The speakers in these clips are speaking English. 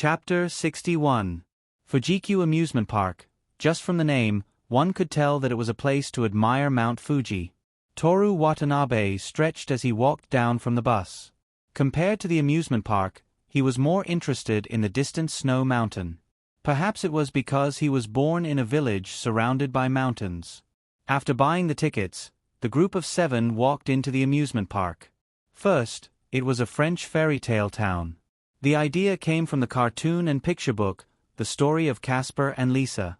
Chapter 61. Fujikyu Amusement Park. Just from the name, one could tell that it was a place to admire Mount Fuji. Toru Watanabe stretched as he walked down from the bus. Compared to the amusement park, he was more interested in the distant snow mountain. Perhaps it was because he was born in a village surrounded by mountains. After buying the tickets, the group of 7 walked into the amusement park. First, it was a French fairy tale town. The idea came from the cartoon and picture book, The Story of Casper and Lisa.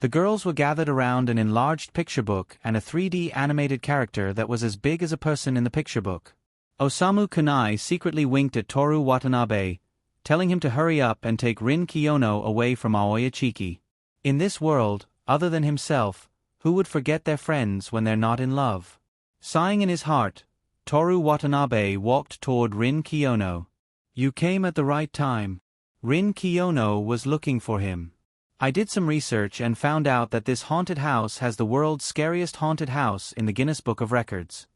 The girls were gathered around an enlarged picture book and a 3D animated character that was as big as a person in the picture book. Osamu Kunai secretly winked at Toru Watanabe, telling him to hurry up and take Rin Kiyono away from Aoya Chiki. In this world, other than himself, who would forget their friends when they're not in love? Sighing in his heart, Toru Watanabe walked toward Rin Kiyono. You came at the right time. Rin Kiyono was looking for him. I did some research and found out that this haunted house has the world's scariest haunted house in the Guinness Book of Records.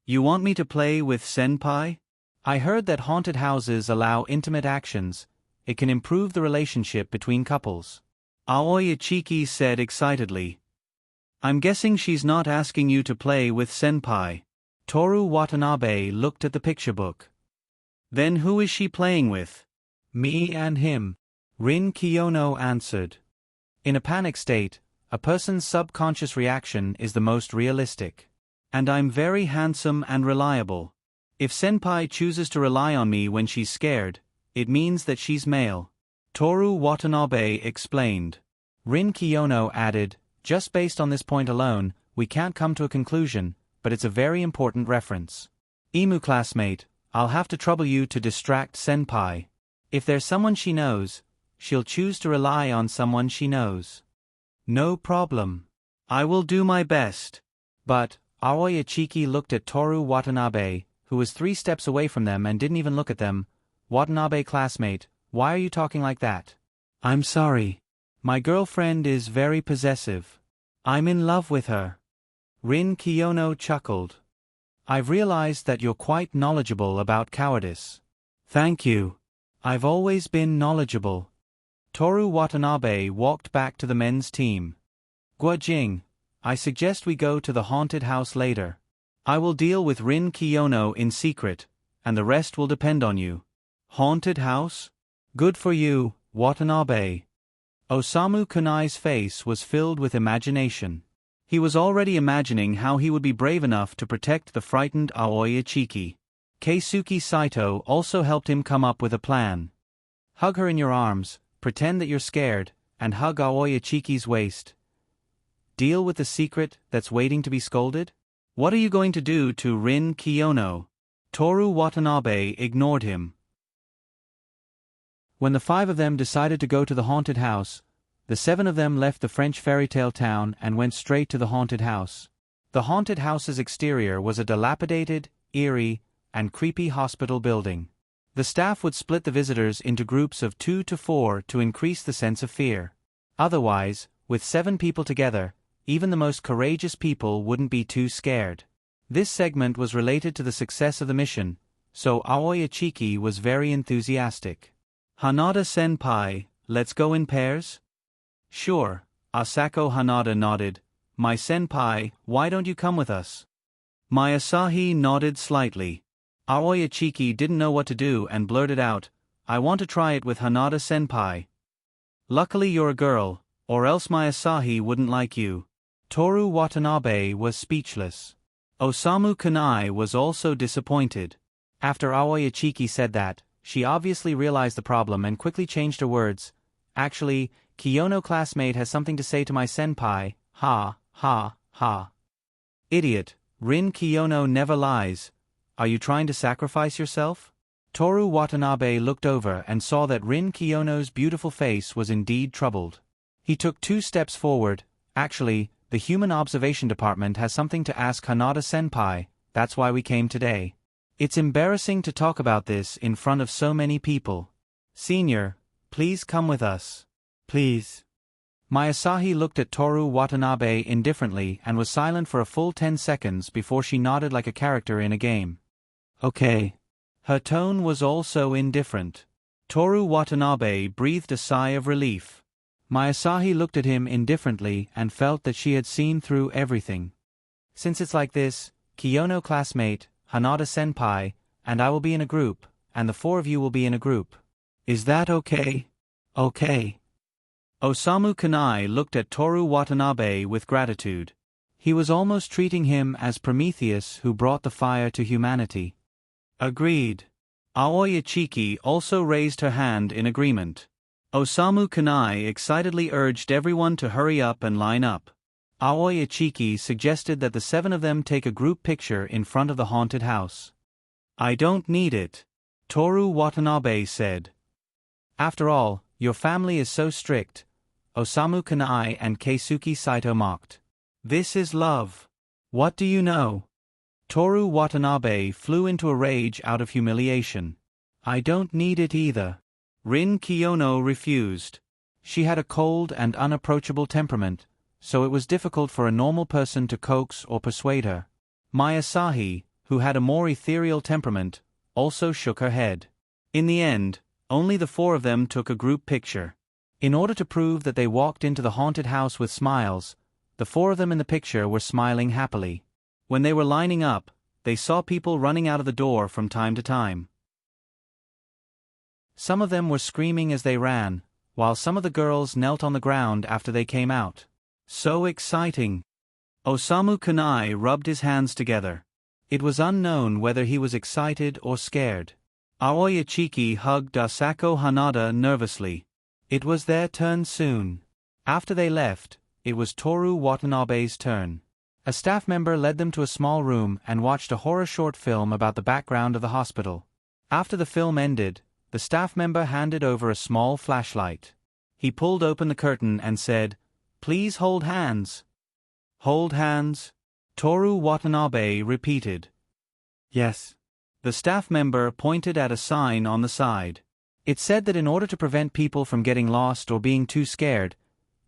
You want me to play with Senpai? I heard that haunted houses allow intimate actions. It can improve the relationship between couples. Aoya Chiki said excitedly. I'm guessing she's not asking you to play with Senpai. Toru Watanabe looked at the picture book. Then who is she playing with? Me and him. Rin Kiyono answered. In a panic state, a person's subconscious reaction is the most realistic. And I'm very handsome and reliable. If Senpai chooses to rely on me when she's scared, it means that she's male. Toru Watanabe explained. Rin Kiyono added, just based on this point alone, we can't come to a conclusion, but it's a very important reference. Emu classmate, I'll have to trouble you to distract Senpai. If there's someone she knows, she'll choose to rely on someone she knows. No problem. I will do my best. But, Aoya Chiki looked at Toru Watanabe, who was 3 steps away from them and didn't even look at them. Watanabe classmate, why are you talking like that? I'm sorry. My girlfriend is very possessive. I'm in love with her. Rin Kiyono chuckled. I've realized that you're quite knowledgeable about cowardice. Thank you. I've always been knowledgeable. Toru Watanabe walked back to the men's team. Guojing, I suggest we go to the haunted house later. I will deal with Rin Kiyono in secret, and the rest will depend on you. Haunted house? Good for you, Watanabe. Osamu Kunai's face was filled with imagination. He was already imagining how he would be brave enough to protect the frightened Aoya Chiki. Keisuke Saito also helped him come up with a plan. Hug her in your arms, pretend that you're scared, and hug Aoya Chiki's waist. Deal with the secret that's waiting to be scolded? What are you going to do to Rin Kiyono? Toru Watanabe ignored him. When the 5 of them decided to go to the haunted house, the 7 of them left the French fairy tale town and went straight to the haunted house. The haunted house's exterior was a dilapidated, eerie, and creepy hospital building. The staff would split the visitors into groups of 2 to 4 to increase the sense of fear. Otherwise, with 7 people together, even the most courageous people wouldn't be too scared. This segment was related to the success of the mission, so Aoya Chiki was very enthusiastic. Hanada senpai, let's go in pairs? Sure, Asako Hanada nodded. My senpai, why don't you come with us? My Asahi nodded slightly. Aoya Chiki didn't know what to do and blurted out, I want to try it with Hanada senpai. Luckily you're a girl, or else my Asahi wouldn't like you. Toru Watanabe was speechless. Osamu Kunai was also disappointed. After Aoya Chiki said that, she obviously realized the problem and quickly changed her words. Actually, Kiyono classmate has something to say to my senpai, ha, ha, ha. Idiot, Rin Kiyono never lies. Are you trying to sacrifice yourself? Toru Watanabe looked over and saw that Rin Kiyono's beautiful face was indeed troubled. He took 2 steps forward. Actually, the Human Observation Department has something to ask Hanada senpai, that's why we came today. It's embarrassing to talk about this in front of so many people. Senior, please come with us. Please. My Asahi looked at Toru Watanabe indifferently and was silent for a full 10 seconds before she nodded like a character in a game. Okay. Her tone was also indifferent. Toru Watanabe breathed a sigh of relief. Masahi looked at him indifferently and felt that she had seen through everything. Since it's like this, Kiyono classmate, Hanada senpai, and I will be in a group, and the four of you will be in a group. Is that okay? Okay. Osamu Kanai looked at Toru Watanabe with gratitude. He was almost treating him as Prometheus who brought the fire to humanity. Agreed. Aoi Ichiki also raised her hand in agreement. Osamu Kanai excitedly urged everyone to hurry up and line up. Aoi Ichiki suggested that the seven of them take a group picture in front of the haunted house. I don't need it, Toru Watanabe said. After all, your family is so strict, Osamu Kanai and Keisuke Saito mocked. This is love. What do you know? Toru Watanabe flew into a rage out of humiliation. I don't need it either. Rin Kiyono refused. She had a cold and unapproachable temperament, so it was difficult for a normal person to coax or persuade her. Masahi, who had a more ethereal temperament, also shook her head. In the end, only the four of them took a group picture. In order to prove that they walked into the haunted house with smiles, the four of them in the picture were smiling happily. When they were lining up, they saw people running out of the door from time to time. Some of them were screaming as they ran, while some of the girls knelt on the ground after they came out. So exciting! Osamu Kanai rubbed his hands together. It was unknown whether he was excited or scared. Aoi Ichiki hugged Asako Hanada nervously. It was their turn soon. After they left, it was Toru Watanabe's turn. A staff member led them to a small room and watched a horror short film about the background of the hospital. After the film ended, the staff member handed over a small flashlight. He pulled open the curtain and said, "Please hold hands." Hold hands? Toru Watanabe repeated. Yes. The staff member pointed at a sign on the side. It said that in order to prevent people from getting lost or being too scared,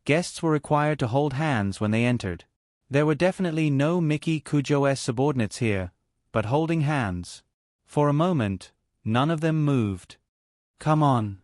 guests were required to hold hands when they entered. There were definitely no Miki Kujo's subordinates here, but holding hands. For a moment, none of them moved. Come on.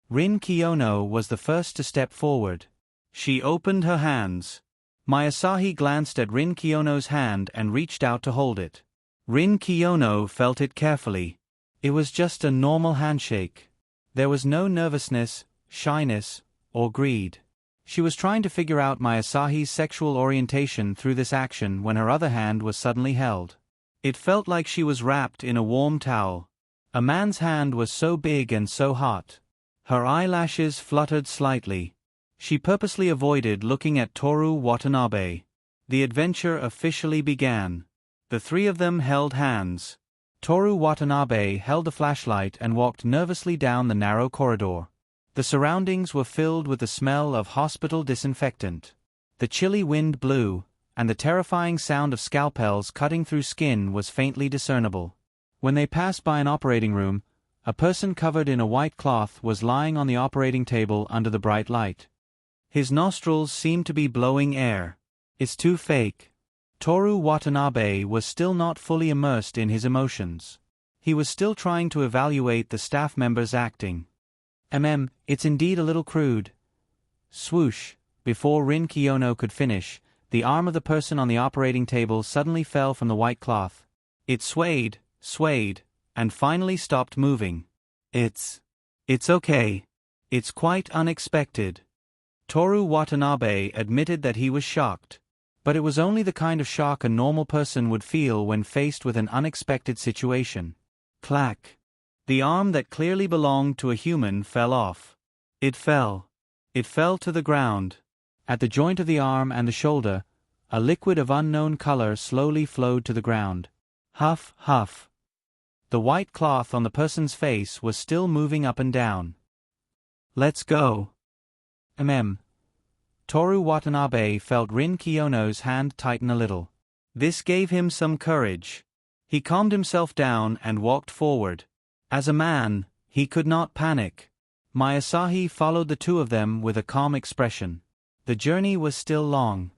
Rin Kiyono was the first to step forward. She opened her hands. Masahi glanced at Rin Kiyono's hand and reached out to hold it. Rin Kiyono felt it carefully. It was just a normal handshake. There was no nervousness, shyness, or greed. She was trying to figure out Masahi's sexual orientation through this action when her other hand was suddenly held. It felt like she was wrapped in a warm towel. A man's hand was so big and so hot. Her eyelashes fluttered slightly. She purposely avoided looking at Toru Watanabe. The adventure officially began. The three of them held hands. Toru Watanabe held the flashlight and walked nervously down the narrow corridor. The surroundings were filled with the smell of hospital disinfectant. The chilly wind blew, and the terrifying sound of scalpels cutting through skin was faintly discernible. When they passed by an operating room, a person covered in a white cloth was lying on the operating table under the bright light. His nostrils seemed to be blowing air. It's too fake. Toru Watanabe was still not fully immersed in his emotions. He was still trying to evaluate the staff members' acting. It's indeed a little crude. Swoosh! Before Rin Kiyono could finish, the arm of the person on the operating table suddenly fell from the white cloth. It swayed, and finally stopped moving. It's okay. It's quite unexpected. Toru Watanabe admitted that he was shocked. But it was only the kind of shock a normal person would feel when faced with an unexpected situation. Clack. The arm that clearly belonged to a human fell off. It fell to the ground. At the joint of the arm and the shoulder, a liquid of unknown color slowly flowed to the ground. Huff, huff. The white cloth on the person's face was still moving up and down. Let's go. Toru Watanabe felt Rin Kiyono's hand tighten a little. This gave him some courage. He calmed himself down and walked forward. As a man, he could not panic. Masahi followed the two of them with a calm expression. The journey was still long.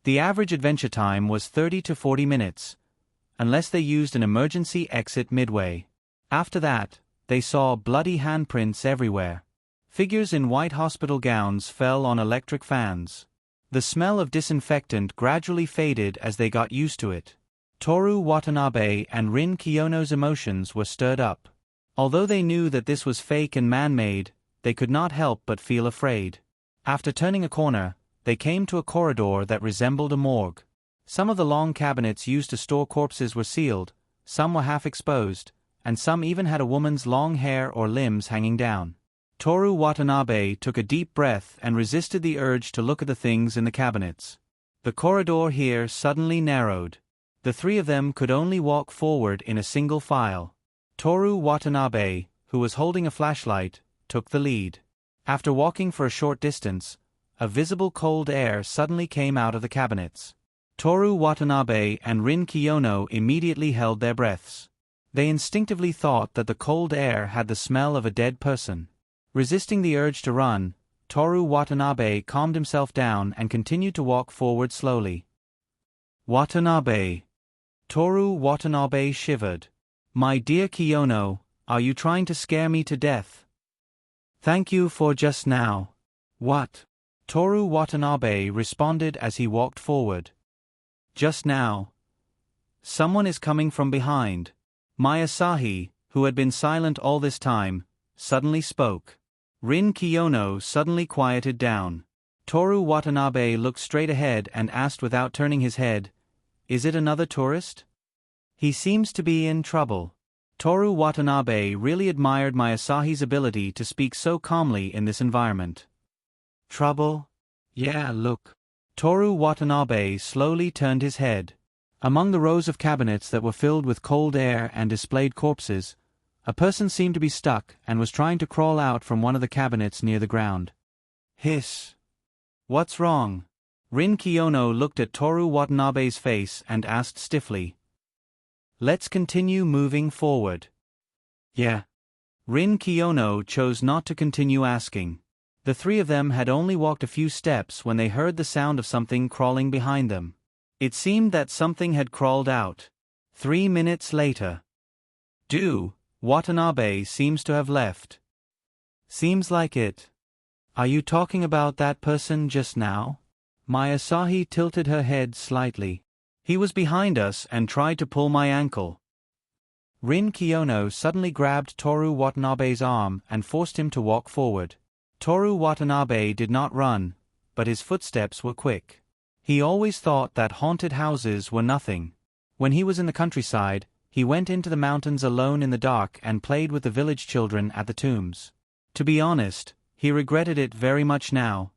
The average adventure time was 30 to 40 minutes, unless they used an emergency exit midway. After that, they saw bloody handprints everywhere. Figures in white hospital gowns fell on electric fans. The smell of disinfectant gradually faded as they got used to it. Toru Watanabe and Rin Kiyono's emotions were stirred up. Although they knew that this was fake and man-made, they could not help but feel afraid. After turning a corner, they came to a corridor that resembled a morgue. Some of the long cabinets used to store corpses were sealed, some were half exposed, and some even had a woman's long hair or limbs hanging down. Toru Watanabe took a deep breath and resisted the urge to look at the things in the cabinets. The corridor here suddenly narrowed. The three of them could only walk forward in a single file. Toru Watanabe, who was holding a flashlight, took the lead. After walking for a short distance, a visible cold air suddenly came out of the cabinets. Toru Watanabe and Rin Kiyono immediately held their breaths. They instinctively thought that the cold air had the smell of a dead person. Resisting the urge to run, Toru Watanabe calmed himself down and continued to walk forward slowly. Watanabe. Toru Watanabe shivered. My dear Kiyono, are you trying to scare me to death? Thank you for just now. What? Toru Watanabe responded as he walked forward. Just now. Someone is coming from behind. Masahi, who had been silent all this time, suddenly spoke. Rin Kiyono suddenly quieted down. Toru Watanabe looked straight ahead and asked without turning his head, "Is it another tourist? He seems to be in trouble." Toru Watanabe really admired Masahi's ability to speak so calmly in this environment. Trouble? Yeah, look. Toru Watanabe slowly turned his head. Among the rows of cabinets that were filled with cold air and displayed corpses, a person seemed to be stuck and was trying to crawl out from one of the cabinets near the ground. Hiss. What's wrong? Rin Kiyono looked at Toru Watanabe's face and asked stiffly. Let's continue moving forward. Yeah. Rin Kiyono chose not to continue asking. The three of them had only walked a few steps when they heard the sound of something crawling behind them. It seemed that something had crawled out. 3 minutes later. Watanabe seems to have left. Seems like it. Are you talking about that person just now? Masahi tilted her head slightly. He was behind us and tried to pull my ankle. Rin Kiyono suddenly grabbed Toru Watanabe's arm and forced him to walk forward. Toru Watanabe did not run, but his footsteps were quick. He always thought that haunted houses were nothing. When he was in the countryside, he went into the mountains alone in the dark and played with the village children at the tombs. To be honest, he regretted it very much now.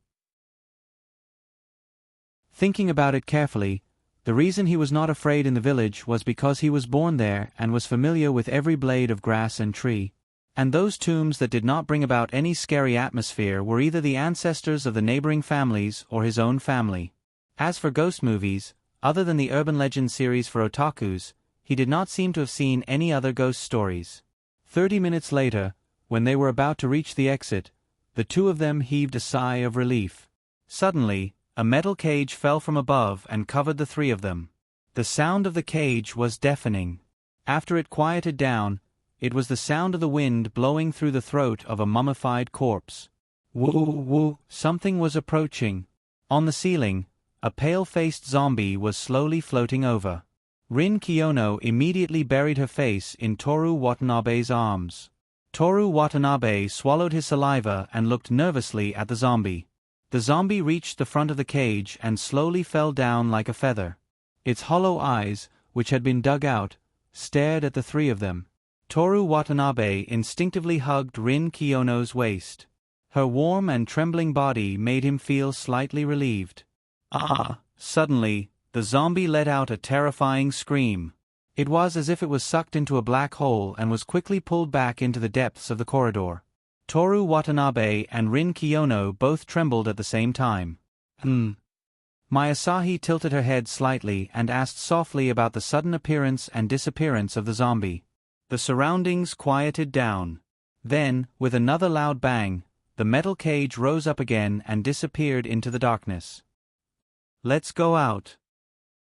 Thinking about it carefully, the reason he was not afraid in the village was because he was born there and was familiar with every blade of grass and tree. And those tombs that did not bring about any scary atmosphere were either the ancestors of the neighboring families or his own family. As for ghost movies, other than the urban legend series for otakus, he did not seem to have seen any other ghost stories. 30 minutes later, when they were about to reach the exit, the two of them heaved a sigh of relief. Suddenly, a metal cage fell from above and covered the three of them. The sound of the cage was deafening. After it quieted down, it was the sound of the wind blowing through the throat of a mummified corpse. Woo woo, something was approaching. On the ceiling, a pale-faced zombie was slowly floating over. Rin Kiyono immediately buried her face in Toru Watanabe's arms. Toru Watanabe swallowed his saliva and looked nervously at the zombie. The zombie reached the front of the cage and slowly fell down like a feather. Its hollow eyes, which had been dug out, stared at the three of them. Toru Watanabe instinctively hugged Rin Kiyono's waist. Her warm and trembling body made him feel slightly relieved. Suddenly, the zombie let out a terrifying scream. It was as if it was sucked into a black hole and was quickly pulled back into the depths of the corridor. Toru Watanabe and Rin Kiyono both trembled at the same time. Masahi tilted her head slightly and asked softly about the sudden appearance and disappearance of the zombie. The surroundings quieted down. Then, with another loud bang, the metal cage rose up again and disappeared into the darkness. Let's go out.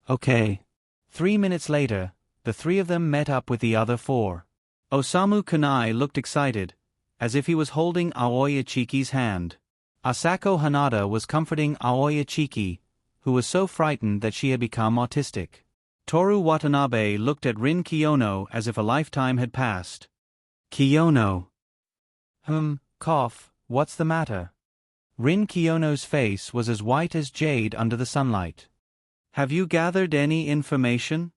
Okay. 3 minutes later, the three of them met up with the other four. Osamu Kunai looked excited, as if he was holding Aoi Ichiki's hand. Asako Hanada was comforting Aoi Ichiki, who was so frightened that she had become autistic. Toru Watanabe looked at Rin Kiyono as if a lifetime had passed. Kiyono. Cough, what's the matter? Rin Kiyono's face was as white as jade under the sunlight. Have you gathered any information?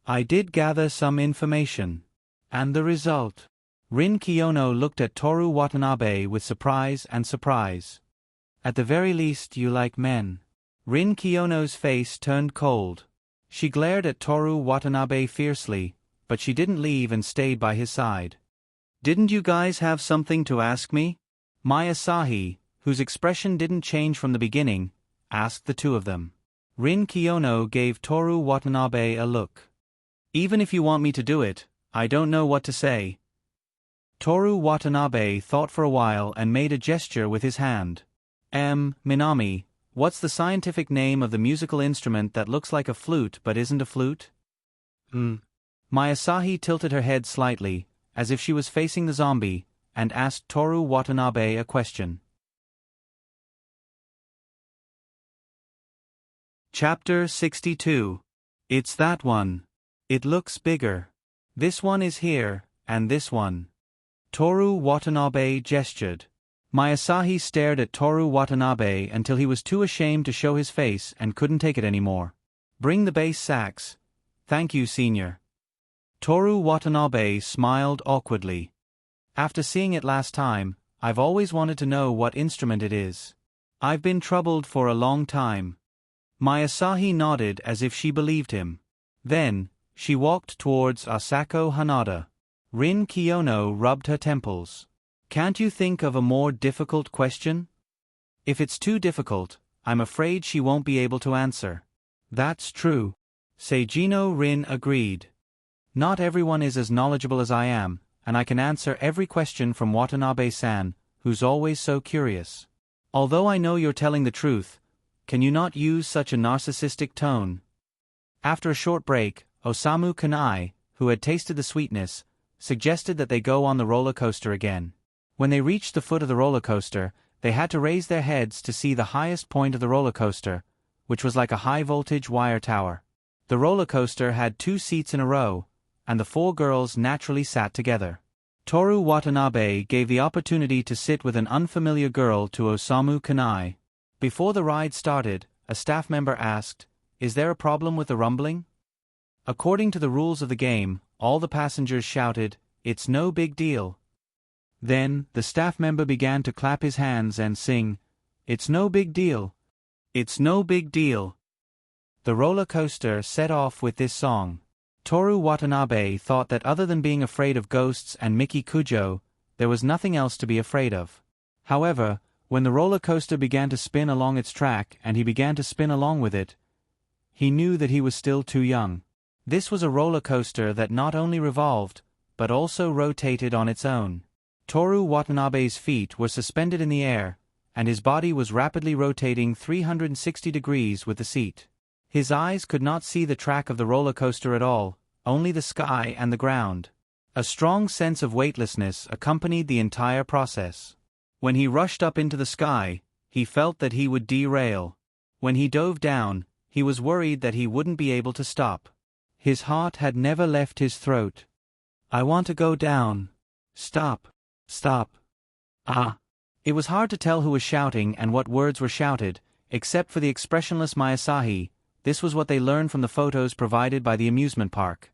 I did gather some information. And the result? Rin Kiyono looked at Toru Watanabe with surprise and surprise. At the very least you like men. Rin Kiyono's face turned cold. She glared at Toru Watanabe fiercely, but she didn't leave and stayed by his side. Didn't you guys have something to ask me? Mai Asahi, whose expression didn't change from the beginning, asked the two of them. Rin Kiyono gave Toru Watanabe a look. Even if you want me to do it, I don't know what to say. Toru Watanabe thought for a while and made a gesture with his hand. Minami, what's the scientific name of the musical instrument that looks like a flute but isn't a flute? Mai Asahi tilted her head slightly, as if she was facing the zombie, and asked Toru Watanabe a question. Chapter 62. It's that one. It looks bigger. This one is here, and this one. Toru Watanabe gestured. Mai Asahi stared at Toru Watanabe until he was too ashamed to show his face and couldn't take it anymore. Bring the bass sax. Thank you, senior. Toru Watanabe smiled awkwardly. After seeing it last time, I've always wanted to know what instrument it is. I've been troubled for a long time. Mai Asahi nodded as if she believed him. Then, she walked towards Asako Hanada. Rin Kiyono rubbed her temples. Can't you think of a more difficult question? If it's too difficult, I'm afraid she won't be able to answer. That's true. Seijino Rin agreed. Not everyone is as knowledgeable as I am, and I can answer every question from Watanabe-san, who's always so curious. Although I know you're telling the truth, can you not use such a narcissistic tone? After a short break, Osamu Kunai, who had tasted the sweetness, suggested that they go on the roller coaster again. When they reached the foot of the roller coaster, they had to raise their heads to see the highest point of the roller coaster, which was like a high-voltage wire tower. The roller coaster had 2 seats in a row, and the 4 girls naturally sat together. Toru Watanabe gave the opportunity to sit with an unfamiliar girl to Osamu Kunai. Before the ride started, a staff member asked, "Is there a problem with the rumbling?" According to the rules of the game, all the passengers shouted, "It's no big deal." Then, the staff member began to clap his hands and sing, "It's no big deal. It's no big deal." The roller coaster set off with this song. Toru Watanabe thought that other than being afraid of ghosts and Miki Kujo, there was nothing else to be afraid of. However, when the roller coaster began to spin along its track and he began to spin along with it, he knew that he was still too young. This was a roller coaster that not only revolved, but also rotated on its own. Toru Watanabe's feet were suspended in the air, and his body was rapidly rotating 360 degrees with the seat. His eyes could not see the track of the roller coaster at all, only the sky and the ground. A strong sense of weightlessness accompanied the entire process. When he rushed up into the sky, he felt that he would derail. When he dove down, he was worried that he wouldn't be able to stop. His heart had never left his throat. "I want to go down. Stop. Stop. Ah." It was hard to tell who was shouting and what words were shouted, except for the expressionless Mai Asahi. This was what they learned from the photos provided by the amusement park.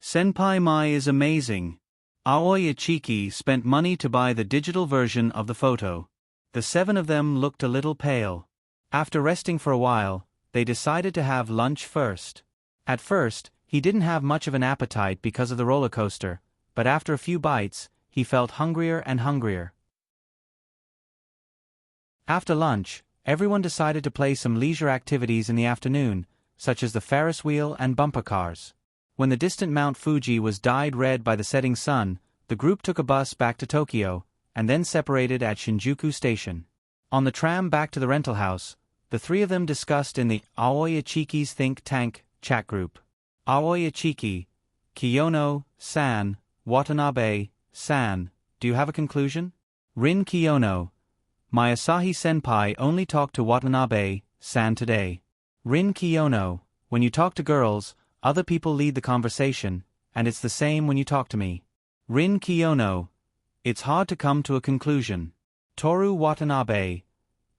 Senpai Mai is amazing. Aoi Ichiki spent money to buy the digital version of the photo. The 7 of them looked a little pale. After resting for a while, they decided to have lunch first. At first, he didn't have much of an appetite because of the roller coaster, but after a few bites, he felt hungrier and hungrier. After lunch, everyone decided to play some leisure activities in the afternoon, such as the Ferris wheel and bumper cars. When the distant Mount Fuji was dyed red by the setting sun, the group took a bus back to Tokyo, and then separated at Shinjuku Station. On the tram back to the rental house, the 3 of them discussed in the Aoi Ichiki's Think Tank chat group. Aoi Ichiki, Kiyono, San, Watanabe-san, do you have a conclusion? Rin Kiyono. My Asahi-senpai only talked to Watanabe-san today. Rin Kiyono, when you talk to girls, other people lead the conversation, and it's the same when you talk to me. Rin Kiyono. It's hard to come to a conclusion. Toru Watanabe.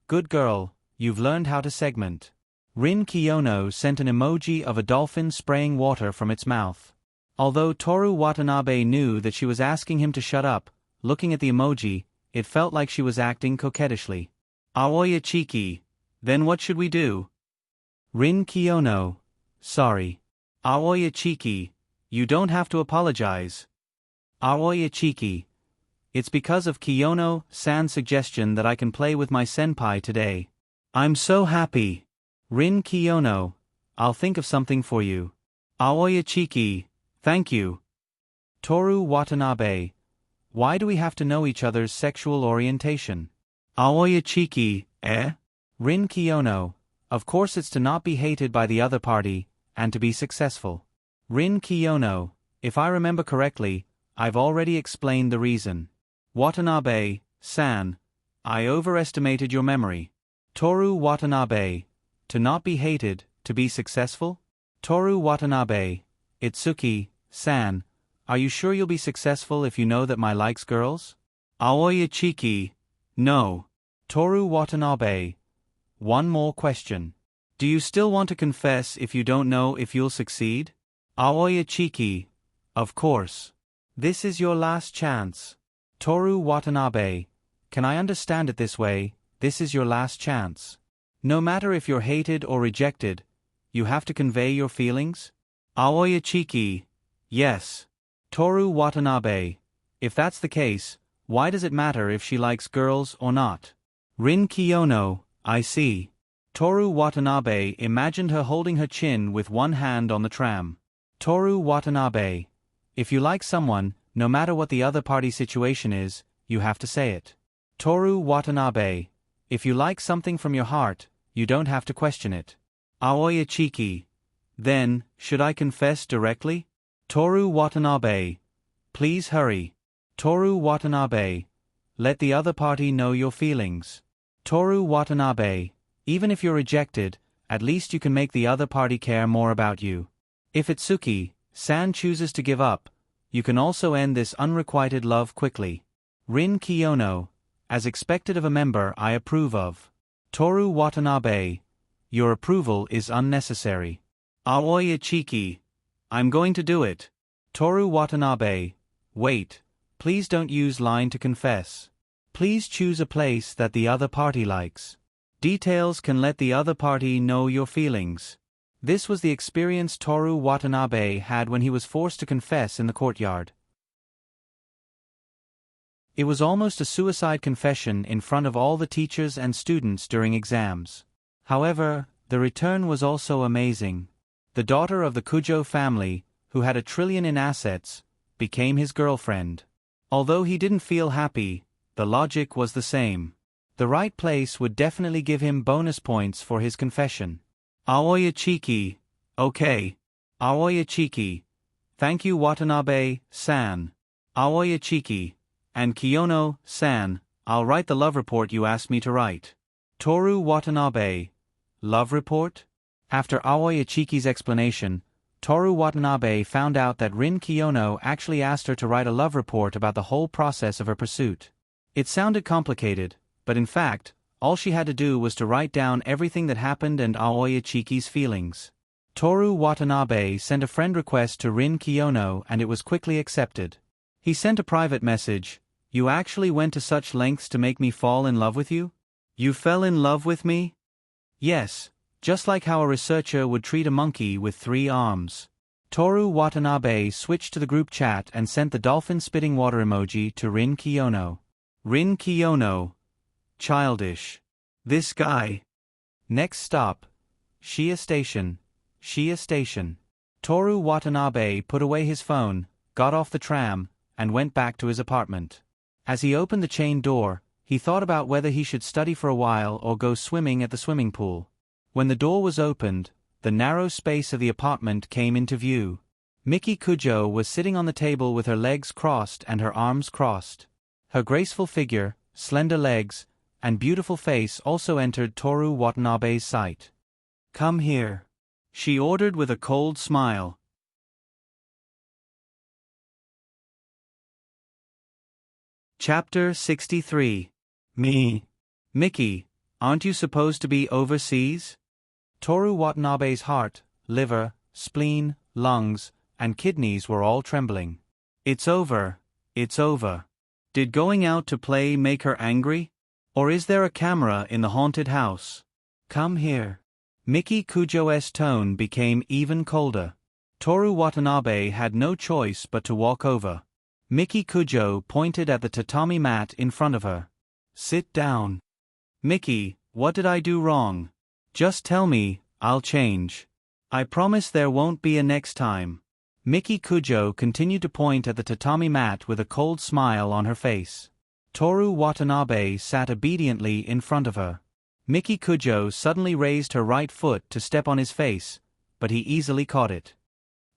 Good girl, you've learned how to segment. Rin Kiyono sent an emoji of a dolphin spraying water from its mouth. Although Toru Watanabe knew that she was asking him to shut up, looking at the emoji, it felt like she was acting coquettishly. Aoya Chiki. Then what should we do? Rin Kiyono. Sorry. Aoya Chiki. You don't have to apologize. Aoya Chiki. It's because of Kiyono-san's suggestion that I can play with my senpai today. I'm so happy. Rin Kiyono. I'll think of something for you. Aoya Chiki. Thank you. Toru Watanabe. Why do we have to know each other's sexual orientation? Aoya Chiki, eh? Rin Kiyono. Of course it's to not be hated by the other party, and to be successful. Rin Kiyono. If I remember correctly, I've already explained the reason. Watanabe-san. I overestimated your memory. Toru Watanabe. To not be hated, to be successful? Toru Watanabe. Itsuki-san. Are you sure you'll be successful if you know that my likes girls? Aoya Chiki. No. Toru Watanabe. One more question. Do you still want to confess if you don't know if you'll succeed? Aoya Chiki. Of course. This is your last chance. Toru Watanabe. Can I understand it this way? This is your last chance. No matter if you're hated or rejected, you have to convey your feelings? Aoya Chiki. Yes. Toru Watanabe. If that's the case, why does it matter if she likes girls or not? Rin Kiyono. I see. Toru Watanabe imagined her holding her chin with one hand on the tram. Toru Watanabe. If you like someone, no matter what the other party's situation is, you have to say it. Toru Watanabe. If you like something from your heart, you don't have to question it. Aoya Chiki. Then, should I confess directly? Toru Watanabe. Please hurry. Toru Watanabe. Let the other party know your feelings. Toru Watanabe. Even if you're rejected, at least you can make the other party care more about you. If Itsuki-san chooses to give up, you can also end this unrequited love quickly. Rin Kiyono. As expected of a member I approve of. Toru Watanabe. Your approval is unnecessary. Aoya Chiki. I'm going to do it. Toru Watanabe. Wait. Please don't use line to confess. Please choose a place that the other party likes. Details can let the other party know your feelings. This was the experience Toru Watanabe had when he was forced to confess in the courtyard. It was almost a suicide confession in front of all the teachers and students during exams. However, the return was also amazing. The daughter of the Kujo family, who had $1 trillion in assets, became his girlfriend. Although he didn't feel happy, the logic was the same. The right place would definitely give him bonus points for his confession. Aoya Chiki. Okay. Aoya Chiki. Thank you Watanabe-san. Aoya Chiki. And Kiyono-san, I'll write the love report you asked me to write. Toru Watanabe. Love report? After Aoya Chiki's explanation, Toru Watanabe found out that Rin Kiyono actually asked her to write a love report about the whole process of her pursuit. It sounded complicated, but in fact, all she had to do was to write down everything that happened and Aoya Chiki's feelings. Toru Watanabe sent a friend request to Rin Kiyono and it was quickly accepted. He sent a private message. You actually went to such lengths to make me fall in love with you? You fell in love with me? Yes, just like how a researcher would treat a monkey with 3 arms. Toru Watanabe switched to the group chat and sent the dolphin spitting water emoji to Rin Kiyono. Rin Kiyono. Childish. This guy. Next stop. Shiya Station. Shiya Station. Toru Watanabe put away his phone, got off the tram, and went back to his apartment. As he opened the chain door, he thought about whether he should study for a while or go swimming at the swimming pool. When the door was opened, the narrow space of the apartment came into view. Miki Kujo was sitting on the table with her legs crossed and her arms crossed. Her graceful figure, slender legs, and beautiful face also entered Toru Watanabe's sight. "Come here," she ordered with a cold smile. Chapter 63. Me. Miki, aren't you supposed to be overseas? Toru Watanabe's heart, liver, spleen, lungs, and kidneys were all trembling. It's over, it's over. Did going out to play make her angry? Or is there a camera in the haunted house? Come here. Miki Kujo's tone became even colder. Toru Watanabe had no choice but to walk over. Miki Kujo pointed at the tatami mat in front of her. Sit down. Miki, what did I do wrong? Just tell me, I'll change. I promise there won't be a next time. Miki Kujo continued to point at the tatami mat with a cold smile on her face. Toru Watanabe sat obediently in front of her. Miki Kujo suddenly raised her right foot to step on his face, but he easily caught it.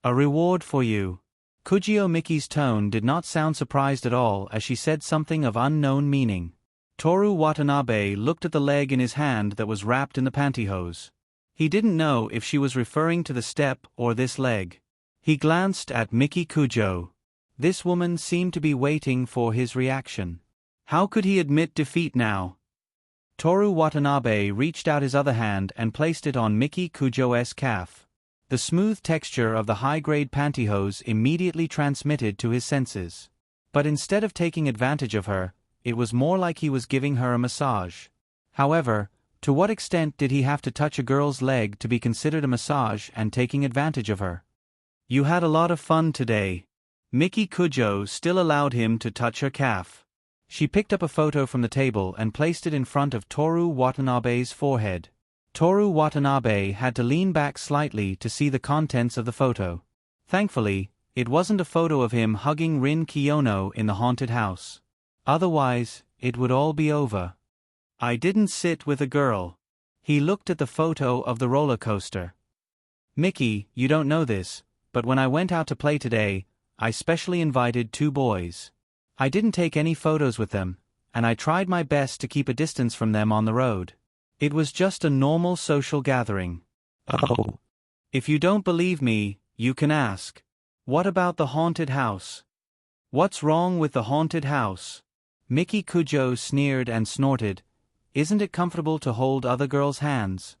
A reward for you. Kujio Miki's tone did not sound surprised at all as she said something of unknown meaning. Toru Watanabe looked at the leg in his hand that was wrapped in the pantyhose. He didn't know if she was referring to the step or this leg. He glanced at Miki Kujo. This woman seemed to be waiting for his reaction. How could he admit defeat now? Toru Watanabe reached out his other hand and placed it on Miki Kujo's calf. The smooth texture of the high-grade pantyhose immediately transmitted to his senses. But instead of taking advantage of her, it was more like he was giving her a massage. However, to what extent did he have to touch a girl's leg to be considered a massage and taking advantage of her? You had a lot of fun today. Miki Kujo still allowed him to touch her calf. She picked up a photo from the table and placed it in front of Toru Watanabe's forehead. Toru Watanabe had to lean back slightly to see the contents of the photo. Thankfully, it wasn't a photo of him hugging Rin Kiyono in the haunted house. Otherwise, it would all be over. I didn't sit with a girl. He looked at the photo of the roller coaster. Miki, you don't know this, but when I went out to play today, I specially invited 2 boys. I didn't take any photos with them, and I tried my best to keep a distance from them on the road. It was just a normal social gathering. Oh. If you don't believe me, you can ask. What about the haunted house? What's wrong with the haunted house? Miki Kujo sneered and snorted. Isn't it comfortable to hold other girls' hands?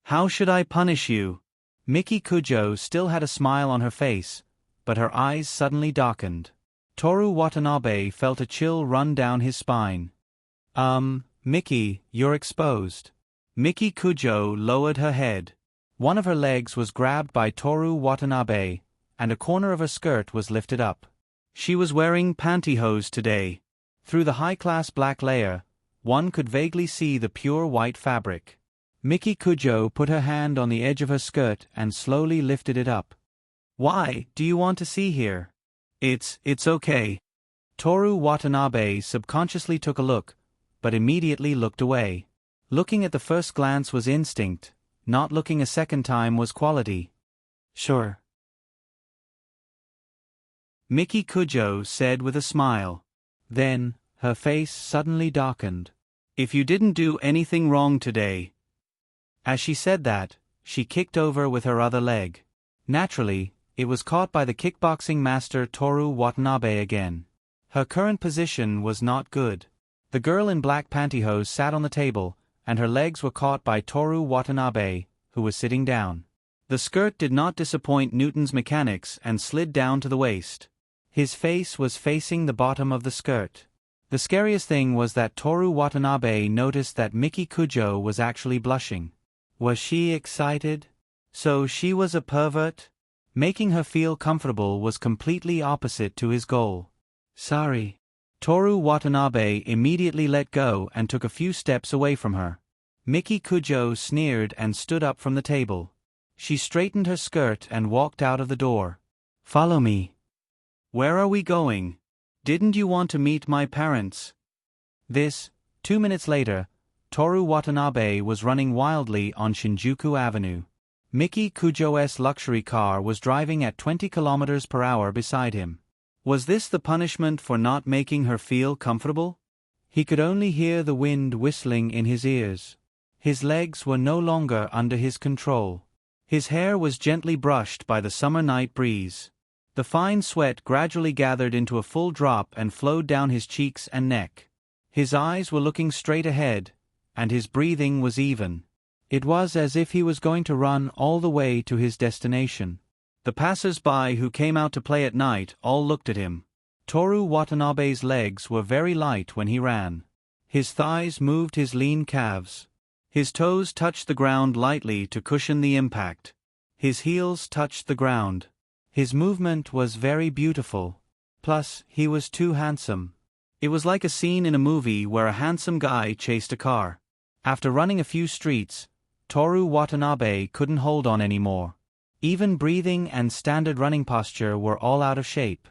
How should I punish you? Miki Kujo still had a smile on her face, but her eyes suddenly darkened. Toru Watanabe felt a chill run down his spine. Miki, you're exposed. Miki Kujo lowered her head. One of her legs was grabbed by Toru Watanabe, and a corner of her skirt was lifted up. She was wearing pantyhose today. Through the high-class black layer, one could vaguely see the pure white fabric. Miki Kujo put her hand on the edge of her skirt and slowly lifted it up. Why do you want to see here? It's okay. Toru Watanabe subconsciously took a look, but immediately looked away. Looking at the first glance was instinct, not looking a second time was quality. Sure. Miki Kujo said with a smile. Then, her face suddenly darkened. If you didn't do anything wrong today. As she said that, she kicked over with her other leg. Naturally, it was caught by the kickboxing master Toru Watanabe again. Her current position was not good. The girl in black pantyhose sat on the table, and her legs were caught by Toru Watanabe, who was sitting down. The skirt did not disappoint Newton's mechanics and slid down to the waist. His face was facing the bottom of the skirt. The scariest thing was that Toru Watanabe noticed that Miki Kujo was actually blushing. Was she excited? So she was a pervert? Making her feel comfortable was completely opposite to his goal. Sorry. Toru Watanabe immediately let go and took a few steps away from her. Miki Kujo sneered and stood up from the table. She straightened her skirt and walked out of the door. Follow me. Where are we going? Didn't you want to meet my parents? 2 minutes later, Toru Watanabe was running wildly on Shinjuku Avenue. Miki Kujo's luxury car was driving at 20 kilometers per hour beside him. Was this the punishment for not making her feel comfortable? He could only hear the wind whistling in his ears. His legs were no longer under his control. His hair was gently brushed by the summer night breeze. The fine sweat gradually gathered into a full drop and flowed down his cheeks and neck. His eyes were looking straight ahead, and his breathing was even. It was as if he was going to run all the way to his destination. The passers-by who came out to play at night all looked at him. Toru Watanabe's legs were very light when he ran. His thighs moved his lean calves. His toes touched the ground lightly to cushion the impact. His heels touched the ground. His movement was very beautiful. Plus, he was too handsome. It was like a scene in a movie where a handsome guy chased a car. After running a few streets, Toru Watanabe couldn't hold on anymore. Even breathing and standard running posture were all out of shape.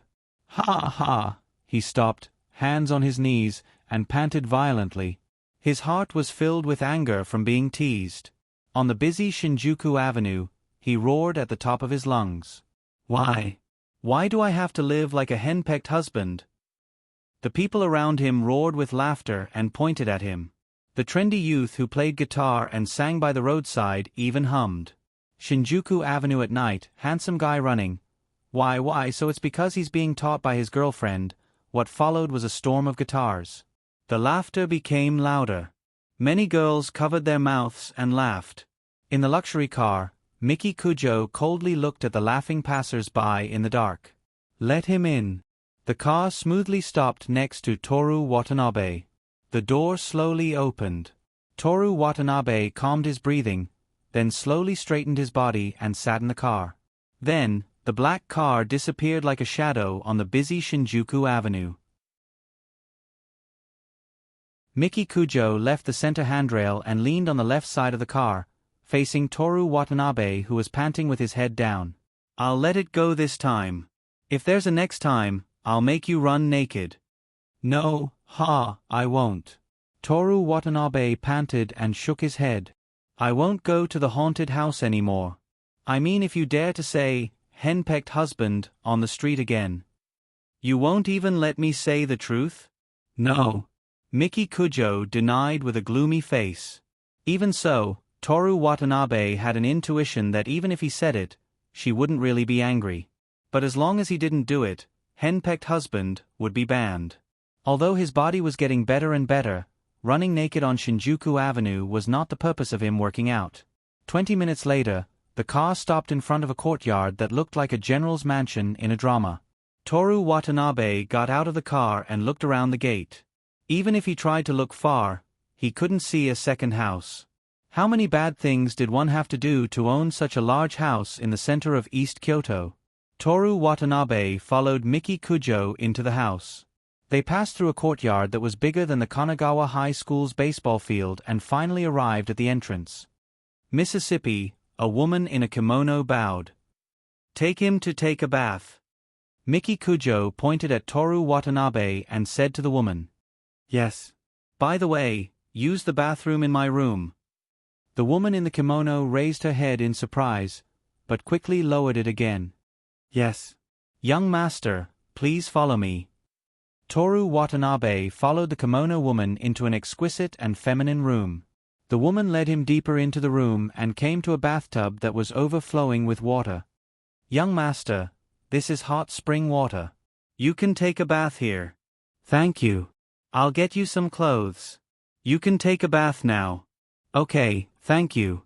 Ha ha! He stopped, hands on his knees, and panted violently. His heart was filled with anger from being teased. On the busy Shinjuku Avenue, he roared at the top of his lungs. Why? Why do I have to live like a henpecked husband? The people around him roared with laughter and pointed at him. The trendy youth who played guitar and sang by the roadside even hummed. Shinjuku Avenue at night, handsome guy running. Why, so it's because he's being taught by his girlfriend. What followed was a storm of guitars. The laughter became louder. Many girls covered their mouths and laughed. In the luxury car, Miki Kujo coldly looked at the laughing passers-by in the dark. Let him in. The car smoothly stopped next to Toru Watanabe. The door slowly opened. Toru Watanabe calmed his breathing, then slowly straightened his body and sat in the car. Then, the black car disappeared like a shadow on the busy Shinjuku Avenue. Miki Kujo left the center handrail and leaned on the left side of the car, facing Toru Watanabe who was panting with his head down. I'll let it go this time. If there's a next time, I'll make you run naked. No, I won't. Toru Watanabe panted and shook his head. I won't go to the haunted house anymore. I mean if you dare to say, henpecked husband, on the street again. You won't even let me say the truth? No. Miki Kujo denied with a gloomy face. Even so, Toru Watanabe had an intuition that even if he said it, she wouldn't really be angry. But as long as he didn't do it, henpecked husband would be banned. Although his body was getting better and better, running naked on Shinjuku Avenue was not the purpose of him working out. 20 minutes later, the car stopped in front of a courtyard that looked like a general's mansion in a drama. Toru Watanabe got out of the car and looked around the gate. Even if he tried to look far, he couldn't see a second house. How many bad things did one have to do to own such a large house in the center of East Kyoto? Toru Watanabe followed Miki Kujo into the house. They passed through a courtyard that was bigger than the Kanagawa High School's baseball field and finally arrived at the entrance. Mississippi, a woman in a kimono bowed. Take him to take a bath. Miki Kujo pointed at Toru Watanabe and said to the woman. Yes. By the way, use the bathroom in my room. The woman in the kimono raised her head in surprise, but quickly lowered it again. Yes. Young master, please follow me. Toru Watanabe followed the kimono woman into an exquisite and feminine room. The woman led him deeper into the room and came to a bathtub that was overflowing with water. Young master, this is hot spring water. You can take a bath here. Thank you. I'll get you some clothes. You can take a bath now. Okay, thank you.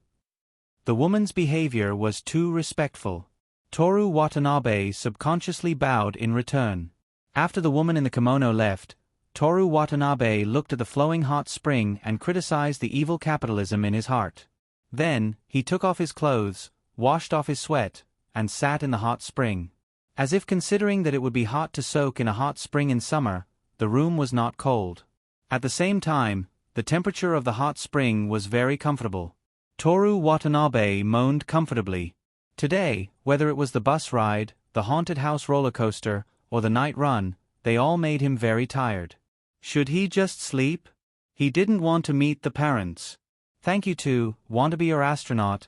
The woman's behavior was too respectful. Toru Watanabe subconsciously bowed in return. After the woman in the kimono left, Toru Watanabe looked at the flowing hot spring and criticized the evil capitalism in his heart. Then, he took off his clothes, washed off his sweat, and sat in the hot spring. As if considering that it would be hot to soak in a hot spring in summer, the room was not cold. At the same time, the temperature of the hot spring was very comfortable. Toru Watanabe moaned comfortably. Today, whether it was the bus ride, the haunted house roller coaster, or the night run, they all made him very tired. Should he just sleep? He didn't want to meet the parents. Thank you to want to be your astronaut,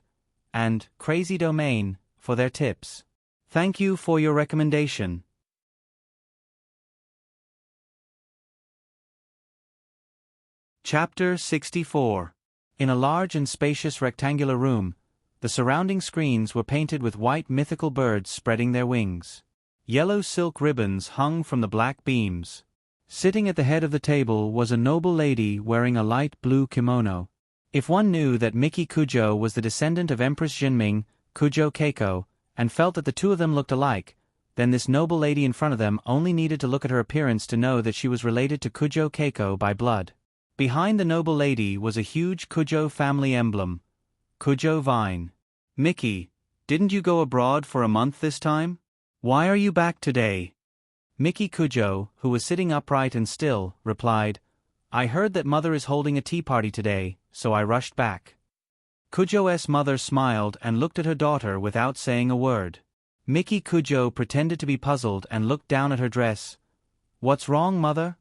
and Crazy Domain for their tips. Thank you for your recommendation. Chapter 64. In a large and spacious rectangular room, the surrounding screens were painted with white mythical birds spreading their wings. Yellow silk ribbons hung from the black beams. Sitting at the head of the table was a noble lady wearing a light blue kimono. If one knew that Miki Kujo was the descendant of Empress Jinming, Kujo Keiko, and felt that the two of them looked alike, then this noble lady in front of them only needed to look at her appearance to know that she was related to Kujo Keiko by blood. Behind the noble lady was a huge Kujo family emblem, Kujo Vine. Miki, didn't you go abroad for a month this time? Why are you back today? Miki Kujo, who was sitting upright and still, replied, I heard that mother is holding a tea party today, so I rushed back. Kujo's mother smiled and looked at her daughter without saying a word. Miki Kujo pretended to be puzzled and looked down at her dress. What's wrong, mother?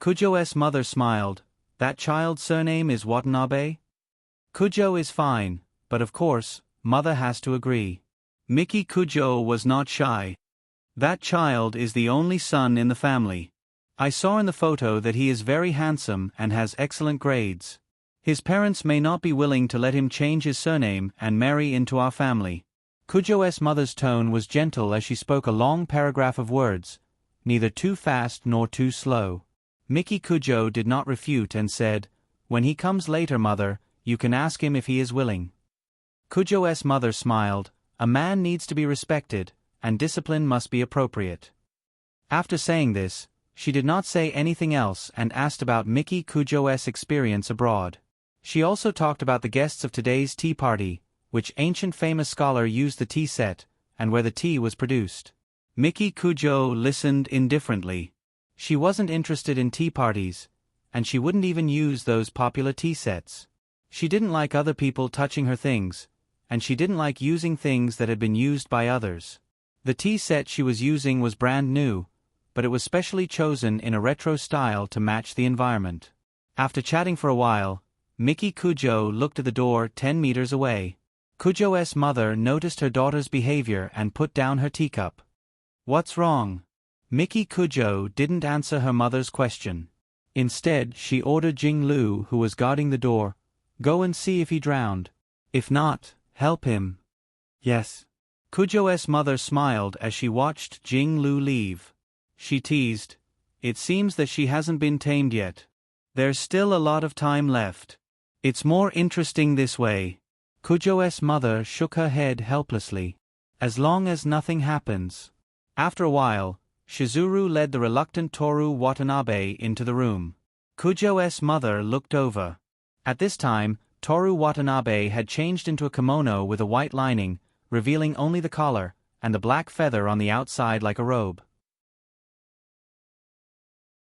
Kujo's mother smiled. That child's surname is Watanabe? Kujo is fine, but of course, mother has to agree. Miki Kujo was not shy. That child is the only son in the family. I saw in the photo that he is very handsome and has excellent grades. His parents may not be willing to let him change his surname and marry into our family. Kujo's mother's tone was gentle as she spoke a long paragraph of words, neither too fast nor too slow. Miki Kujo did not refute and said, When he comes later, mother, you can ask him if he is willing. Kujo's mother smiled. A man needs to be respected, and discipline must be appropriate. After saying this, she did not say anything else and asked about Miki Kujo's experience abroad. She also talked about the guests of today's tea party, which ancient famous scholar used the tea set, and where the tea was produced. Miki Kujo listened indifferently. She wasn't interested in tea parties, and she wouldn't even use those popular tea sets. She didn't like other people touching her things, and she didn't like using things that had been used by others. The tea set she was using was brand new, but it was specially chosen in a retro style to match the environment. After chatting for a while, Miki Kujo looked at the door 10 meters away. Kujo's mother noticed her daughter's behavior and put down her teacup. What's wrong? Miki Kujo didn't answer her mother's question. Instead, she ordered Jing Lu, who was guarding the door, Go and see if he drowned. If not, help him. Yes. Kujo's mother smiled as she watched Jing Lu leave. She teased, It seems that she hasn't been tamed yet. There's still a lot of time left. It's more interesting this way. Kujo's mother shook her head helplessly. As long as nothing happens. After a while, Shizuru led the reluctant Toru Watanabe into the room. Kujo's mother looked over. At this time, Toru Watanabe had changed into a kimono with a white lining, revealing only the collar, and the black feather on the outside like a robe.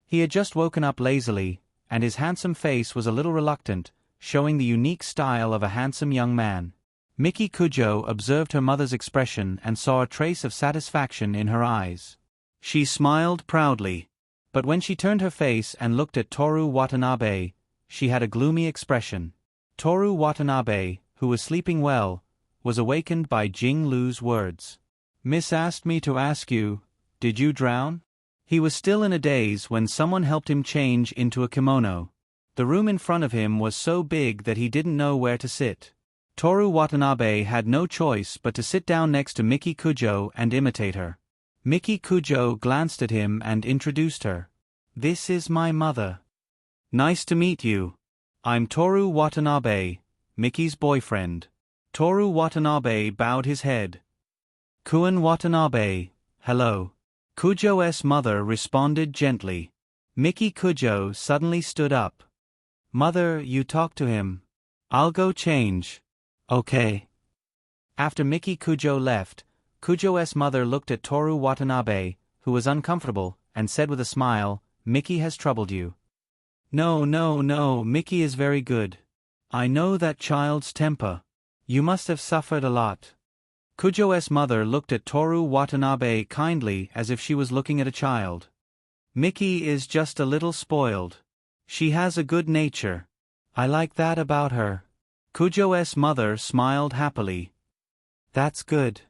He had just woken up lazily, and his handsome face was a little reluctant, showing the unique style of a handsome young man. Miki Kujo observed her mother's expression and saw a trace of satisfaction in her eyes. She smiled proudly. But when she turned her face and looked at Toru Watanabe, she had a gloomy expression. Toru Watanabe, who was sleeping well, was awakened by Jing Lu's words. Miss asked me to ask you, did you drown? He was still in a daze when someone helped him change into a kimono. The room in front of him was so big that he didn't know where to sit. Toru Watanabe had no choice but to sit down next to Miki Kujo and imitate her. Miki Kujo glanced at him and introduced her. This is my mother. Nice to meet you. I'm Toru Watanabe, Miki's boyfriend. Toru Watanabe bowed his head. Kun Watanabe, hello. Kujo's mother responded gently. Miki Kujo suddenly stood up. Mother, you talk to him. I'll go change. Okay. After Miki Kujo left, Kujo's mother looked at Toru Watanabe, who was uncomfortable, and said with a smile, Miki has troubled you. No, Miki is very good. I know that child's temper. You must have suffered a lot. Kujo's mother looked at Toru Watanabe kindly as if she was looking at a child. Miki is just a little spoiled. She has a good nature. I like that about her. Kujo's mother smiled happily. That's good.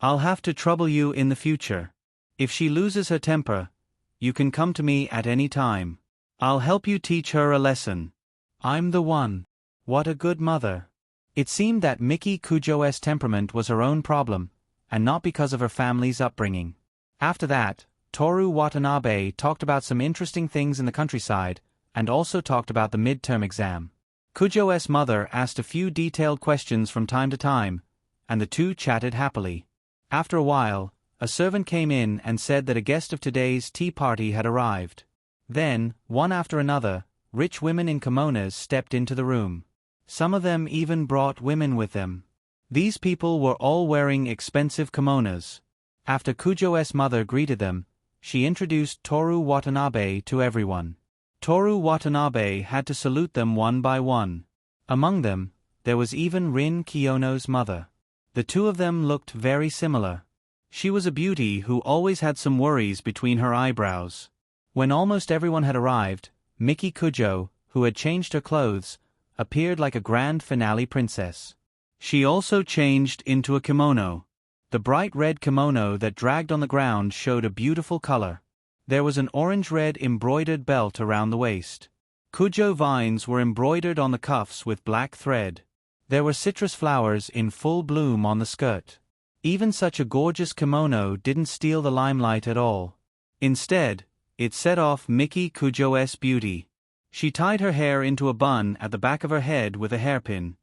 I'll have to trouble you in the future. If she loses her temper, you can come to me at any time. I'll help you teach her a lesson. I'm the one. What a good mother. It seemed that Miki Kujo's temperament was her own problem, and not because of her family's upbringing. After that, Toru Watanabe talked about some interesting things in the countryside, and also talked about the midterm exam. Kujo's mother asked a few detailed questions from time to time, and the two chatted happily. After a while, a servant came in and said that a guest of today's tea party had arrived. Then, one after another, rich women in kimonos stepped into the room. Some of them even brought women with them. These people were all wearing expensive kimonos. After Kujo's mother greeted them, she introduced Toru Watanabe to everyone. Toru Watanabe had to salute them one by one. Among them, there was even Rin Kiyono's mother. The two of them looked very similar. She was a beauty who always had some worries between her eyebrows. When almost everyone had arrived, Miki Kujo, who had changed her clothes, appeared like a grand finale princess. She also changed into a kimono. The bright red kimono that dragged on the ground showed a beautiful color. There was an orange-red embroidered belt around the waist. Kujo vines were embroidered on the cuffs with black thread. There were citrus flowers in full bloom on the skirt. Even such a gorgeous kimono didn't steal the limelight at all. Instead, it set off Miki Kujo's beauty. She tied her hair into a bun at the back of her head with a hairpin.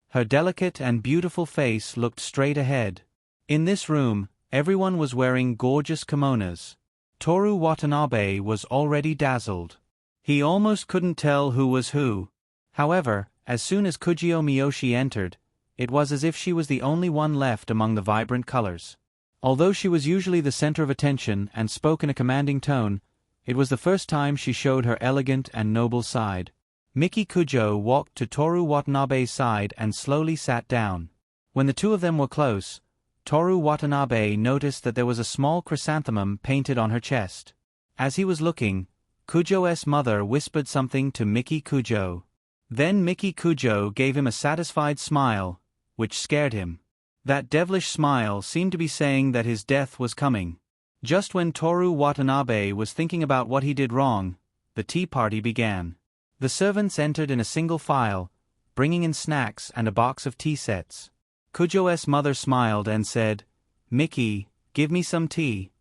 Her delicate and beautiful face looked straight ahead. In this room, everyone was wearing gorgeous kimonos. Toru Watanabe was already dazzled. He almost couldn't tell who was who. However, as soon as Kujio Miyoshi entered, it was as if she was the only one left among the vibrant colors. Although she was usually the center of attention and spoke in a commanding tone, it was the first time she showed her elegant and noble side. Miki Kujo walked to Toru Watanabe's side and slowly sat down. When the two of them were close, Toru Watanabe noticed that there was a small chrysanthemum painted on her chest. As he was looking, Kujo's mother whispered something to Miki Kujo. Then Miki Kujo gave him a satisfied smile, which scared him. That devilish smile seemed to be saying that his death was coming. Just when Toru Watanabe was thinking about what he did wrong, the tea party began. The servants entered in a single file, bringing in snacks and a box of tea sets. Kujo's mother smiled and said, "Miki, give me some tea."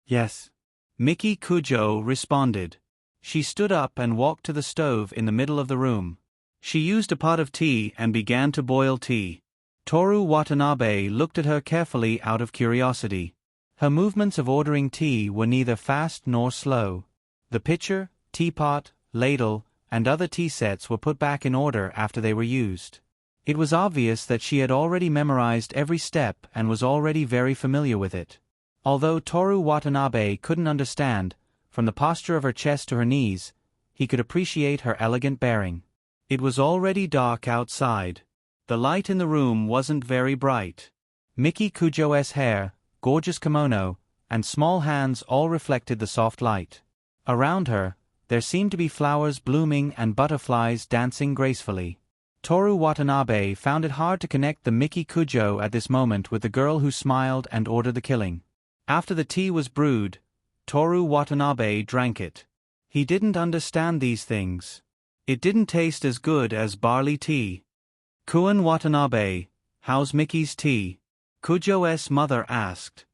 "Yes." Miki Kujo responded. She stood up and walked to the stove in the middle of the room. She used a pot of tea and began to boil tea. Toru Watanabe looked at her carefully out of curiosity. Her movements of ordering tea were neither fast nor slow. The pitcher, teapot, ladle, and other tea sets were put back in order after they were used. It was obvious that she had already memorized every step and was already very familiar with it. Although Toru Watanabe couldn't understand, from the posture of her chest to her knees, he could appreciate her elegant bearing. It was already dark outside. The light in the room wasn't very bright. Miki Kujo's hair, gorgeous kimono, and small hands all reflected the soft light. Around her, there seemed to be flowers blooming and butterflies dancing gracefully. Toru Watanabe found it hard to connect the Miki Kujo at this moment with the girl who smiled and ordered the killing. After the tea was brewed, Toru Watanabe drank it. He didn't understand these things. It didn't taste as good as barley tea. "Kuan Watanabe, how's Miki's tea?" Kujo's mother asked.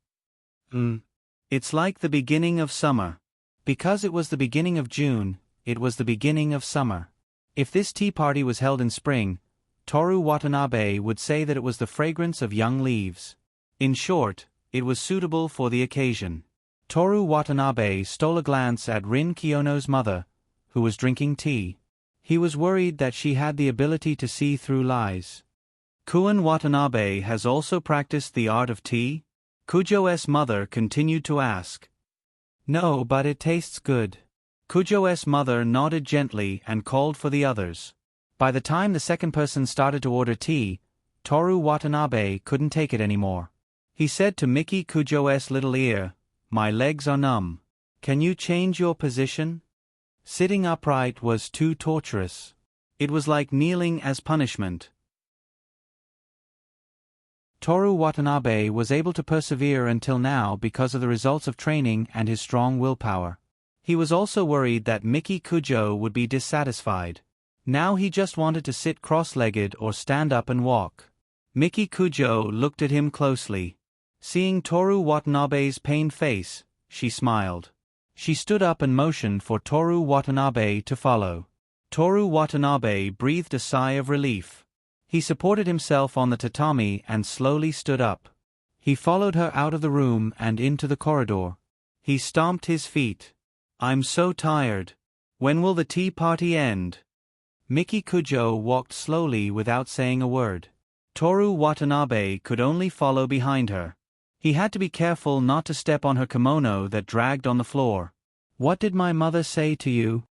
It's like the beginning of summer." Because it was the beginning of June, it was the beginning of summer. If this tea party was held in spring, Toru Watanabe would say that it was the fragrance of young leaves. In short, it was suitable for the occasion. Toru Watanabe stole a glance at Rin Kiyono's mother, who was drinking tea. He was worried that she had the ability to see through lies. "Kuan Watanabe has also practiced the art of tea?" Kujo's mother continued to ask. "No, but it tastes good." Kujo's mother nodded gently and called for the others. By the time the second person started to order tea, Toru Watanabe couldn't take it anymore. He said to Miki Kujo's little ear, "My legs are numb. Can you change your position?" Sitting upright was too torturous. It was like kneeling as punishment. Toru Watanabe was able to persevere until now because of the results of training and his strong willpower. He was also worried that Miki Kujo would be dissatisfied. Now he just wanted to sit cross-legged or stand up and walk. Miki Kujo looked at him closely. Seeing Toru Watanabe's pained face, she smiled. She stood up and motioned for Toru Watanabe to follow. Toru Watanabe breathed a sigh of relief. He supported himself on the tatami and slowly stood up. He followed her out of the room and into the corridor. He stomped his feet. "I'm so tired. When will the tea party end?" Miki Kujo walked slowly without saying a word. Toru Watanabe could only follow behind her. He had to be careful not to step on her kimono that dragged on the floor. "What did my mother say to you?"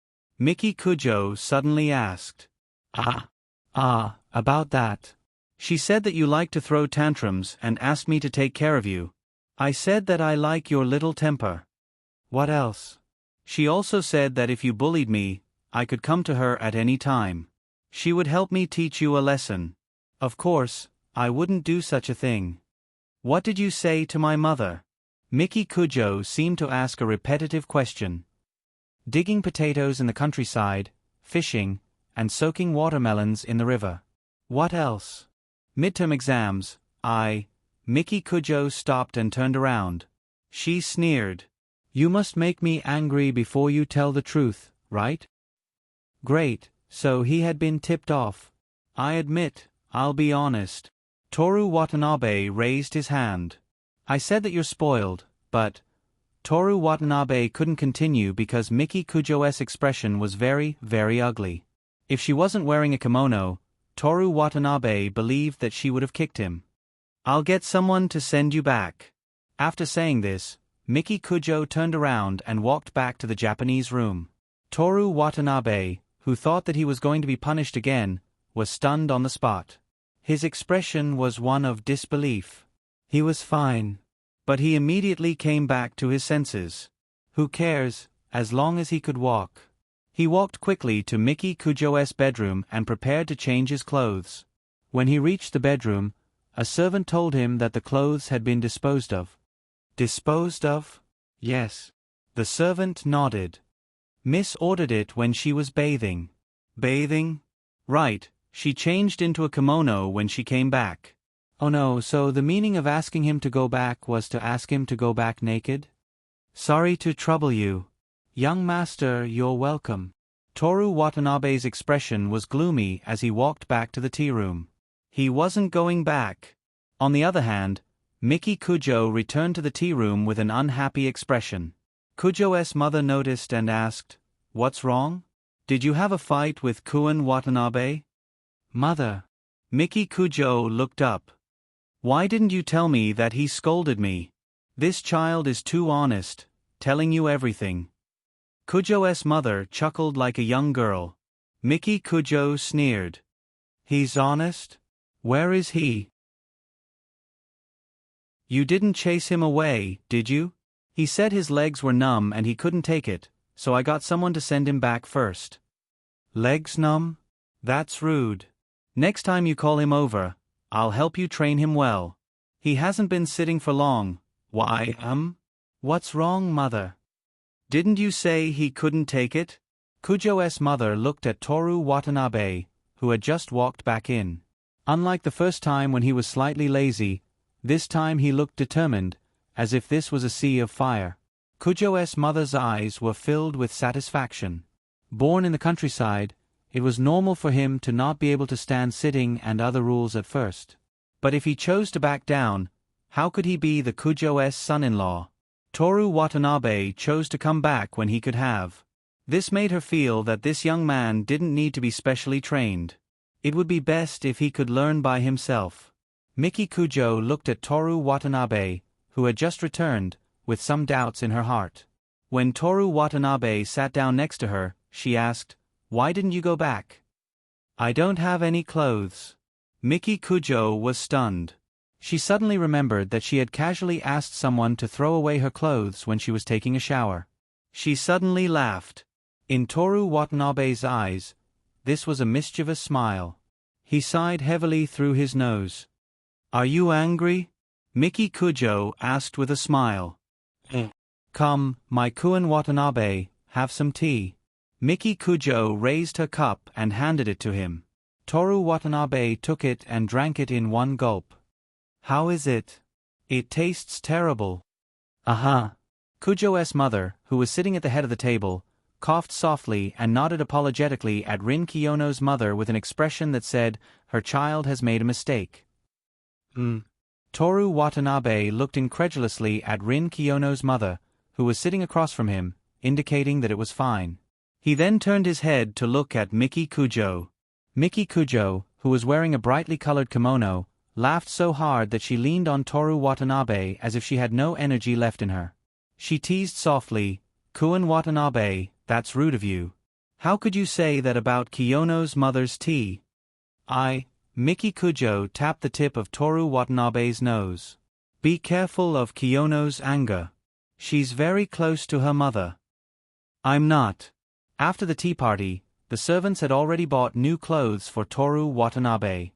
Miki Kujo suddenly asked. About that. She said that you like to throw tantrums and asked me to take care of you. I said that I like your little temper. What else? She also said that if you bullied me, I could come to her at any time. She would help me teach you a lesson. Of course, I wouldn't do such a thing. What did you say to my mother? Miki Kujo seemed to ask a repetitive question. Digging potatoes in the countryside, fishing, and soaking watermelons in the river. What else? Midterm exams. Miki Kujo stopped and turned around. She sneered. You must make me angry before you tell the truth, right? Great, so he had been tipped off. I admit, I'll be honest. Toru Watanabe raised his hand. I said that you're spoiled, but... Toru Watanabe couldn't continue because Miki Kujo's expression was very, very ugly. If she wasn't wearing a kimono, Toru Watanabe believed that she would have kicked him. I'll get someone to send you back. After saying this, Miki Kujo turned around and walked back to the Japanese room. Toru Watanabe, who thought that he was going to be punished again, was stunned on the spot. His expression was one of disbelief. He was fine. But he immediately came back to his senses. Who cares, as long as he could walk. He walked quickly to Miki Kujo's bedroom and prepared to change his clothes. When he reached the bedroom, a servant told him that the clothes had been disposed of. Disposed of? Yes. The servant nodded. Miss ordered it when she was bathing. Bathing? Right, she changed into a kimono when she came back. Oh no, so the meaning of asking him to go back was to ask him to go back naked? Sorry to trouble you. Young master, you're welcome. Toru Watanabe's expression was gloomy as he walked back to the tea room. He wasn't going back. On the other hand, Miki Kujo returned to the tea room with an unhappy expression. Kujo's mother noticed and asked, What's wrong? Did you have a fight with Kun Watanabe? Mother. Miki Kujo looked up. Why didn't you tell me that he scolded me? This child is too honest, telling you everything. Kujo's mother chuckled like a young girl. Miki Kujo sneered. He's honest? Where is he? You didn't chase him away, did you? He said his legs were numb and he couldn't take it, so I got someone to send him back first. Legs numb? That's rude. Next time you call him over, I'll help you train him well. He hasn't been sitting for long. Why, What's wrong, mother? Didn't you say he couldn't take it? Kujo's mother looked at Toru Watanabe, who had just walked back in. Unlike the first time when he was slightly lazy, this time he looked determined, as if this was a sea of fire. Kujo's mother's eyes were filled with satisfaction. Born in the countryside, it was normal for him to not be able to stand sitting and other rules at first. But if he chose to back down, how could he be the Kujo's son-in-law? Toru Watanabe chose to come back when he could have. This made her feel that this young man didn't need to be specially trained. It would be best if he could learn by himself. Miki Kujo looked at Toru Watanabe, who had just returned, with some doubts in her heart. When Toru Watanabe sat down next to her, she asked, Why didn't you go back? I don't have any clothes. Miki Kujo was stunned. She suddenly remembered that she had casually asked someone to throw away her clothes when she was taking a shower. She suddenly laughed. In Toru Watanabe's eyes, this was a mischievous smile. He sighed heavily through his nose. "Are you angry?" Miki Kujo asked with a smile. "Come, my Kuan Watanabe, have some tea." Miki Kujo raised her cup and handed it to him. Toru Watanabe took it and drank it in one gulp. "How is it?" "It tastes terrible." "Aha." Kujo's mother, who was sitting at the head of the table, coughed softly and nodded apologetically at Rin Kiyono's mother with an expression that said, "Her child has made a mistake." Toru Watanabe looked incredulously at Rin Kiyono's mother, who was sitting across from him, indicating that it was fine. He then turned his head to look at Miki Kujo. Miki Kujo, who was wearing a brightly colored kimono, laughed so hard that she leaned on Toru Watanabe as if she had no energy left in her. She teased softly, "Kuan Watanabe, that's rude of you. How could you say that about Kiyono's mother's tea?" Miki Kujo tapped the tip of Toru Watanabe's nose. "Be careful of Kiyono's anger. She's very close to her mother." "I'm not." After the tea party, the servants had already bought new clothes for Toru Watanabe.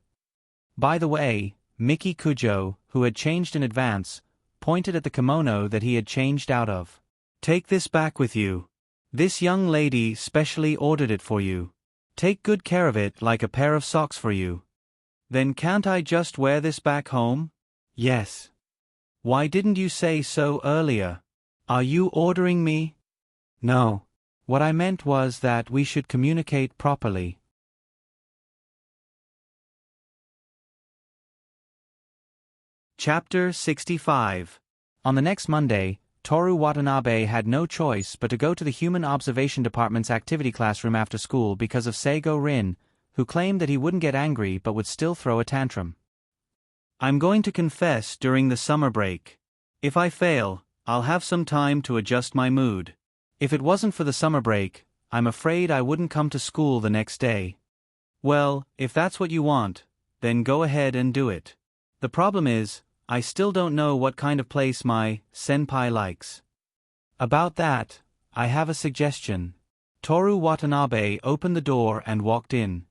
By the way, Miki Kujo, who had changed in advance, pointed at the kimono that he had changed out of. "Take this back with you. This young lady specially ordered it for you. Take good care of it like a pair of socks for you." "Then can't I just wear this back home?" "Yes." "Why didn't you say so earlier? Are you ordering me?" "No. What I meant was that we should communicate properly." Chapter 65. On the next Monday, Toru Watanabe had no choice but to go to the Human Observation Department's activity classroom after school because of Seigo Rin, who claimed that he wouldn't get angry but would still throw a tantrum. "I'm going to confess during the summer break. If I fail, I'll have some time to adjust my mood. If it wasn't for the summer break, I'm afraid I wouldn't come to school the next day." "Well, if that's what you want, then go ahead and do it. The problem is, I still don't know what kind of place my senpai likes." "About that, I have a suggestion." Toru Watanabe opened the door and walked in.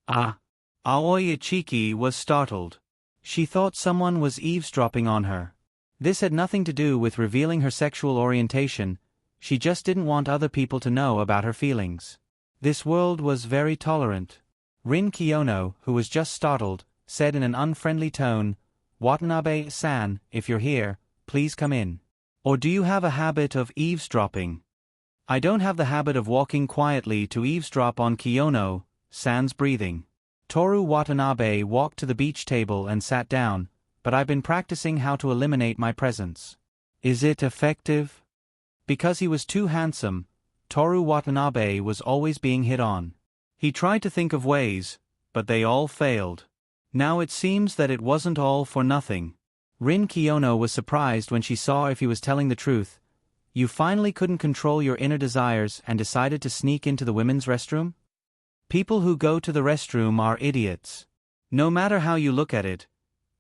Aoi Ichiki was startled. She thought someone was eavesdropping on her. This had nothing to do with revealing her sexual orientation, she just didn't want other people to know about her feelings. This world was very tolerant. Rin Kiyono, who was just startled, said in an unfriendly tone, "Watanabe-san, if you're here, please come in. Or do you have a habit of eavesdropping?" "I don't have the habit of walking quietly to eavesdrop on Kiyono-san's breathing." Toru Watanabe walked to the beach table and sat down, "but I've been practicing how to eliminate my presence." "Is it effective?" Because he was too handsome, Toru Watanabe was always being hit on. He tried to think of ways, but they all failed. Now it seems that it wasn't all for nothing. Rin Kiyono was surprised when she saw if he was telling the truth. "You finally couldn't control your inner desires and decided to sneak into the women's restroom?" People who go to the restroom are idiots. No matter how you look at it,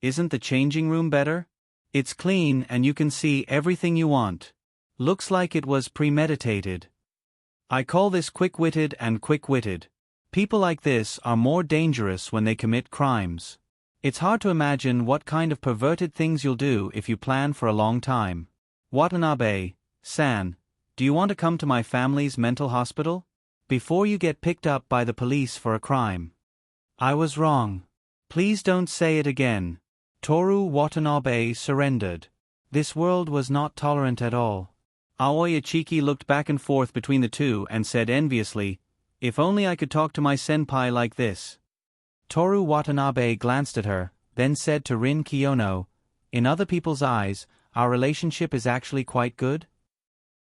isn't the changing room better? It's clean and you can see everything you want. Looks like it was premeditated. I call this quick-witted and quick-witted. People like this are more dangerous when they commit crimes. It's hard to imagine what kind of perverted things you'll do if you plan for a long time. "Watanabe-san, do you want to come to my family's mental hospital? Before you get picked up by the police for a crime." "I was wrong. Please don't say it again." Toru Watanabe surrendered. This world was not tolerant at all. Aoi Ichiki looked back and forth between the two and said enviously, "If only I could talk to my senpai like this." Toru Watanabe glanced at her, then said to Rin Kiyono, "In other people's eyes, our relationship is actually quite good?"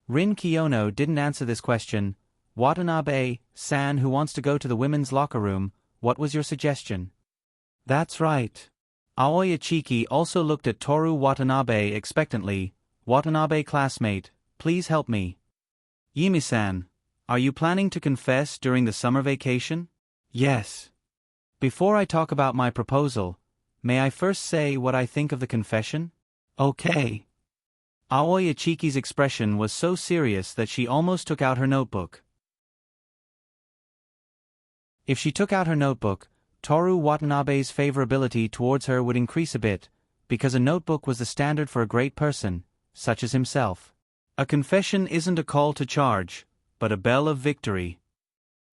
Rin Kiyono didn't answer this question. "Watanabe-san who wants to go to the women's locker room, what was your suggestion?" "That's right." Aoi Ichiki also looked at Toru Watanabe expectantly. "Watanabe classmate, please help me." "Yimi-san, are you planning to confess during the summer vacation?" "Yes." "Before I talk about my proposal, may I first say what I think of the confession?" "Okay." Aoi Ichiki's expression was so serious that she almost took out her notebook. If she took out her notebook, Toru Watanabe's favorability towards her would increase a bit, because a notebook was the standard for a great person, such as himself. A confession isn't a call to charge, but a bell of victory.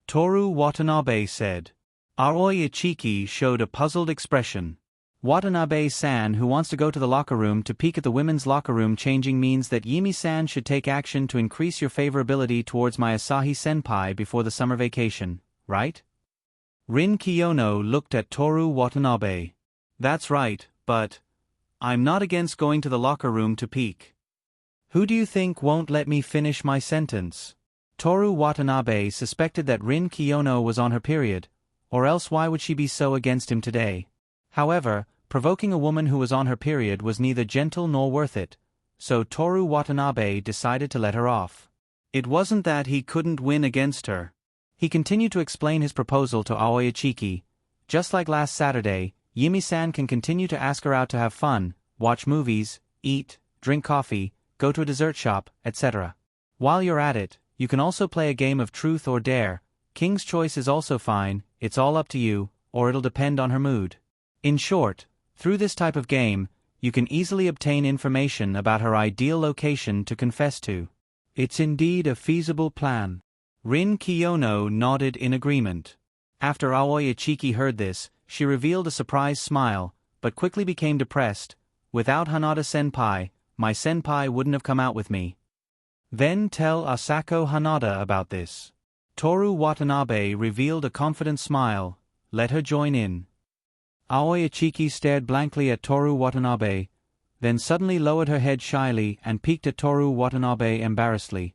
Toru Watanabe said. Aoi Ichiki showed a puzzled expression. Watanabe-san, who wants to go to the locker room to peek at the women's locker room changing, means that Yimi-san should take action to increase your favorability towards my Asahi-senpai before the summer vacation, right? Rin Kiyono looked at Toru Watanabe. That's right, but I'm not against going to the locker room to peek. Who do you think won't let me finish my sentence? Toru Watanabe suspected that Rin Kiyono was on her period, or else why would she be so against him today? However, provoking a woman who was on her period was neither gentle nor worth it, so Toru Watanabe decided to let her off. It wasn't that he couldn't win against her. He continued to explain his proposal to Aoi Ichiki. Just like last Saturday, Yimi-san can continue to ask her out to have fun, watch movies, eat, drink coffee, go to a dessert shop, etc. While you're at it, you can also play a game of truth or dare. King's choice is also fine, it's all up to you, or it'll depend on her mood. In short, through this type of game, you can easily obtain information about her ideal location to confess to. It's indeed a feasible plan. Rin Kiyono nodded in agreement. After Aoi Ichiki heard this, she revealed a surprised smile, but quickly became depressed. Without Hanada-senpai, my senpai wouldn't have come out with me. Then tell Asako Hanada about this. Toru Watanabe revealed a confident smile. Let her join in. Aoi Ichiki stared blankly at Toru Watanabe, then suddenly lowered her head shyly and peeked at Toru Watanabe embarrassedly.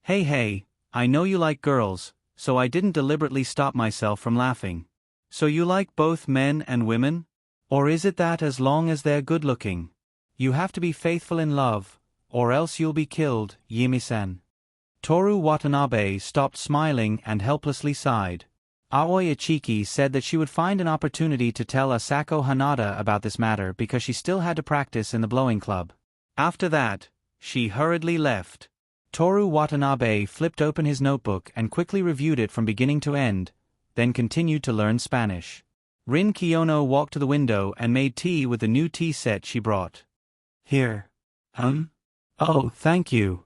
Hey, I know you like girls, so I didn't deliberately stop myself from laughing. So you like both men and women? Or is it that as long as they're good-looking? You have to be faithful in love, or else you'll be killed, Yimi-san. Toru Watanabe stopped smiling and helplessly sighed. Aoi Ichiki said that she would find an opportunity to tell Asako Hanada about this matter because she still had to practice in the blowing club. After that, she hurriedly left. Toru Watanabe flipped open his notebook and quickly reviewed it from beginning to end, then continued to learn Spanish. Rin Kiyono walked to the window and made tea with the new tea set she brought. Here. Oh, thank you.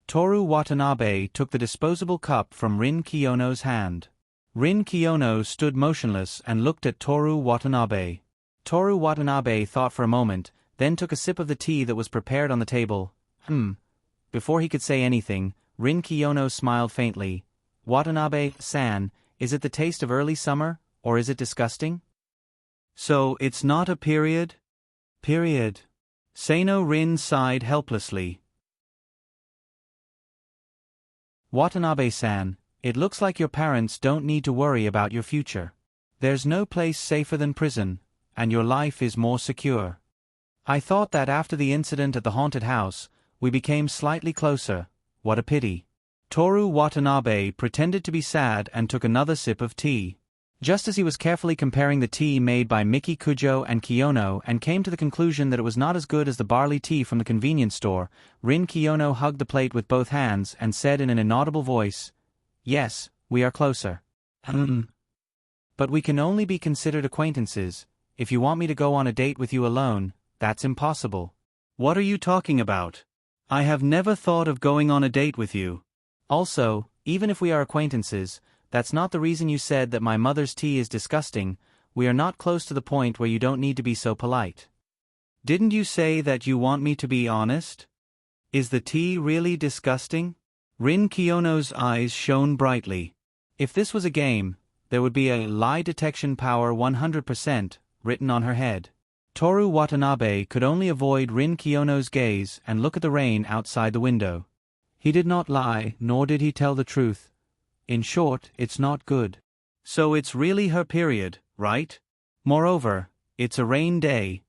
Toru Watanabe took the disposable cup from Rin Kiyono's hand. Rin Kiyono stood motionless and looked at Toru Watanabe. Toru Watanabe thought for a moment, then took a sip of the tea that was prepared on the table. Before he could say anything, Rin Kiyono smiled faintly. Watanabe-san, is it the taste of early summer, or is it disgusting? So it's not a period? Period. Seino Rin sighed helplessly. Watanabe-san, it looks like your parents don't need to worry about your future. There's no place safer than prison, and your life is more secure. I thought that after the incident at the haunted house, we became slightly closer. What a pity. Toru Watanabe pretended to be sad and took another sip of tea. Just as he was carefully comparing the tea made by Miki Kujo and Kiyono and came to the conclusion that it was not as good as the barley tea from the convenience store, Rin Kiyono hugged the plate with both hands and said in an inaudible voice, Yes, we are closer. But we can only be considered acquaintances. If you want me to go on a date with you alone, that's impossible. What are you talking about? I have never thought of going on a date with you. Also, even if we are acquaintances, that's not the reason you said that my mother's tea is disgusting. We are not close to the point where you don't need to be so polite. Didn't you say that you want me to be honest? Is the tea really disgusting? Rin Kiyono's eyes shone brightly. If this was a game, there would be a lie detection power 100% written on her head. Toru Watanabe could only avoid Rin Kiyono's gaze and look at the rain outside the window. He did not lie, nor did he tell the truth. In short, it's not good. So it's really her period, right? Moreover, it's a rain day.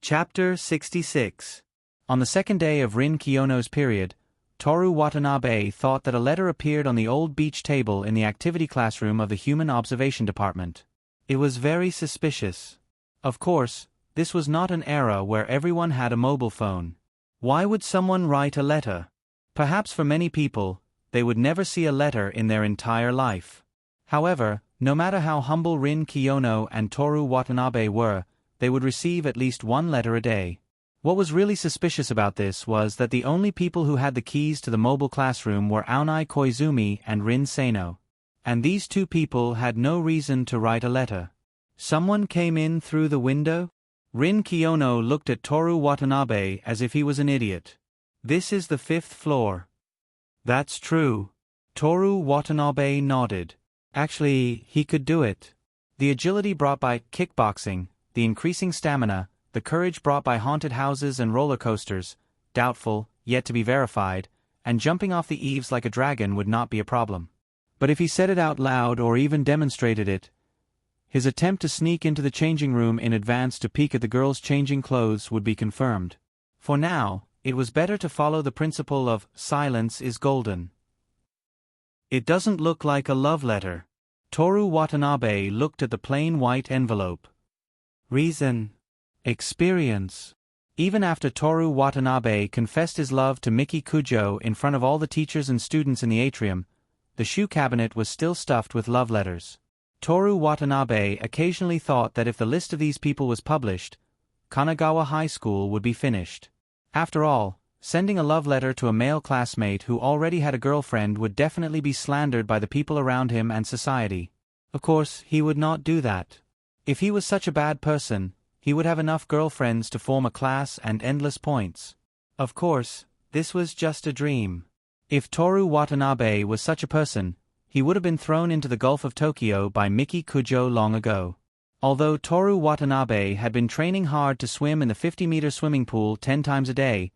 Chapter 66. On the second day of Rin Kiyono's period, Toru Watanabe thought that a letter appeared on the old beach table in the activity classroom of the Human Observation Department. It was very suspicious. Of course, this was not an era where everyone had a mobile phone. Why would someone write a letter? Perhaps for many people, they would never see a letter in their entire life. However, no matter how humble Rin Kiyono and Toru Watanabe were, they would receive at least one letter a day. What was really suspicious about this was that the only people who had the keys to the mobile classroom were Aonai Koizumi and Rin Seino. And these two people had no reason to write a letter. Someone came in through the window? Rin Kiyono looked at Toru Watanabe as if he was an idiot. This is the 5th floor. That's true. Toru Watanabe nodded. Actually, he could do it. The agility brought by kickboxing, the increasing stamina, the courage brought by haunted houses and roller coasters, doubtful, yet to be verified, and jumping off the eaves like a dragon would not be a problem. But if he said it out loud or even demonstrated it, his attempt to sneak into the changing room in advance to peek at the girls' changing clothes would be confirmed. For now, it was better to follow the principle of silence is golden. It doesn't look like a love letter. Toru Watanabe looked at the plain white envelope. Reason. Experience. Even after Toru Watanabe confessed his love to Miki Kujo in front of all the teachers and students in the atrium, the shoe cabinet was still stuffed with love letters. Toru Watanabe occasionally thought that if the list of these people was published, Kanagawa High School would be finished. After all, sending a love letter to a male classmate who already had a girlfriend would definitely be slandered by the people around him and society. Of course, he would not do that. If he was such a bad person, he would have enough girlfriends to form a class and endless points. Of course, this was just a dream. If Toru Watanabe was such a person, he would have been thrown into the Gulf of Tokyo by Miki Kujo long ago. Although Toru Watanabe had been training hard to swim in the 50-meter swimming pool 10 times a day,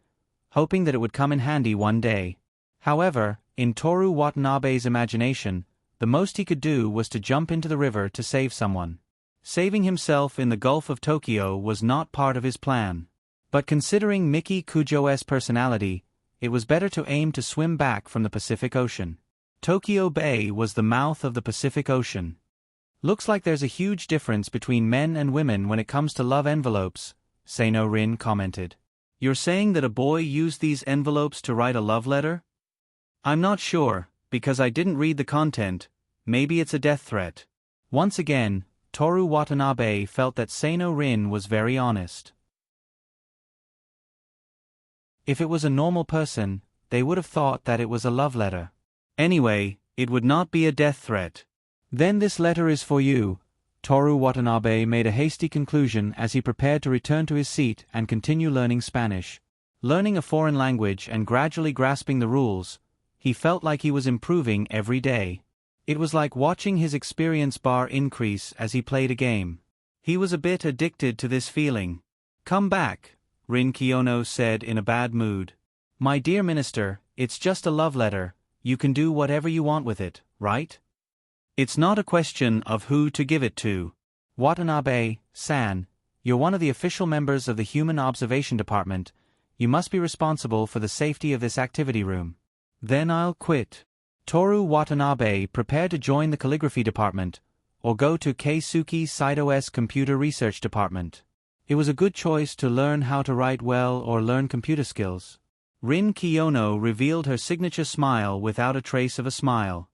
hoping that it would come in handy one day. However, in Toru Watanabe's imagination, the most he could do was to jump into the river to save someone. Saving himself in the Gulf of Tokyo was not part of his plan. But considering Miki Kujo's personality, it was better to aim to swim back from the Pacific Ocean. Tokyo Bay was the mouth of the Pacific Ocean. Looks like there's a huge difference between men and women when it comes to love envelopes, Seino Rin commented. You're saying that a boy used these envelopes to write a love letter? I'm not sure, because I didn't read the content. Maybe it's a death threat. Once again, Toru Watanabe felt that Seino Rin was very honest. If it was a normal person, they would have thought that it was a love letter. Anyway, it would not be a death threat. Then this letter is for you. Toru Watanabe made a hasty conclusion as he prepared to return to his seat and continue learning Spanish. Learning a foreign language and gradually grasping the rules, he felt like he was improving every day. It was like watching his experience bar increase as he played a game. He was a bit addicted to this feeling. Come back, Rin Kiyono said in a bad mood. My dear minister, it's just a love letter. You can do whatever you want with it, right? It's not a question of who to give it to. Watanabe-san, you're one of the official members of the Human Observation Department. You must be responsible for the safety of this activity room. Then I'll quit. Toru Watanabe prepared to join the calligraphy department, or go to Keisuke Saito's computer research department. It was a good choice to learn how to write well or learn computer skills. Rin Kiyono revealed her signature smile without a trace of a smile.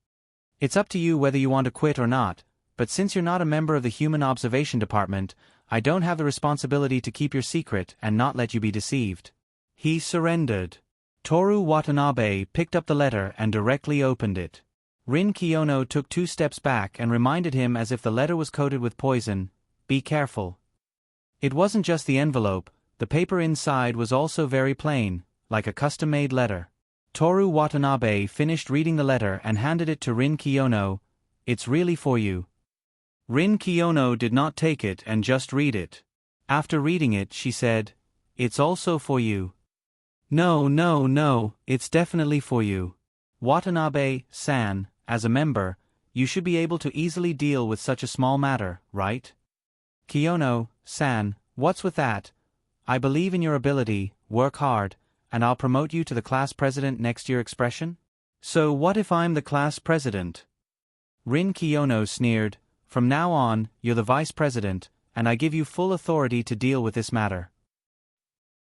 It's up to you whether you want to quit or not, but since you're not a member of the Human Observation Department, I don't have the responsibility to keep your secret and not let you be deceived. He surrendered. Toru Watanabe picked up the letter and directly opened it. Rin Kiyono took 2 steps back and reminded him as if the letter was coated with poison, be careful. It wasn't just the envelope, the paper inside was also very plain, like a custom-made letter. Toru Watanabe finished reading the letter and handed it to Rin Kiyono. It's really for you. Rin Kiyono did not take it and just read it. After reading it, she said, It's also for you. No, it's definitely for you. Watanabe-san, as a member, you should be able to easily deal with such a small matter, right? Kiyono-san, what's with that? I believe in your ability, work hard, and I'll promote you to the class president next year expression? So what if I'm the class president? Rin Kiyono sneered, From now on, you're the vice president, and I give you full authority to deal with this matter.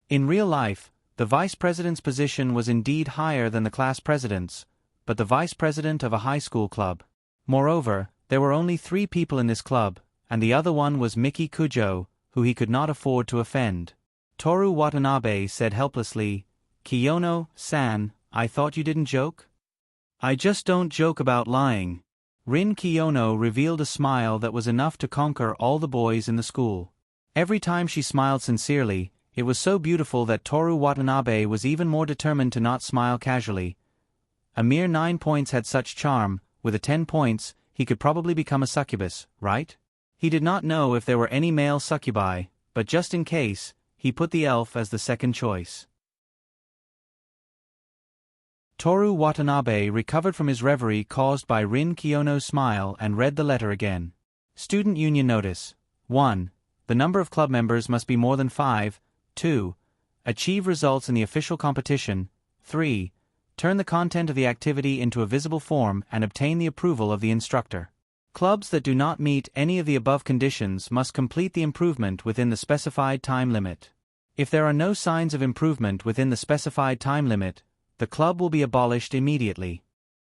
In real life, The vice president's position was indeed higher than the class president's, but the vice president of a high school club. Moreover, there were only 3 people in this club, and the other one was Miki Kujo, who he could not afford to offend. Toru Watanabe said helplessly, "Kiyono-san, I thought you didn't joke?" "I just don't joke about lying." Rin Kiyono revealed a smile that was enough to conquer all the boys in the school. Every time she smiled sincerely, it was so beautiful that Toru Watanabe was even more determined to not smile casually. A mere 9 points had such charm, with a 10 points, he could probably become a succubus, right? He did not know if there were any male succubi, but just in case, he put the elf as the second choice. Toru Watanabe recovered from his reverie caused by Rin Kiyono's smile and read the letter again. Student Union Notice. 1. The number of club members must be more than 5. 2. Achieve results in the official competition. 3. Turn the content of the activity into a visible form and obtain the approval of the instructor. Clubs that do not meet any of the above conditions must complete the improvement within the specified time limit. If there are no signs of improvement within the specified time limit, the club will be abolished immediately.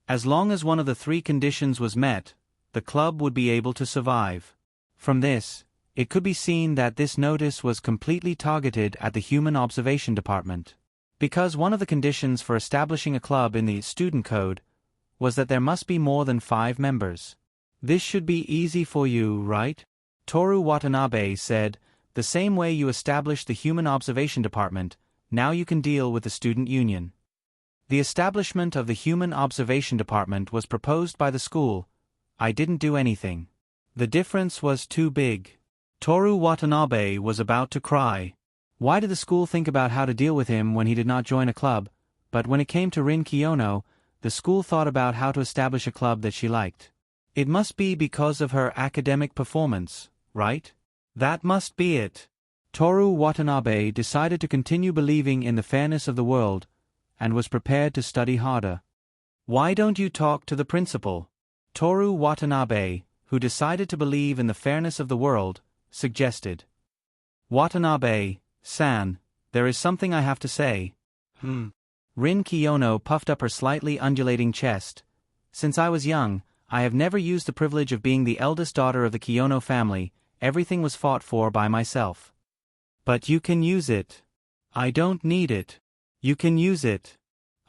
As long as one of the 3 conditions was met, the club would be able to survive. From this, it could be seen that this notice was completely targeted at the Human Observation Department. Because one of the conditions for establishing a club in the Student Code was that there must be more than 5 members. This should be easy for you, right? Toru Watanabe said, the same way you established the Human Observation Department, now you can deal with the Student Union. The establishment of the Human Observation Department was proposed by the school. I didn't do anything. The difference was too big. Toru Watanabe was about to cry. Why did the school think about how to deal with him when he did not join a club, but when it came to Rin Kiyono, the school thought about how to establish a club that she liked. It must be because of her academic performance, right? That must be it. Toru Watanabe decided to continue believing in the fairness of the world, and was prepared to study harder. Why don't you talk to the principal? Toru Watanabe, who decided to believe in the fairness of the world, suggested. Watanabe-san, there is something I have to say. Rin Kiyono puffed up her slightly undulating chest. Since I was young, I have never used the privilege of being the eldest daughter of the Kiyono family. Everything was fought for by myself. But you can use it. I don't need it. You can use it.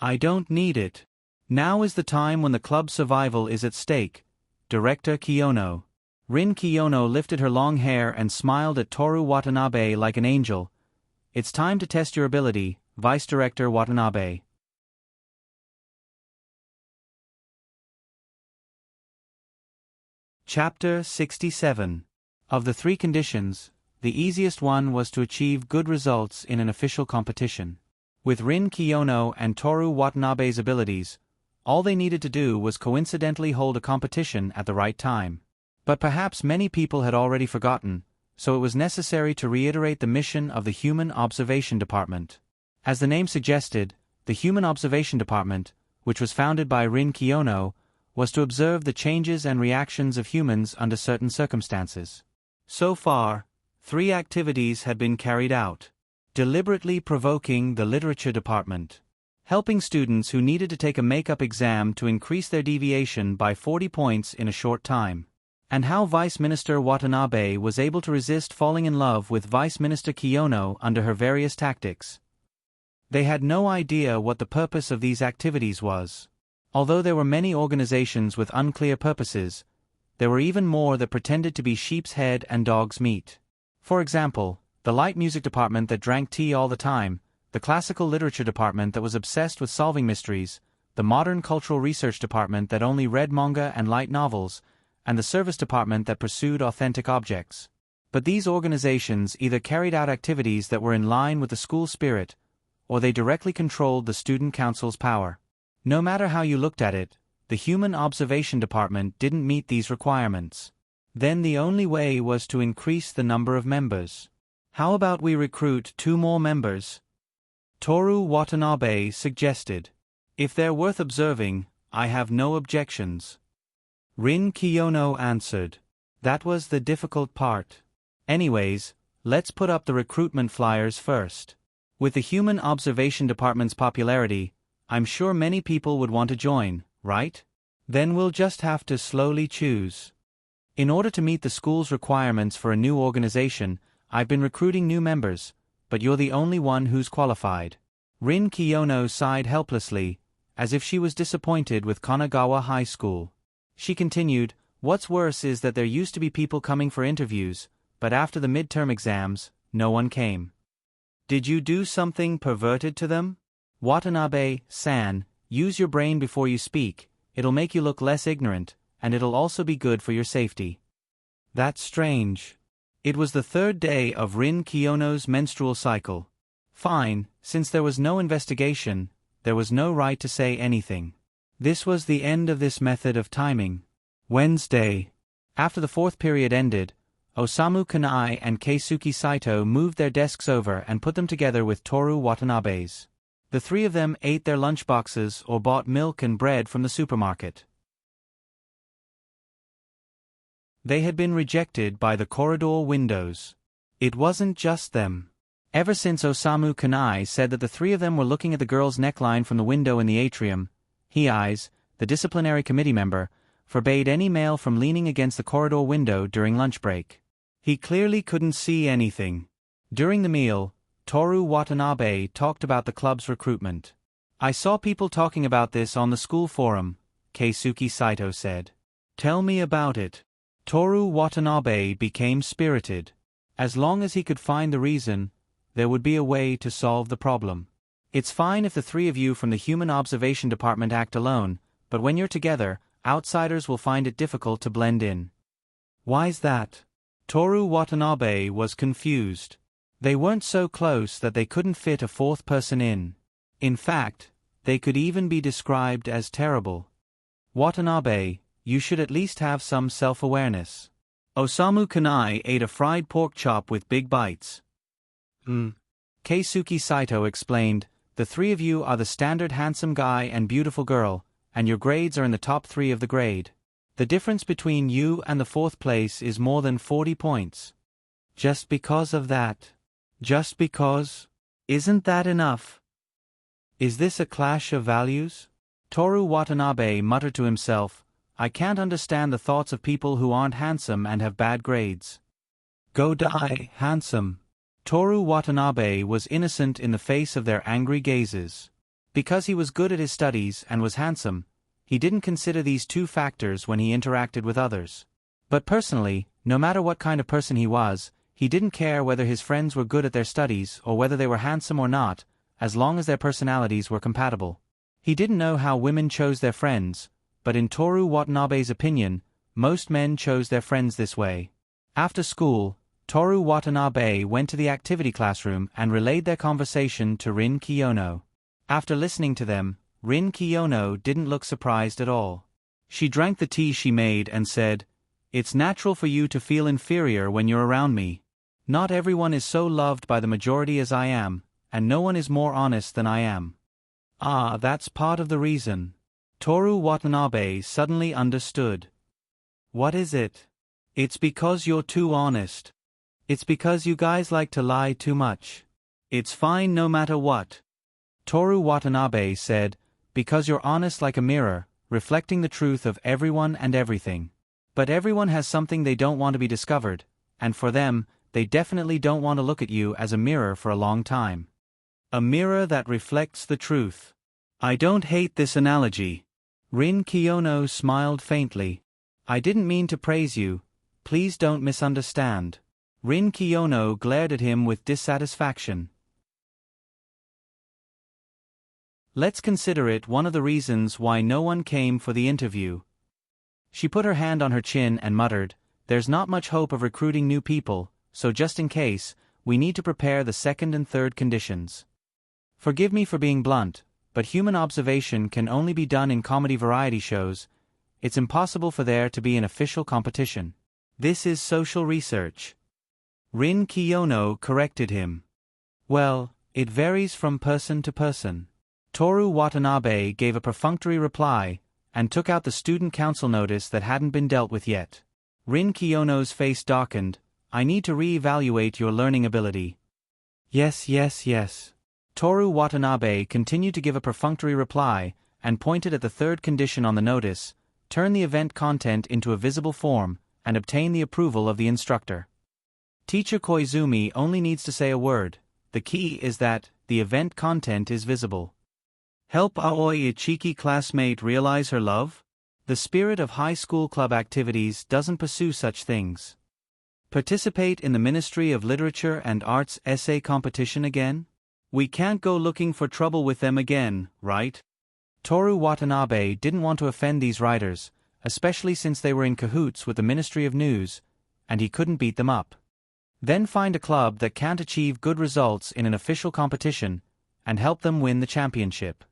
I don't need it. Now is the time when the club's survival is at stake. Director Kiyono. Rin Kiyono lifted her long hair and smiled at Toru Watanabe like an angel. It's time to test your ability, Vice Director Watanabe. Chapter 67. Of the 3 conditions, the easiest one was to achieve good results in an official competition. With Rin Kiyono and Toru Watanabe's abilities, all they needed to do was coincidentally hold a competition at the right time. But perhaps many people had already forgotten, so it was necessary to reiterate the mission of the Human Observation Department. As the name suggested, the Human Observation Department, which was founded by Rin Kiyono, was to observe the changes and reactions of humans under certain circumstances. So far, 3 activities had been carried out. Deliberately provoking the Literature Department. Helping students who needed to take a makeup exam to increase their deviation by 40 points in a short time. And how Vice Minister Watanabe was able to resist falling in love with Vice Minister Kiyono under her various tactics. They had no idea what the purpose of these activities was. Although there were many organizations with unclear purposes, there were even more that pretended to be sheep's head and dog's meat. For example, the light music department that drank tea all the time, the classical literature department that was obsessed with solving mysteries, the modern cultural research department that only read manga and light novels, and the service department that pursued authentic objects. But these organizations either carried out activities that were in line with the school spirit, or they directly controlled the student council's power. No matter how you looked at it, the Human Observation Department didn't meet these requirements. Then the only way was to increase the number of members. How about we recruit 2 more members? Toru Watanabe suggested. If they're worth observing, I have no objections. Rin Kiyono answered. That was the difficult part. Anyways, let's put up the recruitment flyers first. With the Human Observation Department's popularity, I'm sure many people would want to join, right? Then we'll just have to slowly choose. In order to meet the school's requirements for a new organization, I've been recruiting new members, but you're the only one who's qualified. Rin Kiyono sighed helplessly, as if she was disappointed with Kanagawa High School. She continued, "What's worse is that there used to be people coming for interviews, but after the midterm exams, no one came." "Did you do something perverted to them?" "Watanabe-san, use your brain before you speak, it'll make you look less ignorant, and it'll also be good for your safety." "That's strange." It was the third day of Rin Kiyono's menstrual cycle. Fine, since there was no investigation, there was no right to say anything. This was the end of this method of timing. Wednesday. After the fourth period ended, Osamu Kanai and Keisuke Saito moved their desks over and put them together with Toru Watanabe's. The three of them ate their lunchboxes or bought milk and bread from the supermarket. They had been rejected by the corridor windows. It wasn't just them. Ever since Osamu Kanai said that the three of them were looking at the girl's neckline from the window in the atrium, Hiai's, the disciplinary committee member, forbade any male from leaning against the corridor window during lunch break. He clearly couldn't see anything. During the meal, Toru Watanabe talked about the club's recruitment. "I saw people talking about this on the school forum," Keisuke Saito said. "Tell me about it." Toru Watanabe became spirited. As long as he could find the reason, there would be a way to solve the problem. "It's fine if the three of you from the Human Observation Department act alone, but when you're together, outsiders will find it difficult to blend in." "Why's that?" Toru Watanabe was confused. They weren't so close that they couldn't fit a fourth person in. In fact, they could even be described as terrible. "Watanabe, you should at least have some self-awareness." Osamu Kanai ate a fried pork chop with big bites. Keisuke Saito explained, "The three of you are the standard handsome guy and beautiful girl, and your grades are in the top 3 of the grade. The difference between you and the fourth place is more than 40 points. Just because of that. Just because? Isn't that enough? Is this a clash of values?" Toru Watanabe muttered to himself, "I can't understand the thoughts of people who aren't handsome and have bad grades. Go die, handsome." Toru Watanabe was innocent in the face of their angry gazes. Because he was good at his studies and was handsome, he didn't consider these two factors when he interacted with others. But personally, no matter what kind of person he was, he didn't care whether his friends were good at their studies or whether they were handsome or not, as long as their personalities were compatible. He didn't know how women chose their friends, but in Toru Watanabe's opinion, most men chose their friends this way. After school, Toru Watanabe went to the activity classroom and relayed their conversation to Rin Kiyono. After listening to them, Rin Kiyono didn't look surprised at all. She drank the tea she made and said, "It's natural for you to feel inferior when you're around me. Not everyone is so loved by the majority as I am, and no one is more honest than I am." "Ah, that's part of the reason." Toru Watanabe suddenly understood. "What is it?" "It's because you're too honest. It's because you guys like to lie too much. It's fine no matter what." Toru Watanabe said, "Because you're honest like a mirror, reflecting the truth of everyone and everything. But everyone has something they don't want to be discovered, and for them, they definitely don't want to look at you as a mirror for a long time. A mirror that reflects the truth." "I don't hate this analogy." Rin Kiyono smiled faintly. "I didn't mean to praise you. Please don't misunderstand." Rin Kiyono glared at him with dissatisfaction. "Let's consider it one of the reasons why no one came for the interview." She put her hand on her chin and muttered, "There's not much hope of recruiting new people, so just in case, we need to prepare the second and third conditions. Forgive me for being blunt, but human observation can only be done in comedy variety shows. It's impossible for there to be an official competition. This is social research." Rin Kiyono corrected him. "Well, it varies from person to person." Toru Watanabe gave a perfunctory reply, and took out the student council notice that hadn't been dealt with yet. Rin Kiyono's face darkened. "I need to re-evaluate your learning ability." Yes. Toru Watanabe continued to give a perfunctory reply, and pointed at the third condition on the notice: turn the event content into a visible form, and obtain the approval of the instructor. Teacher Koizumi only needs to say a word. The key is that the event content is visible. Help Aoi Ichiki classmate realize her love? The spirit of high school club activities doesn't pursue such things. Participate in the Ministry of Literature and Arts essay competition again? We can't go looking for trouble with them again, right? Toru Watanabe didn't want to offend these writers, especially since they were in cahoots with the Ministry of News, and he couldn't beat them up. Then find a club that can't achieve good results in an official competition, and help them win the championship.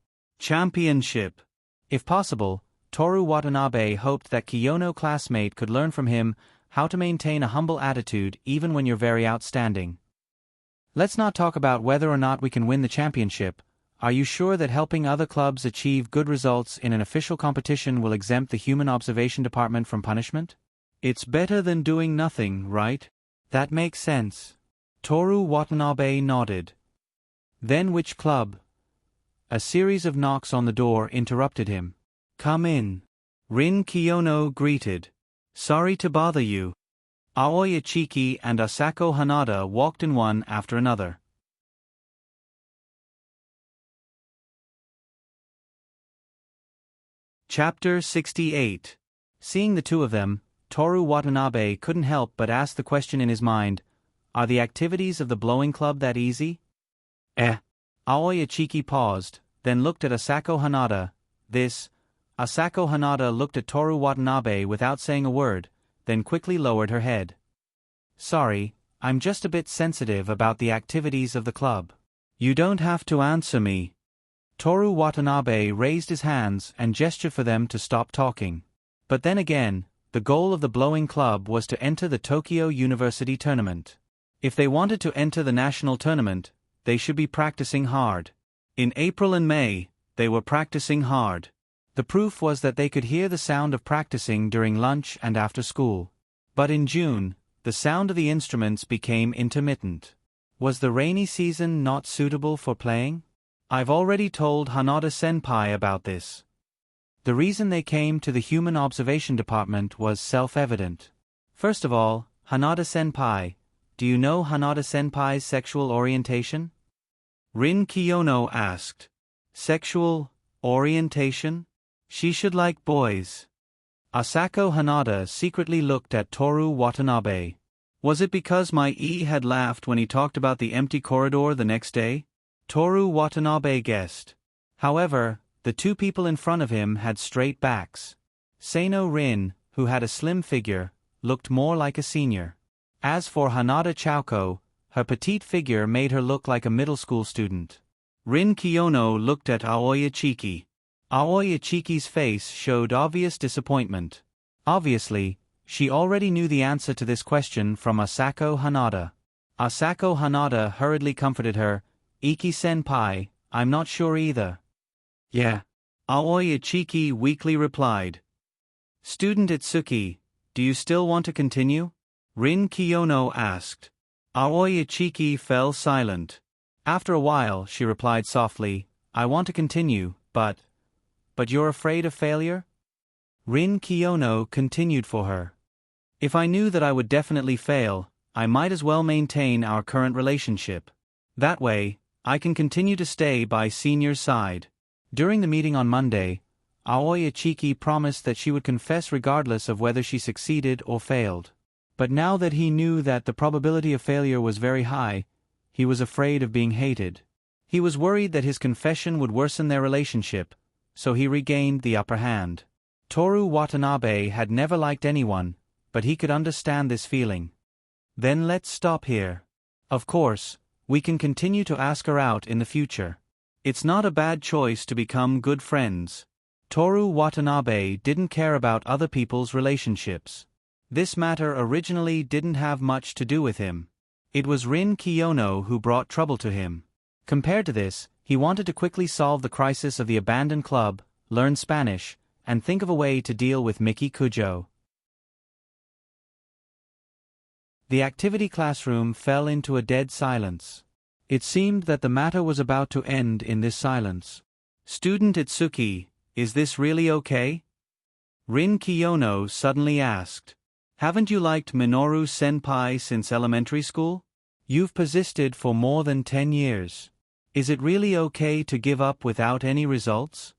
If possible, Toru Watanabe hoped that Kiyono classmate could learn from him how to maintain a humble attitude even when you're very outstanding. Let's not talk about whether or not we can win the championship. Are you sure that helping other clubs achieve good results in an official competition will exempt the Human Observation Department from punishment? It's better than doing nothing, right? That makes sense. Toru Watanabe nodded. Then which club? A series of knocks on the door interrupted him. Come in. Rin Kiyono greeted. Sorry to bother you. Aoi Ichiki and Asako Hanada walked in one after another. Chapter 68. Seeing the two of them, Toru Watanabe couldn't help but ask the question in his mind, are the activities of the blowing club that easy? Aoi Ichiki paused, then looked at Asako Hanada. Asako Hanada looked at Toru Watanabe without saying a word, then quickly lowered her head. Sorry, I'm just a bit sensitive about the activities of the club. You don't have to answer me. Toru Watanabe raised his hands and gestured for them to stop talking. But then again, the goal of the blowing club was to enter the Tokyo University tournament. If they wanted to enter the national tournament, they should be practicing hard. In April and May, they were practicing hard. The proof was that they could hear the sound of practicing during lunch and after school. But in June, the sound of the instruments became intermittent. Was the rainy season not suitable for playing? I've already told Hanada-senpai about this. The reason they came to the Human Observation Department was self-evident. First of all, Hanada-senpai, do you know Hanada-senpai's sexual orientation? Rin Kiyono asked. Sexual orientation? She should like boys. Asako Hanada secretly looked at Toru Watanabe. Was it because my had laughed when he talked about the empty corridor the next day? Toru Watanabe guessed. However, the two people in front of him had straight backs. Seino Rin, who had a slim figure, looked more like a senior. As for Hanada Chauko, her petite figure made her look like a middle school student. Rin Kiyono looked at Aoi Ichiki. Aoi Ichiki's face showed obvious disappointment. Obviously, she already knew the answer to this question from Asako Hanada. Asako Hanada hurriedly comforted her. Iki-senpai, I'm not sure either. Yeah. Aoi Ichiki weakly replied. Student Itsuki, do you still want to continue? Rin Kiyono asked. Aoi Ichiki fell silent. After a while, she replied softly, I want to continue, but you're afraid of failure? Rin Kiyono continued for her. If I knew that I would definitely fail, I might as well maintain our current relationship. That way, I can continue to stay by senior's side. During the meeting on Monday, Aoi Ichiki promised that she would confess regardless of whether she succeeded or failed. But now that he knew that the probability of failure was very high, he was afraid of being hated. He was worried that his confession would worsen their relationship, so he regained the upper hand. Toru Watanabe had never liked anyone, but he could understand this feeling. Then let's stop here. Of course, we can continue to ask her out in the future. It's not a bad choice to become good friends. Toru Watanabe didn't care about other people's relationships. This matter originally didn't have much to do with him. It was Rin Kiyono who brought trouble to him. Compared to this, he wanted to quickly solve the crisis of the abandoned club, learn Spanish, and think of a way to deal with Miki Kujo. The activity classroom fell into a dead silence. It seemed that the matter was about to end in this silence. Student Itsuki, is this really okay? Rin Kiyono suddenly asked. Haven't you liked Minoru Senpai since elementary school? You've persisted for more than 10 years. Is it really okay to give up without any results?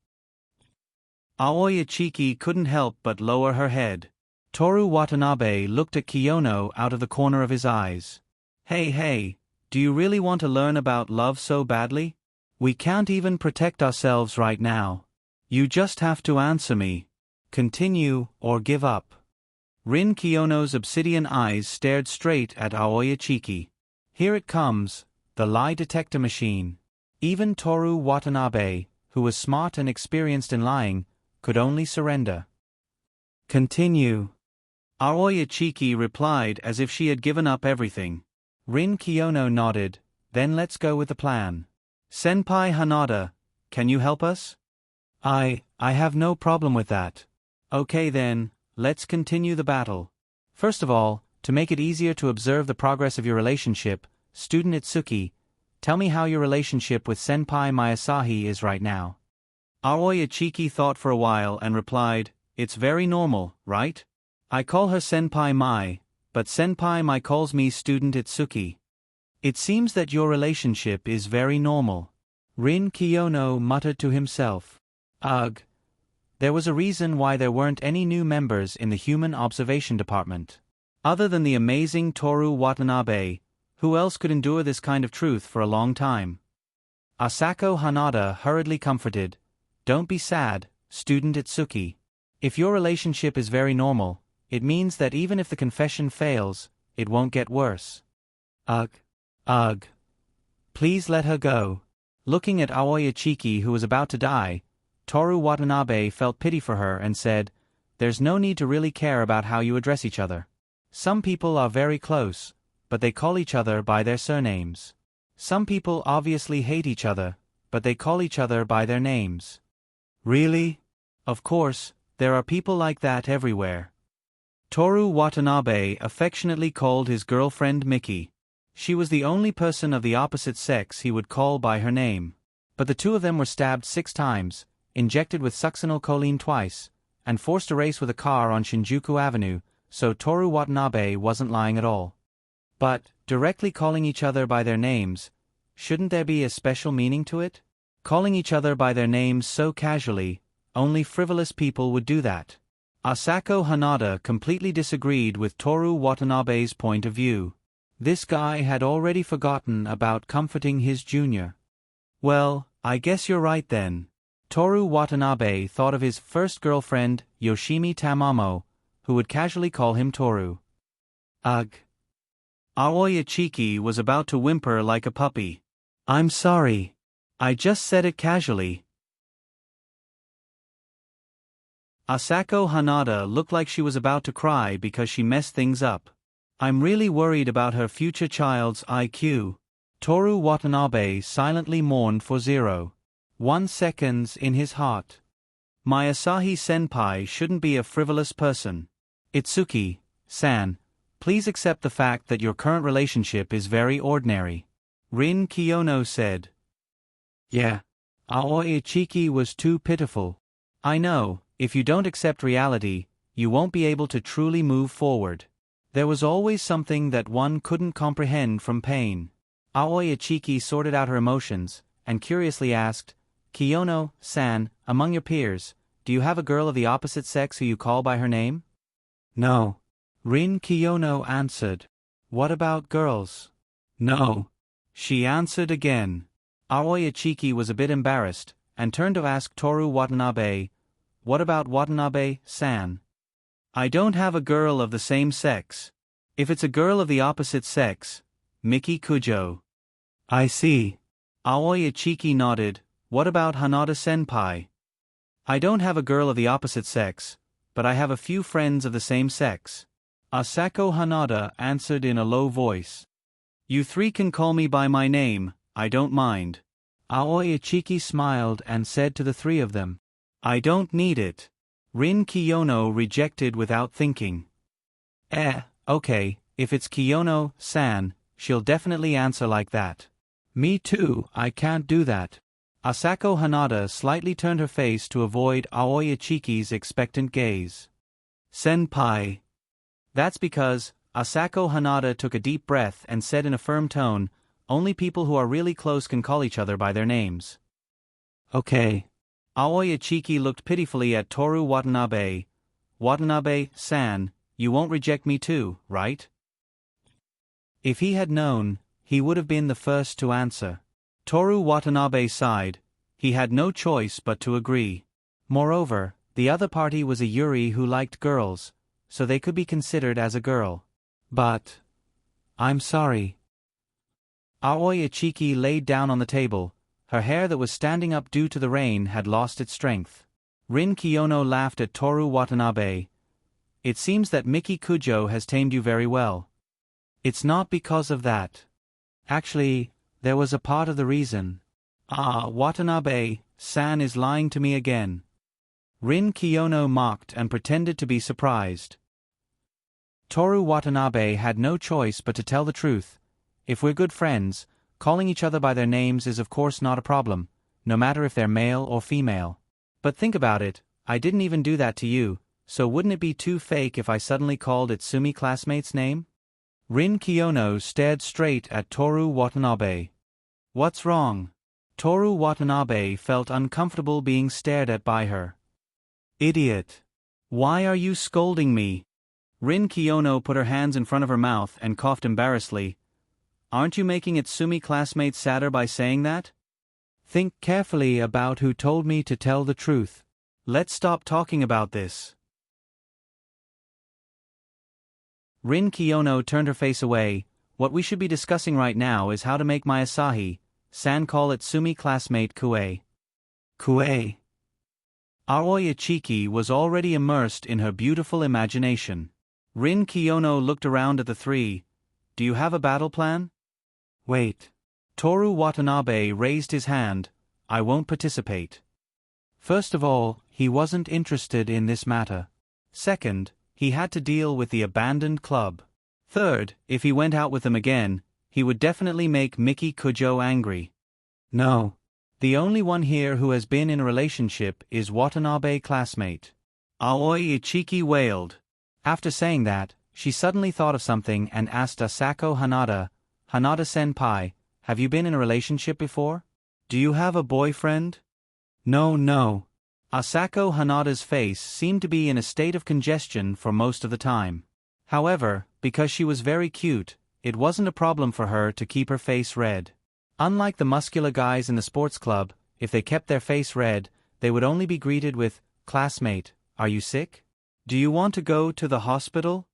Aoi Ichiki couldn't help but lower her head. Toru Watanabe looked at Kiyono out of the corner of his eyes. Hey, do you really want to learn about love so badly? We can't even protect ourselves right now. You just have to answer me. Continue, or give up. Rin Kiyono's obsidian eyes stared straight at Aoi Ichiki. Here it comes, the lie detector machine. Even Toru Watanabe, who was smart and experienced in lying, could only surrender. Continue. Aoi Ichiki replied as if she had given up everything. Rin Kiyono nodded, then let's go with the plan. Senpai Hanada, can you help us? I have no problem with that. Okay then, let's continue the battle. First of all, to make it easier to observe the progress of your relationship, student Itsuki, tell me how your relationship with Senpai Mayasahi is right now. Aoi Ichiki thought for a while and replied, it's very normal, right? I call her Senpai Mai, but Senpai Mai calls me student Itsuki. It seems that your relationship is very normal. Rin Kiyono muttered to himself. Ugh. There was a reason why there weren't any new members in the Human Observation Department. Other than the amazing Toru Watanabe, who else could endure this kind of truth for a long time? Asako Hanada hurriedly comforted, don't be sad, student Itsuki. If your relationship is very normal, it means that even if the confession fails, it won't get worse. Ugh. Please let her go. Looking at Aoi Ichiki who was about to die, Toru Watanabe felt pity for her and said, there's no need to really care about how you address each other. Some people are very close, but they call each other by their surnames. Some people obviously hate each other, but they call each other by their names. Really? Of course, there are people like that everywhere. Toru Watanabe affectionately called his girlfriend Miki. She was the only person of the opposite sex he would call by her name. But the two of them were stabbed 6 times, injected with succinylcholine twice, and forced to race with a car on Shinjuku Avenue, so Toru Watanabe wasn't lying at all. But, directly calling each other by their names, shouldn't there be a special meaning to it? Calling each other by their names so casually, only frivolous people would do that. Asako Hanada completely disagreed with Toru Watanabe's point of view. This guy had already forgotten about comforting his junior. Well, I guess you're right then. Toru Watanabe thought of his first girlfriend, Yoshimi Tamamo, who would casually call him Toru. Ugh. Aoi Ichiki was about to whimper like a puppy. I'm sorry. I just said it casually. Asako Hanada looked like she was about to cry because she messed things up. I'm really worried about her future child's IQ. Toru Watanabe silently mourned for 0.1 seconds in his heart. Mayasahi Senpai shouldn't be a frivolous person. Itsuki-san, please accept the fact that your current relationship is very ordinary. Rin Kiyono said. Yeah. Aoi Ichiki was too pitiful. I know, if you don't accept reality, you won't be able to truly move forward. There was always something that one couldn't comprehend from pain. Aoi Ichiki sorted out her emotions, and curiously asked, Kiyono-san, among your peers, do you have a girl of the opposite sex who you call by her name? No. Rin Kiyono answered. What about girls? No. She answered again. Aoi Ichiki was a bit embarrassed, and turned to ask Toru Watanabe, what about Watanabe-san? I don't have a girl of the same sex. If it's a girl of the opposite sex, Miki Kujo. I see. Aoi Ichiki nodded. What about Hanada-senpai? I don't have a girl of the opposite sex, but I have a few friends of the same sex. Asako Hanada answered in a low voice. You 3 can call me by my name, I don't mind. Aoi Ichiki smiled and said to the 3 of them. I don't need it. Rin Kiyono rejected without thinking. Okay, if it's Kiyono-san, she'll definitely answer like that. Me too, I can't do that. Asako Hanada slightly turned her face to avoid Aoi Ichiki's expectant gaze. Senpai. That's because Asako Hanada took a deep breath and said in a firm tone, only people who are really close can call each other by their names. Okay. Aoi Ichiki looked pitifully at Toru Watanabe. Watanabe-san, you won't reject me too, right? If he had known, he would have been the first to answer. Toru Watanabe sighed. He had no choice but to agree. Moreover, the other party was a Yuri who liked girls, so they could be considered as a girl. But I'm sorry. Aoi Ichiki laid down on the table. Her hair that was standing up due to the rain had lost its strength. Rin Kiyono laughed at Toru Watanabe. It seems that Miki Kujo has tamed you very well. It's not because of that. Actually, there was a part of the reason. Watanabe-san is lying to me again. Rin Kiyono mocked and pretended to be surprised. Toru Watanabe had no choice but to tell the truth. If we're good friends, calling each other by their names is of course not a problem, no matter if they're male or female. But think about it, I didn't even do that to you, so wouldn't it be too fake if I suddenly called Itsumi classmate's name? Rin Kiyono stared straight at Toru Watanabe. What's wrong? Toru Watanabe felt uncomfortable being stared at by her. Idiot. Why are you scolding me? Rin Kiyono put her hands in front of her mouth and coughed embarrassedly. Aren't you making Itsumi classmates sadder by saying that? Think carefully about who told me to tell the truth. Let's stop talking about this. Rin Kiyono turned her face away. What we should be discussing right now is how to make my Asahi-san call Itsumi classmate Kue. Kue. Aoi Ichiki was already immersed in her beautiful imagination. Rin Kiyono looked around at the three. Do you have a battle plan? Wait. Toru Watanabe raised his hand. I won't participate. First of all, he wasn't interested in this matter. Second, he had to deal with the abandoned club. Third, if he went out with them again, he would definitely make Miki Kujo angry. No. The only one here who has been in a relationship is Watanabe classmate. Aoi Ichiki wailed. After saying that, she suddenly thought of something and asked Asako Hanada, Hanada-senpai, have you been in a relationship before? Do you have a boyfriend? No. Asako Hanada's face seemed to be in a state of congestion for most of the time. However, because she was very cute, it wasn't a problem for her to keep her face red. Unlike the muscular guys in the sports club, if they kept their face red, they would only be greeted with, classmate, are you sick? Do you want to go to the hospital?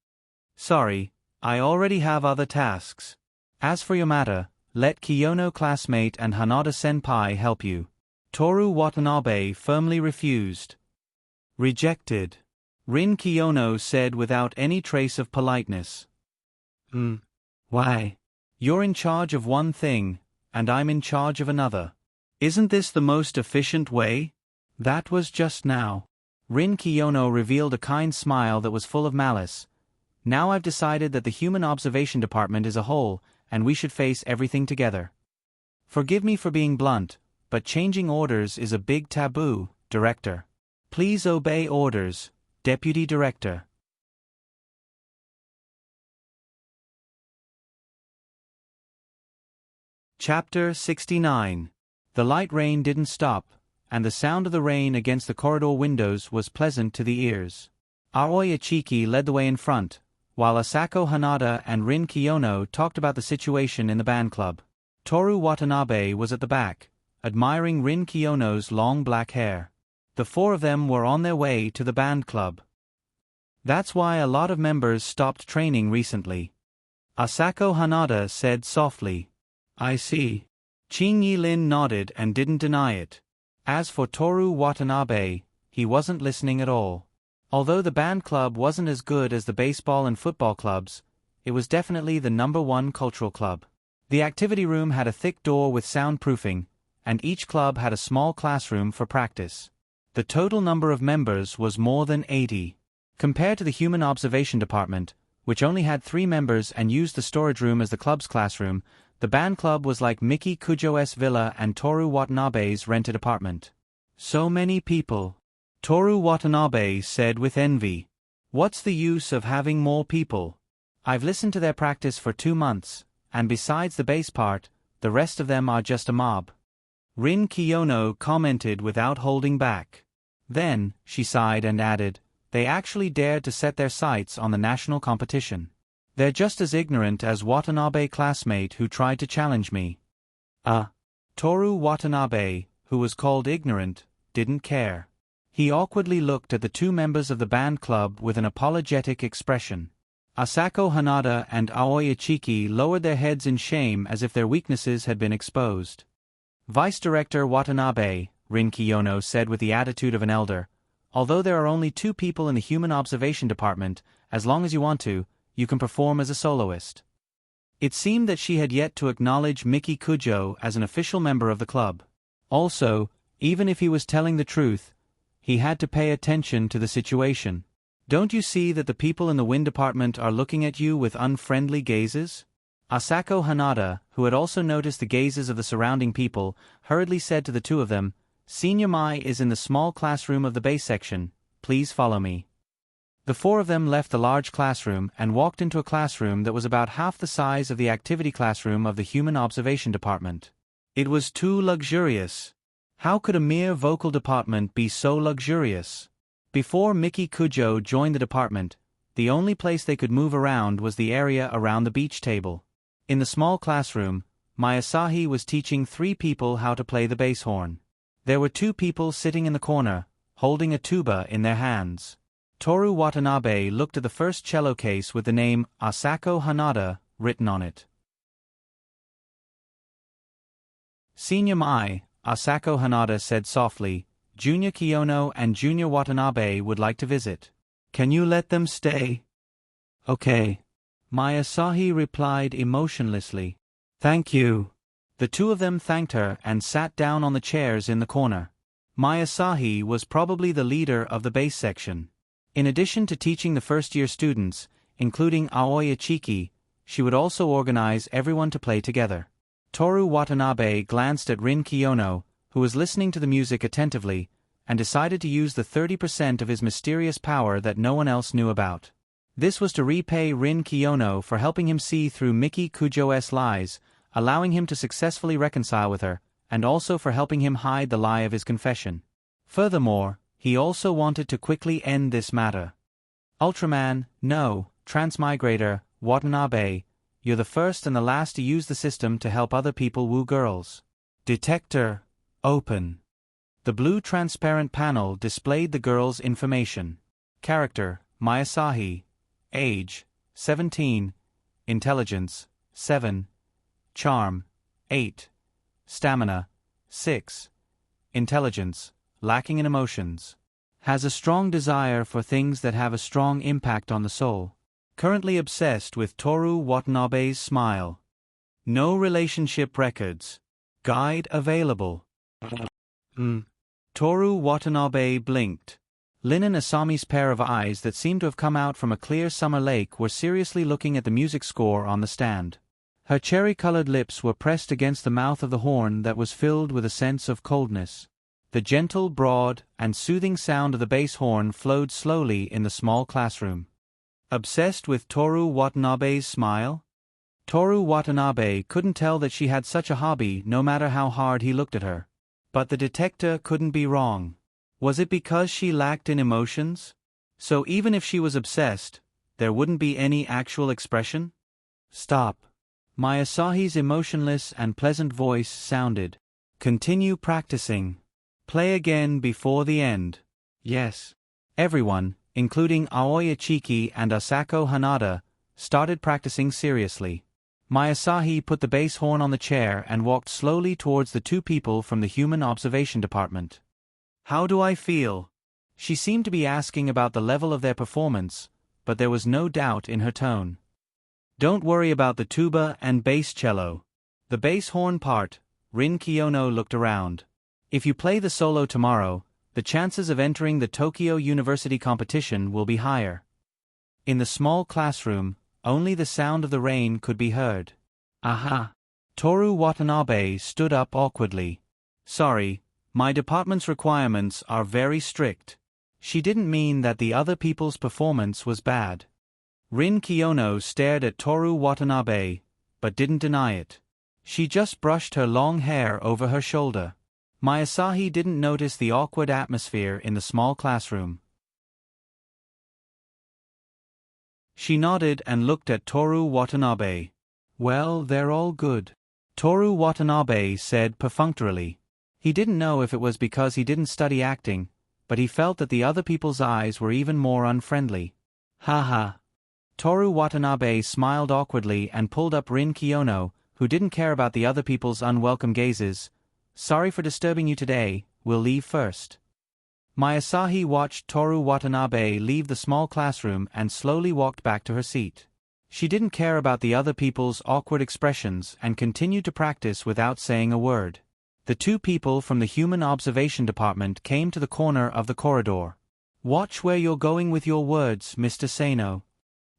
Sorry, I already have other tasks. As for your matter, let Kiyono classmate and Hanada-senpai help you. Toru Watanabe firmly refused. Rejected. Rin Kiyono said without any trace of politeness. Why? You're in charge of one thing, and I'm in charge of another. Isn't this the most efficient way? That was just now. Rin Kiyono revealed a kind smile that was full of malice. Now I've decided that the Human Observation Department is a whole, and we should face everything together. Forgive me for being blunt, but changing orders is a big taboo, Director. Please obey orders, Deputy Director. Chapter 69. The light rain didn't stop, and the sound of the rain against the corridor windows was pleasant to the ears. Aoi Ichiki led the way in front, while Asako Hanada and Rin Kiyono talked about the situation in the band club. Toru Watanabe was at the back, admiring Rin Kiyono's long black hair. The four of them were on their way to the band club. That's why a lot of members stopped training recently. Asako Hanada said softly. I see. Ching Yilin nodded and didn't deny it. As for Toru Watanabe, he wasn't listening at all. Although the band club wasn't as good as the baseball and football clubs, it was definitely the #1 cultural club. The activity room had a thick door with soundproofing, and each club had a small classroom for practice. The total number of members was more than 80. Compared to the Human Observation Department, which only had 3 members and used the storage room as the club's classroom, The band club was like Miki Kujo's villa and Toru Watanabe's rented apartment. So many people. Toru Watanabe said with envy. What's the use of having more people? I've listened to their practice for 2 months, and besides the bass part, the rest of them are just a mob. Rin Kiyono commented without holding back. Then, she sighed and added, they actually dared to set their sights on the national competition. They're just as ignorant as Watanabe classmate who tried to challenge me. Toru Watanabe, who was called ignorant, didn't care. He awkwardly looked at the 2 members of the band club with an apologetic expression. Asako Hanada and Aoi Ichiki lowered their heads in shame as if their weaknesses had been exposed. Vice Director Watanabe, Rin Kiyono said with the attitude of an elder, although there are only 2 people in the human observation department, as long as you want to, you can perform as a soloist. It seemed that she had yet to acknowledge Miki Kujo as an official member of the club. Also, even if he was telling the truth, he had to pay attention to the situation. Don't you see that the people in the wind department are looking at you with unfriendly gazes? Asako Hanada, who had also noticed the gazes of the surrounding people, hurriedly said to the 2 of them, Senior Mai is in the small classroom of the bass section, please follow me. The 4 of them left the large classroom and walked into a classroom that was about half the size of the activity classroom of the human observation department. It was too luxurious. How could a mere vocal department be so luxurious? Before Miki Kujo joined the department, the only place they could move around was the area around the beach table. In the small classroom, Mayasahi was teaching 3 people how to play the bass horn. There were 2 people sitting in the corner, holding a tuba in their hands. Toru Watanabe looked at the first cello case with the name Asako Hanada written on it. Senior Mai, Asako Hanada said softly, Junior Kiyono and Junior Watanabe would like to visit. Can you let them stay? Okay. Mayasahi replied emotionlessly. Thank you. The 2 of them thanked her and sat down on the chairs in the corner. Mayasahi was probably the leader of the bass section. In addition to teaching the first-year students, including Aoi Ichiki, she would also organize everyone to play together. Toru Watanabe glanced at Rin Kiyono, who was listening to the music attentively, and decided to use the 30% of his mysterious power that no one else knew about. This was to repay Rin Kiyono for helping him see through Miki Kujo's lies, allowing him to successfully reconcile with her, and also for helping him hide the lie of his confession. Furthermore, he also wanted to quickly end this matter. Ultraman, no, Transmigrator, Watanabe, you're the first and the last to use the system to help other people woo girls. Detector, open. The blue transparent panel displayed the girl's information. Character, Mayasahi. Age, 17. Intelligence, 7. Charm, 8. Stamina, 6. Intelligence, lacking in emotions. Has a strong desire for things that have a strong impact on the soul. Currently obsessed with Toru Watanabe's smile. No relationship records. Guide available. Toru Watanabe blinked. Linen Asami's pair of eyes that seemed to have come out from a clear summer lake were seriously looking at the music score on the stand. Her cherry-colored lips were pressed against the mouth of the horn that was filled with a sense of coldness. The gentle, broad, and soothing sound of the bass horn flowed slowly in the small classroom. Obsessed with Toru Watanabe's smile? Toru Watanabe couldn't tell that she had such a hobby no matter how hard he looked at her. But the detector couldn't be wrong. Was it because she lacked in emotions? So even if she was obsessed, there wouldn't be any actual expression? Stop. Mayasahi's emotionless and pleasant voice sounded. Continue practicing. Play again before the end. Yes. Everyone, including Aoi Ichiki and Asako Hanada, started practicing seriously. Mayasahi put the bass horn on the chair and walked slowly towards the 2 people from the human observation department. How do I feel? She seemed to be asking about the level of their performance, but there was no doubt in her tone. Don't worry about the tuba and bass cello. The bass horn part, Rin Kiyono looked around. If you play the solo tomorrow, the chances of entering the Tokyo University competition will be higher. In the small classroom, only the sound of the rain could be heard. Aha! Toru Watanabe stood up awkwardly. Sorry, my department's requirements are very strict. She didn't mean that the other people's performance was bad. Rin Kiyono stared at Toru Watanabe, but didn't deny it. She just brushed her long hair over her shoulder. Masahi didn't notice the awkward atmosphere in the small classroom. She nodded and looked at Toru Watanabe. Well, they're all good. Toru Watanabe said perfunctorily. He didn't know if it was because he didn't study acting, but he felt that the other people's eyes were even more unfriendly. Haha. Toru Watanabe smiled awkwardly and pulled up Rin Kiyono, who didn't care about the other people's unwelcome gazes. Sorry for disturbing you today, we'll leave first. Masahi watched Toru Watanabe leave the small classroom and slowly walked back to her seat. She didn't care about the other people's awkward expressions and continued to practice without saying a word. The two people from the Human Observation Department came to the corner of the corridor. Watch where you're going with your words, Mr. Sano.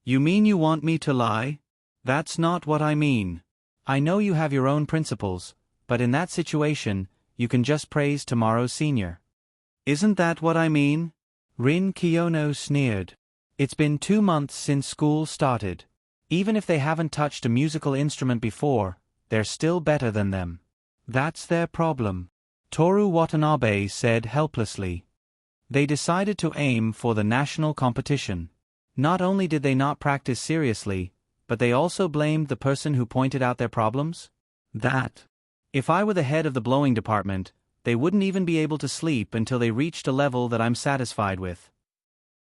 You mean you want me to lie? That's not what I mean. I know you have your own principles, but in that situation, you can just praise tomorrow's senior. Isn't that what I mean? Rin Kiyono sneered. It's been 2 months since school started. Even if they haven't touched a musical instrument before, they're still better than them. That's their problem. Toru Watanabe said helplessly. They decided to aim for the national competition. Not only did they not practice seriously, but they also blamed the person who pointed out their problems? That. If I were the head of the blowing department, they wouldn't even be able to sleep until they reached a level that I'm satisfied with.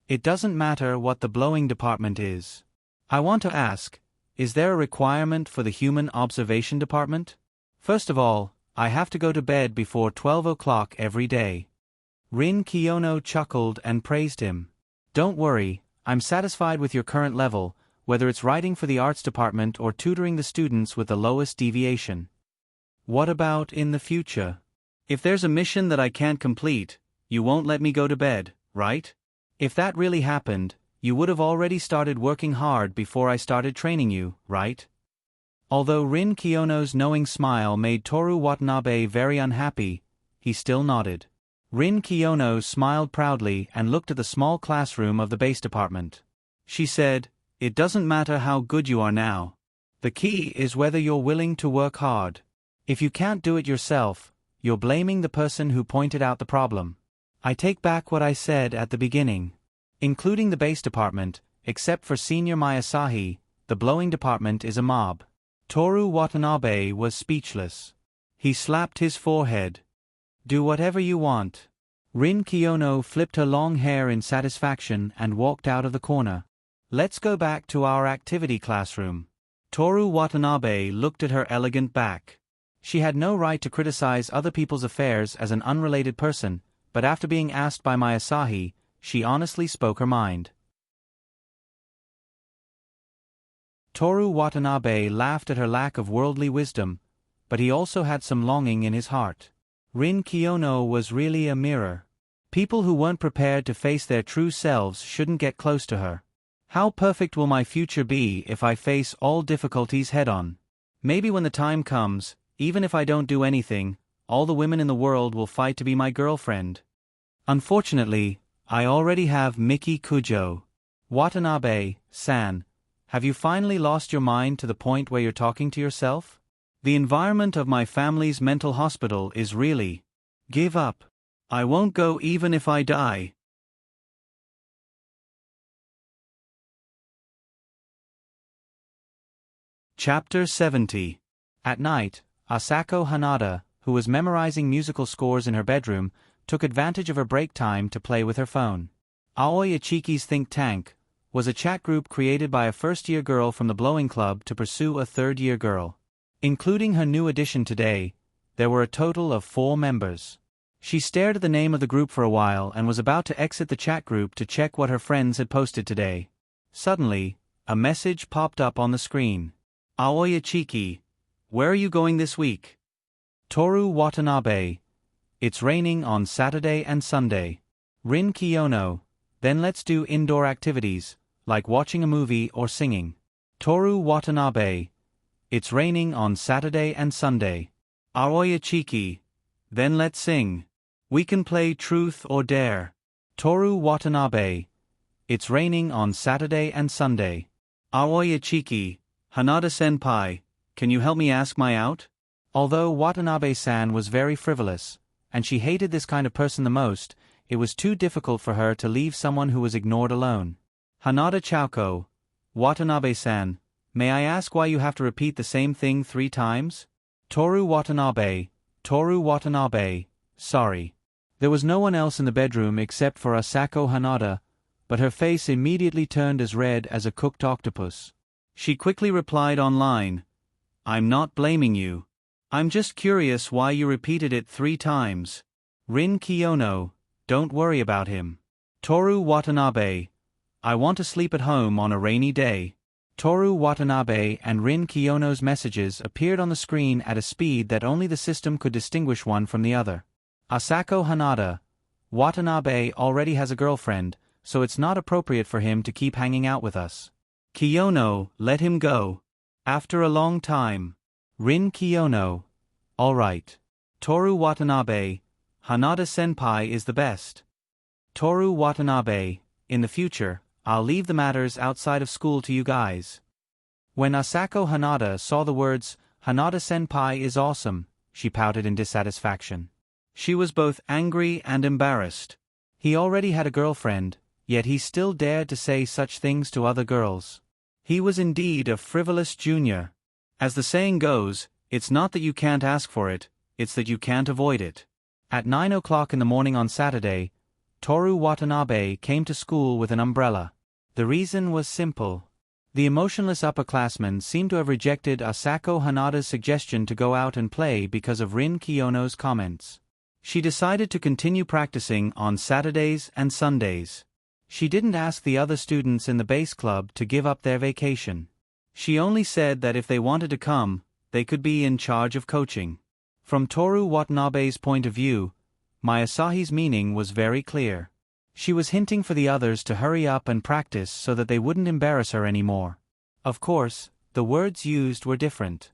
It doesn't matter what the blowing department is. I want to ask, is there a requirement for the Human Observation Department? First of all, I have to go to bed before 12 o'clock every day. Rin Kiyono chuckled and praised him. Don't worry, I'm satisfied with your current level, whether it's writing for the arts department or tutoring the students with the lowest deviation. What about in the future? If there's a mission that I can't complete, you won't let me go to bed, right? If that really happened, you would have already started working hard before I started training you, right? Although Rin Kiyono's knowing smile made Toru Watanabe very unhappy, he still nodded. Rin Kiyono smiled proudly and looked at the small classroom of the bass department. She said, "It doesn't matter how good you are now. The key is whether you're willing to work hard. If you can't do it yourself, you're blaming the person who pointed out the problem. I take back what I said at the beginning. Including the bass department, except for Senior Masahi, the blowing department is a mob." Toru Watanabe was speechless. He slapped his forehead. Do whatever you want. Rin Kiyono flipped her long hair in satisfaction and walked out of the corner. Let's go back to our activity classroom. Toru Watanabe looked at her elegant back. She had no right to criticize other people's affairs as an unrelated person, but after being asked by Masahi, she honestly spoke her mind. Toru Watanabe laughed at her lack of worldly wisdom, but he also had some longing in his heart. Rin Kiyono was really a mirror. People who weren't prepared to face their true selves shouldn't get close to her. How perfect will my future be if I face all difficulties head-on? Maybe when the time comes, even if I don't do anything, all the women in the world will fight to be my girlfriend. Unfortunately, I already have Miki Kujo. Watanabe-san, have you finally lost your mind to the point where you're talking to yourself? The environment of my family's mental hospital is really... Give up. I won't go even if I die. Chapter 70. At night, Asako Hanada, who was memorizing musical scores in her bedroom, took advantage of her break time to play with her phone. Aoi Ichiki's Think Tank was a chat group created by a first-year girl from the Blowing Club to pursue a third-year girl. Including her new addition today, there were a total of 4 members. She stared at the name of the group for a while and was about to exit the chat group to check what her friends had posted today. Suddenly, a message popped up on the screen. Aoi Ichiki, where are you going this week? Toru Watanabe, it's raining on Saturday and Sunday. Rin Kiyono, then let's do indoor activities, like watching a movie or singing. Toru Watanabe, It's raining on Saturday and Sunday. Aoya Chiki. Then let's sing. We can play Truth or Dare. Toru Watanabe. It's raining on Saturday and Sunday. Aoya Chiki. Hanada-senpai, can you help me ask my out? Although Watanabe-san was very frivolous, and she hated this kind of person the most, it was too difficult for her to leave someone who was ignored alone. Hanada Chauko. Watanabe-san, may I ask why you have to repeat the same thing 3 times? Toru Watanabe. Sorry. There was no one else in the bedroom except for Asako Hanada, but her face immediately turned as red as a cooked octopus. She quickly replied online, I'm not blaming you. I'm just curious why you repeated it 3 times. Rin Kiyono, don't worry about him. Toru Watanabe. I want to sleep at home on a rainy day. Toru Watanabe and Rin Kiyono's messages appeared on the screen at a speed that only the system could distinguish one from the other. Asako Hanada. Watanabe already has a girlfriend, so it's not appropriate for him to keep hanging out with us. Kiyono, let him go. After a long time. Rin Kiyono. Alright. Toru Watanabe. Hanada-senpai is the best. Toru Watanabe. In the future, I'll leave the matters outside of school to you guys. When Asako Hanada saw the words, Hanada-senpai is awesome, she pouted in dissatisfaction. She was both angry and embarrassed. He already had a girlfriend, yet he still dared to say such things to other girls. He was indeed a frivolous junior. As the saying goes, it's not that you can't ask for it, it's that you can't avoid it. At 9 o'clock in the morning on Saturday, Toru Watanabe came to school with an umbrella. The reason was simple. The emotionless upperclassman seemed to have rejected Asako Hanada's suggestion to go out and play because of Rin Kiyono's comments. She decided to continue practicing on Saturdays and Sundays. She didn't ask the other students in the bass club to give up their vacation. She only said that if they wanted to come, they could be in charge of coaching. From Toru Watanabe's point of view, Masahi's meaning was very clear. She was hinting for the others to hurry up and practice so that they wouldn't embarrass her anymore. Of course, the words used were different.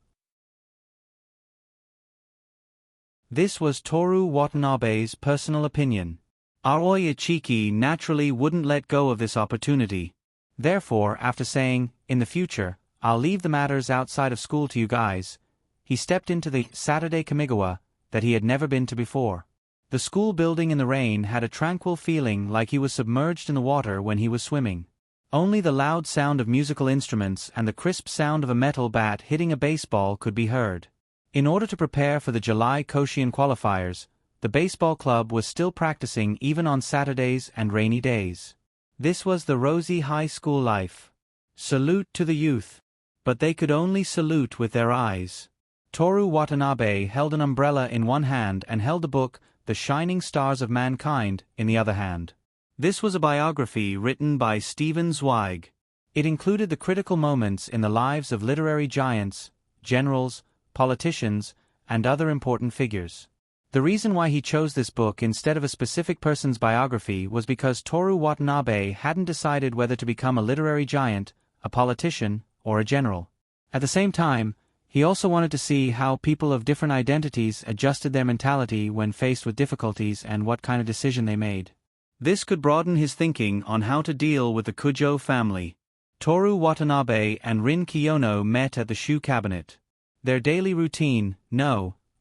This was Toru Watanabe's personal opinion. Aoya Chiki naturally wouldn't let go of this opportunity. Therefore, after saying, in the future, I'll leave the matters outside of school to you guys, he stepped into the Saturday Kamigawa that he had never been to before. The school building in the rain had a tranquil feeling like he was submerged in the water when he was swimming. Only the loud sound of musical instruments and the crisp sound of a metal bat hitting a baseball could be heard. In order to prepare for the July Koshien qualifiers, the baseball club was still practicing even on Saturdays and rainy days. This was the rosy high school life. Salute to the youth. But they could only salute with their eyes. Toru Watanabe held an umbrella in one hand and held the book, The Shining Stars of Mankind, in the other hand. This was a biography written by Stephen Zweig. It included the critical moments in the lives of literary giants, generals, politicians, and other important figures. The reason why he chose this book instead of a specific person's biography was because Toru Watanabe hadn't decided whether to become a literary giant, a politician, or a general. At the same time, he also wanted to see how people of different identities adjusted their mentality when faced with difficulties and what kind of decision they made. This could broaden his thinking on how to deal with the Kujo family. Toru Watanabe and Rin Kiyono met at the shoe cabinet. Their daily routine,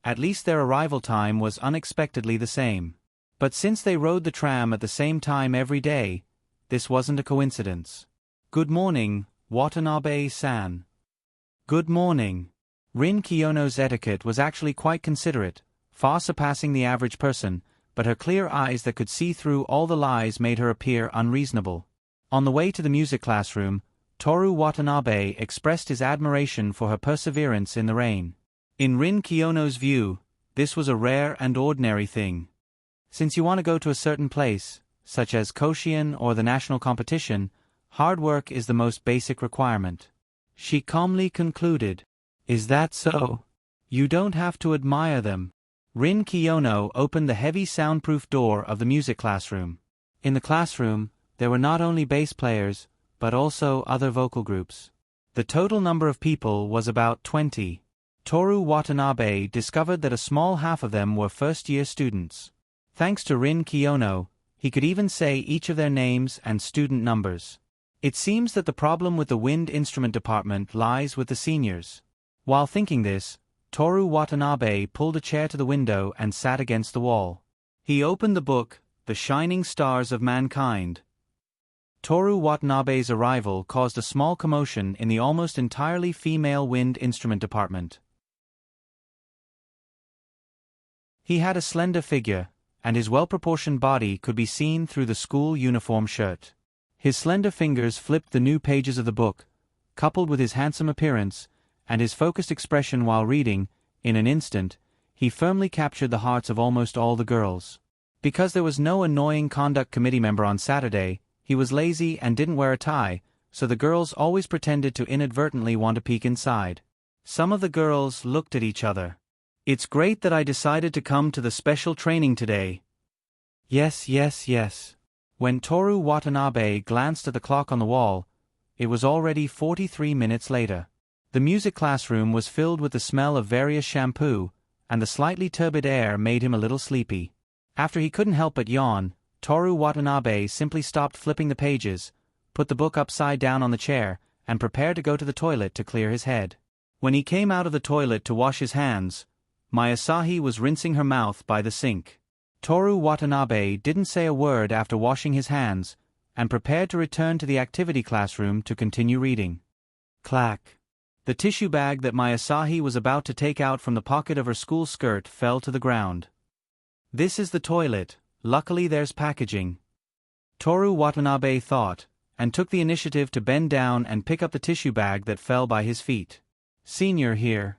at least their arrival time was unexpectedly the same. But since they rode the tram at the same time every day, this wasn't a coincidence. Good morning, Watanabe-san. Good morning. Rin Kiyono's etiquette was actually quite considerate, far surpassing the average person, but her clear eyes that could see through all the lies made her appear unreasonable. On the way to the music classroom, Toru Watanabe expressed his admiration for her perseverance in the rain. In Rin Kiyono's view, this was a rare and ordinary thing. Since you want to go to a certain place, such as Koshien or the national competition, hard work is the most basic requirement. She calmly concluded, Is that so? You don't have to admire them. Rin Kiyono opened the heavy soundproof door of the music classroom. In the classroom, there were not only bass players, but also other vocal groups. The total number of people was about 20. Toru Watanabe discovered that a small half of them were first-year students. Thanks to Rin Kiyono, he could even say each of their names and student numbers. It seems that the problem with the wind instrument department lies with the seniors. While thinking this, Toru Watanabe pulled a chair to the window and sat against the wall. He opened the book, The Shining Stars of Mankind. Toru Watanabe's arrival caused a small commotion in the almost entirely female wind instrument department. He had a slender figure, and his well-proportioned body could be seen through the school uniform shirt. His slender fingers flipped the new pages of the book, coupled with his handsome appearance, and his focused expression while reading. In an instant, he firmly captured the hearts of almost all the girls. Because there was no annoying conduct committee member on Saturday, he was lazy and didn't wear a tie, so the girls always pretended to inadvertently want to peek inside. Some of the girls looked at each other. "It's great that I decided to come to the special training today." Yes, yes, yes. When Toru Watanabe glanced at the clock on the wall, it was already 43 minutes later. The music classroom was filled with the smell of various shampoo, and the slightly turbid air made him a little sleepy. After he couldn't help but yawn, Toru Watanabe simply stopped flipping the pages, put the book upside down on the chair, and prepared to go to the toilet to clear his head. When he came out of the toilet to wash his hands, Mayasahi was rinsing her mouth by the sink. Toru Watanabe didn't say a word after washing his hands, and prepared to return to the activity classroom to continue reading. Clack. The tissue bag that Mayasahi was about to take out from the pocket of her school skirt fell to the ground. "This is the toilet, luckily there's packaging," Toru Watanabe thought, and took the initiative to bend down and pick up the tissue bag that fell by his feet. "Senior here."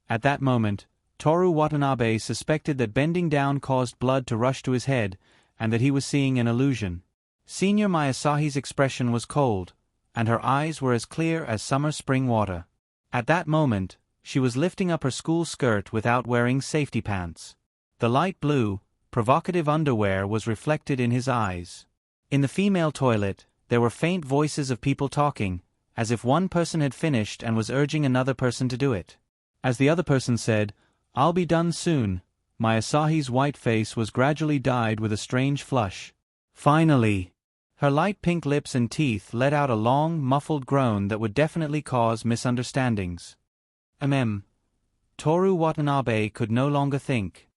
At that moment, Toru Watanabe suspected that bending down caused blood to rush to his head, and that he was seeing an illusion. Senior Mayasahi's expression was cold, and her eyes were as clear as summer spring water. At that moment, she was lifting up her school skirt without wearing safety pants. The light blue, provocative underwear was reflected in his eyes. In the female toilet, there were faint voices of people talking, as if one person had finished and was urging another person to do it. As the other person said, "I'll be done soon," Mayasahi's white face was gradually dyed with a strange flush. Finally! Her light pink lips and teeth let out a long, muffled groan that would definitely cause misunderstandings. Toru Watanabe could no longer think.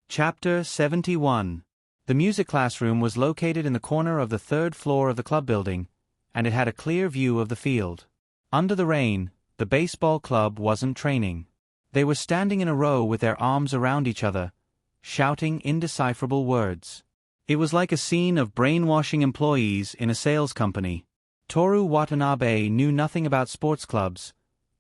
Chapter 71. The music classroom was located in the corner of the third floor of the club building, and it had a clear view of the field. Under the rain, the baseball club wasn't training. They were standing in a row with their arms around each other, shouting indecipherable words. It was like a scene of brainwashing employees in a sales company. Toru Watanabe knew nothing about sports clubs,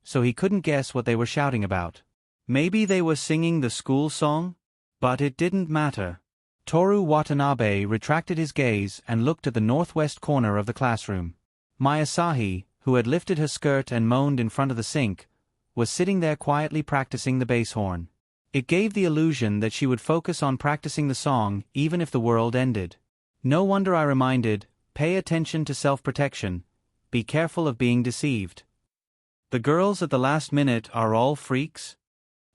so he couldn't guess what they were shouting about. Maybe they were singing the school song? But it didn't matter. Toru Watanabe retracted his gaze and looked at the northwest corner of the classroom. Mayasahi, who had lifted her skirt and moaned in front of the sink, was sitting there quietly practicing the bass horn. It gave the illusion that she would focus on practicing the song even if the world ended. No wonder I reminded, pay attention to self-protection, be careful of being deceived. The girls at the last minute are all freaks?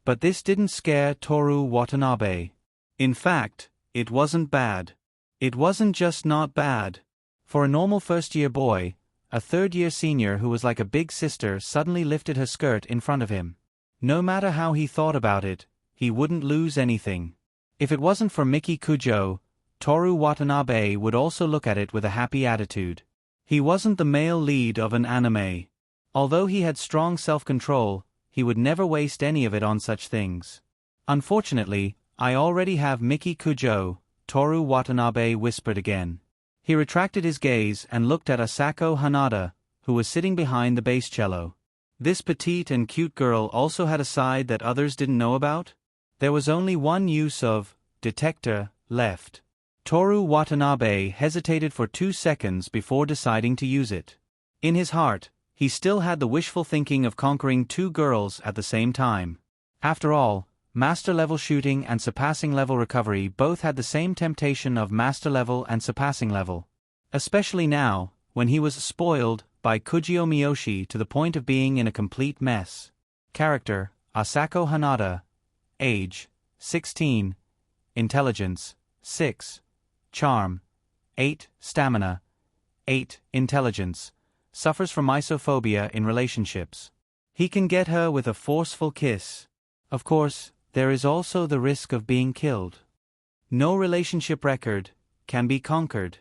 But this didn't scare Toru Watanabe. In fact, it wasn't bad. It wasn't just not bad. For a normal first-year boy, a third-year senior who was like a big sister suddenly lifted her skirt in front of him. No matter how he thought about it, he wouldn't lose anything. If it wasn't for Miki Kujo, Toru Watanabe would also look at it with a happy attitude. He wasn't the male lead of an anime. Although he had strong self-control, he would never waste any of it on such things. "Unfortunately, I already have Miki Kujo," Toru Watanabe whispered again. He retracted his gaze and looked at Asako Hanada, who was sitting behind the bass cello. This petite and cute girl also had a side that others didn't know about? There was only one use of detector left. Toru Watanabe hesitated for 2 seconds before deciding to use it. In his heart, he still had the wishful thinking of conquering 2 girls at the same time. After all, Master level shooting and surpassing level recovery both had the same temptation of master level and surpassing level. Especially now, when he was spoiled by Kujio Miyoshi to the point of being in a complete mess. Character, Asako Hanada. Age, 16. Intelligence, 6. Charm, 8. Stamina, 8. Intelligence. Suffers from misophobia in relationships. He can get her with a forceful kiss. Of course, there is also the risk of being killed. No relationship record can be conquered.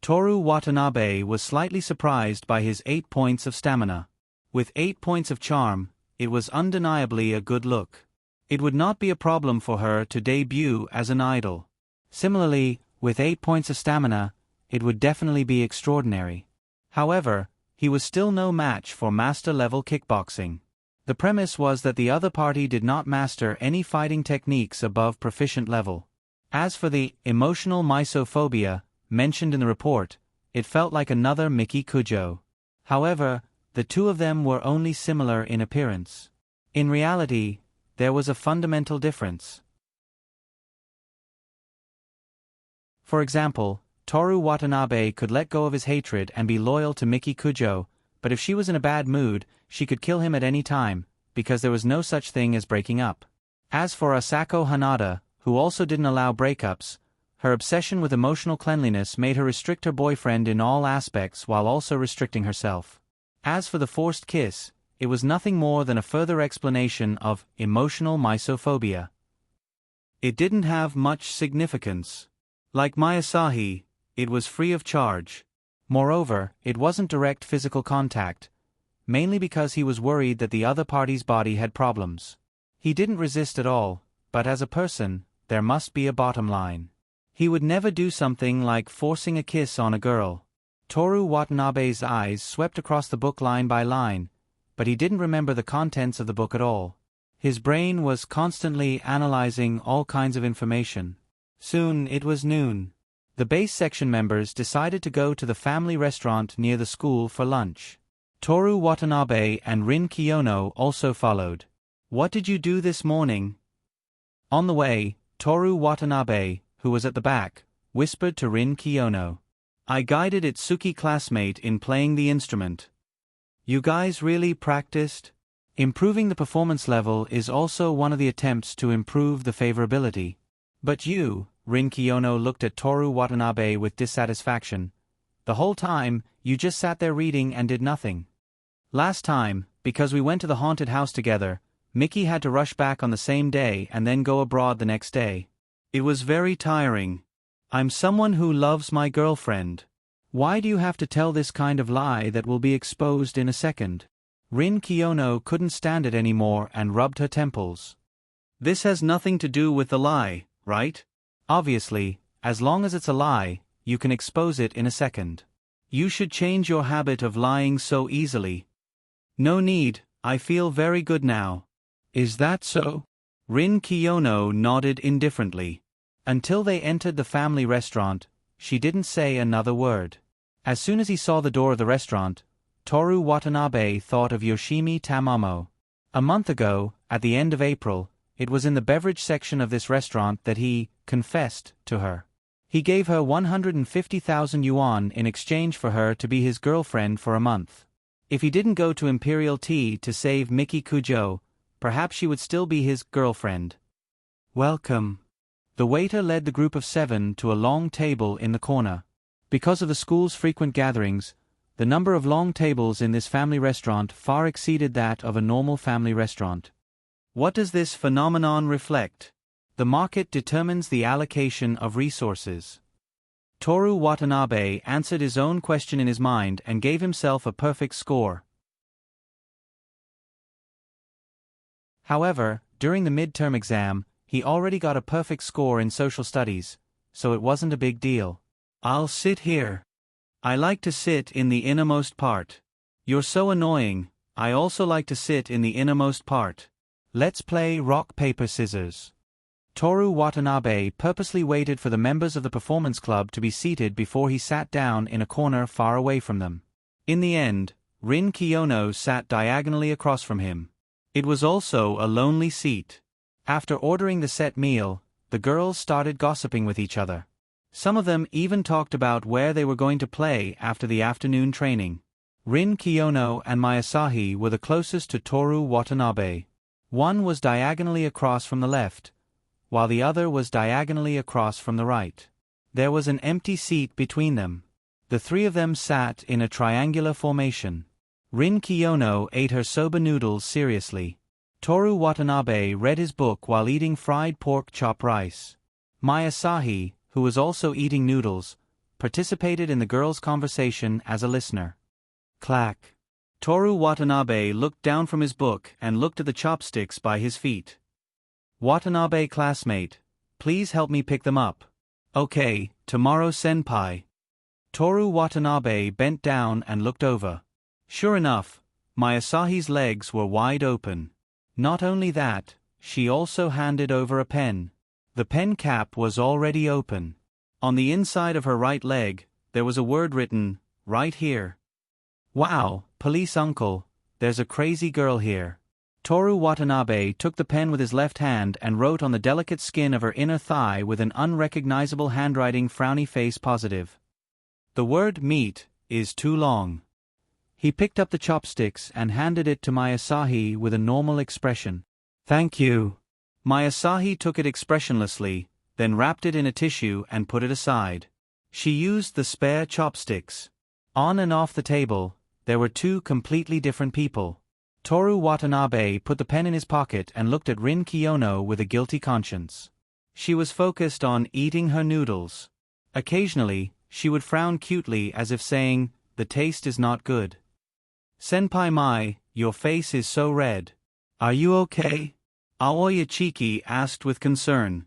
Toru Watanabe was slightly surprised by his 8 points of stamina. With 8 points of charm, it was undeniably a good look. It would not be a problem for her to debut as an idol. Similarly, with 8 points of stamina, it would definitely be extraordinary. However, he was still no match for master-level kickboxing. The premise was that the other party did not master any fighting techniques above proficient level. As for the emotional misophobia mentioned in the report, it felt like another Miki Kujo. However, the two of them were only similar in appearance. In reality, there was a fundamental difference. For example, Toru Watanabe could let go of his hatred and be loyal to Miki Kujo, but if she was in a bad mood, she could kill him at any time, because there was no such thing as breaking up. As for Asako Hanada, who also didn't allow breakups, her obsession with emotional cleanliness made her restrict her boyfriend in all aspects while also restricting herself. As for the forced kiss, it was nothing more than a further explanation of emotional misophobia. It didn't have much significance. Like Miyasahi, it was free of charge. Moreover, it wasn't direct physical contact, mainly because he was worried that the other party's body had problems. He didn't resist at all, but as a person, there must be a bottom line. He would never do something like forcing a kiss on a girl. Toru Watanabe's eyes swept across the book line by line, but he didn't remember the contents of the book at all. His brain was constantly analyzing all kinds of information. Soon it was noon. The base section members decided to go to the family restaurant near the school for lunch. Toru Watanabe and Rin Kiyono also followed. "What did you do this morning?" On the way, Toru Watanabe, who was at the back, whispered to Rin Kiyono. "I guided Itsuki classmate in playing the instrument." "You guys really practiced?" Improving the performance level is also one of the attempts to improve the favorability. "But you," Rin Kiyono looked at Toru Watanabe with dissatisfaction. "The whole time, you just sat there reading and did nothing." "Last time, because we went to the haunted house together, Miki had to rush back on the same day and then go abroad the next day. It was very tiring. I'm someone who loves my girlfriend. Why do you have to tell this kind of lie that will be exposed in a second?" Rin Kiyono couldn't stand it anymore and rubbed her temples. "This has nothing to do with the lie, right? Obviously, as long as it's a lie, you can expose it in a second. You should change your habit of lying so easily." "No need, I feel very good now." "Is that so?" Rin Kiyono nodded indifferently. Until they entered the family restaurant, she didn't say another word. As soon as he saw the door of the restaurant, Toru Watanabe thought of Yoshimi Tamamo. A month ago, at the end of April, it was in the beverage section of this restaurant that he confessed to her. He gave her 150,000 yuan in exchange for her to be his girlfriend for a month. If he didn't go to Imperial Tea to save Miki Kujo, perhaps she would still be his girlfriend. "Welcome." The waiter led the group of 7 to a long table in the corner. Because of the school's frequent gatherings, the number of long tables in this family restaurant far exceeded that of a normal family restaurant. What does this phenomenon reflect? The market determines the allocation of resources. Toru Watanabe answered his own question in his mind and gave himself a perfect score. However, during the midterm exam, he already got a perfect score in social studies, so it wasn't a big deal. "I'll sit here. I like to sit in the innermost part." "You're so annoying, I also like to sit in the innermost part." "Let's play rock, paper, scissors." Toru Watanabe purposely waited for the members of the performance club to be seated before he sat down in a corner far away from them. In the end, Rin Kiyono sat diagonally across from him. It was also a lonely seat. After ordering the set meal, the girls started gossiping with each other. Some of them even talked about where they were going to play after the afternoon training. Rin Kiyono and Mayasahi were the closest to Toru Watanabe. One was diagonally across from the left, while the other was diagonally across from the right. There was an empty seat between them. The three of them sat in a triangular formation. Rin Kiyono ate her soba noodles seriously. Toru Watanabe read his book while eating fried pork chop rice. Mayasahi, who was also eating noodles, participated in the girls' conversation as a listener. Clack. Toru Watanabe looked down from his book and looked at the chopsticks by his feet. Watanabe classmate, please help me pick them up. Okay, tomorrow senpai. Toru Watanabe bent down and looked over. Sure enough, Mayasahi's legs were wide open. Not only that, she also handed over a pen. The pen cap was already open. On the inside of her right leg, there was a word written, right here. Wow, police uncle, there's a crazy girl here. Toru Watanabe took the pen with his left hand and wrote on the delicate skin of her inner thigh with an unrecognizable handwriting frowny face positive. The word meat is too long. He picked up the chopsticks and handed it to Mayasahi with a normal expression. Thank you. Mayasahi took it expressionlessly, then wrapped it in a tissue and put it aside. She used the spare chopsticks. On and off the table, there were two completely different people. Toru Watanabe put the pen in his pocket and looked at Rin Kiyono with a guilty conscience. She was focused on eating her noodles. Occasionally, she would frown cutely as if saying, the taste is not good. Senpai Mai, your face is so red. Are you okay? Aoya Chiki asked with concern.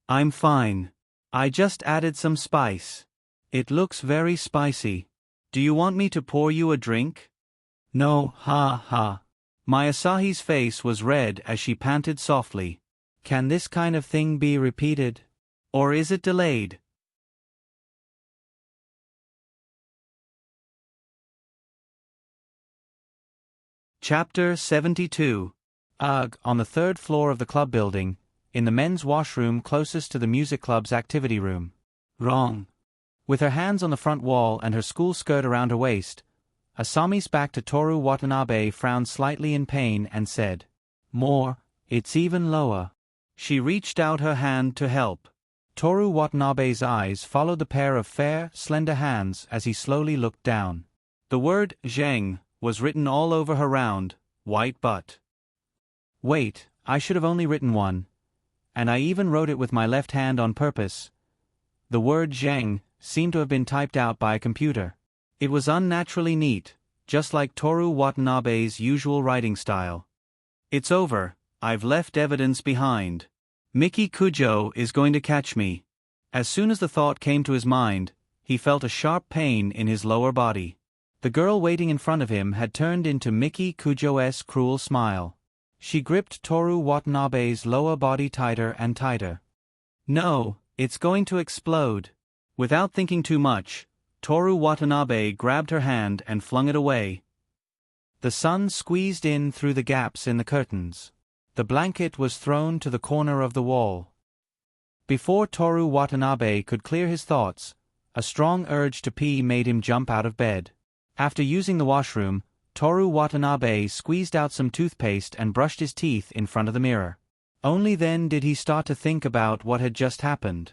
I'm fine. I just added some spice. It looks very spicy. Do you want me to pour you a drink? No, ha ha. Mayasahi's face was red as she panted softly. Can this kind of thing be repeated? Or is it delayed? Chapter 72. Ugh, on the third floor of the club building, in the men's washroom closest to the music club's activity room. Wrong. With her hands on the front wall and her school skirt around her waist, Asami's back to Toru Watanabe frowned slightly in pain and said, More, it's even lower. She reached out her hand to help. Toru Watanabe's eyes followed the pair of fair, slender hands as he slowly looked down. The word Zheng was written all over her round, white butt. Wait, I should have only written one. And I even wrote it with my left hand on purpose. The word Zheng seemed to have been typed out by a computer. It was unnaturally neat, just like Toru Watanabe's usual writing style. It's over, I've left evidence behind. Miki Kujo is going to catch me. As soon as the thought came to his mind, he felt a sharp pain in his lower body. The girl waiting in front of him had turned into Miki Kujo's cruel smile. She gripped Toru Watanabe's lower body tighter and tighter. No, it's going to explode. Without thinking too much, Toru Watanabe grabbed her hand and flung it away. The sun squeezed in through the gaps in the curtains. The blanket was thrown to the corner of the wall. Before Toru Watanabe could clear his thoughts, a strong urge to pee made him jump out of bed. After using the washroom, Toru Watanabe squeezed out some toothpaste and brushed his teeth in front of the mirror. Only then did he start to think about what had just happened.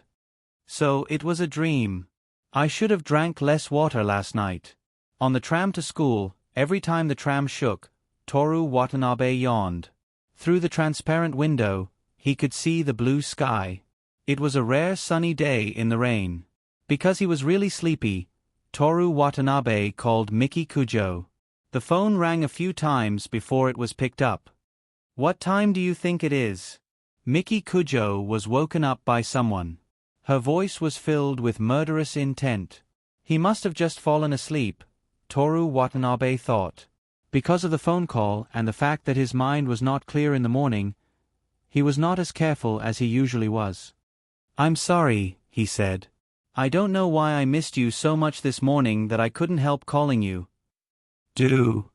So it was a dream. I should have drank less water last night. On the tram to school, every time the tram shook, Toru Watanabe yawned. Through the transparent window, he could see the blue sky. It was a rare sunny day in the rain. Because he was really sleepy, Toru Watanabe called Miki Kujo. The phone rang a few times before it was picked up. What time do you think it is? Miki Kujo was woken up by someone. Her voice was filled with murderous intent. He must have just fallen asleep, Toru Watanabe thought. Because of the phone call and the fact that his mind was not clear in the morning, he was not as careful as he usually was. I'm sorry, he said. I don't know why I missed you so much this morning that I couldn't help calling you. Do.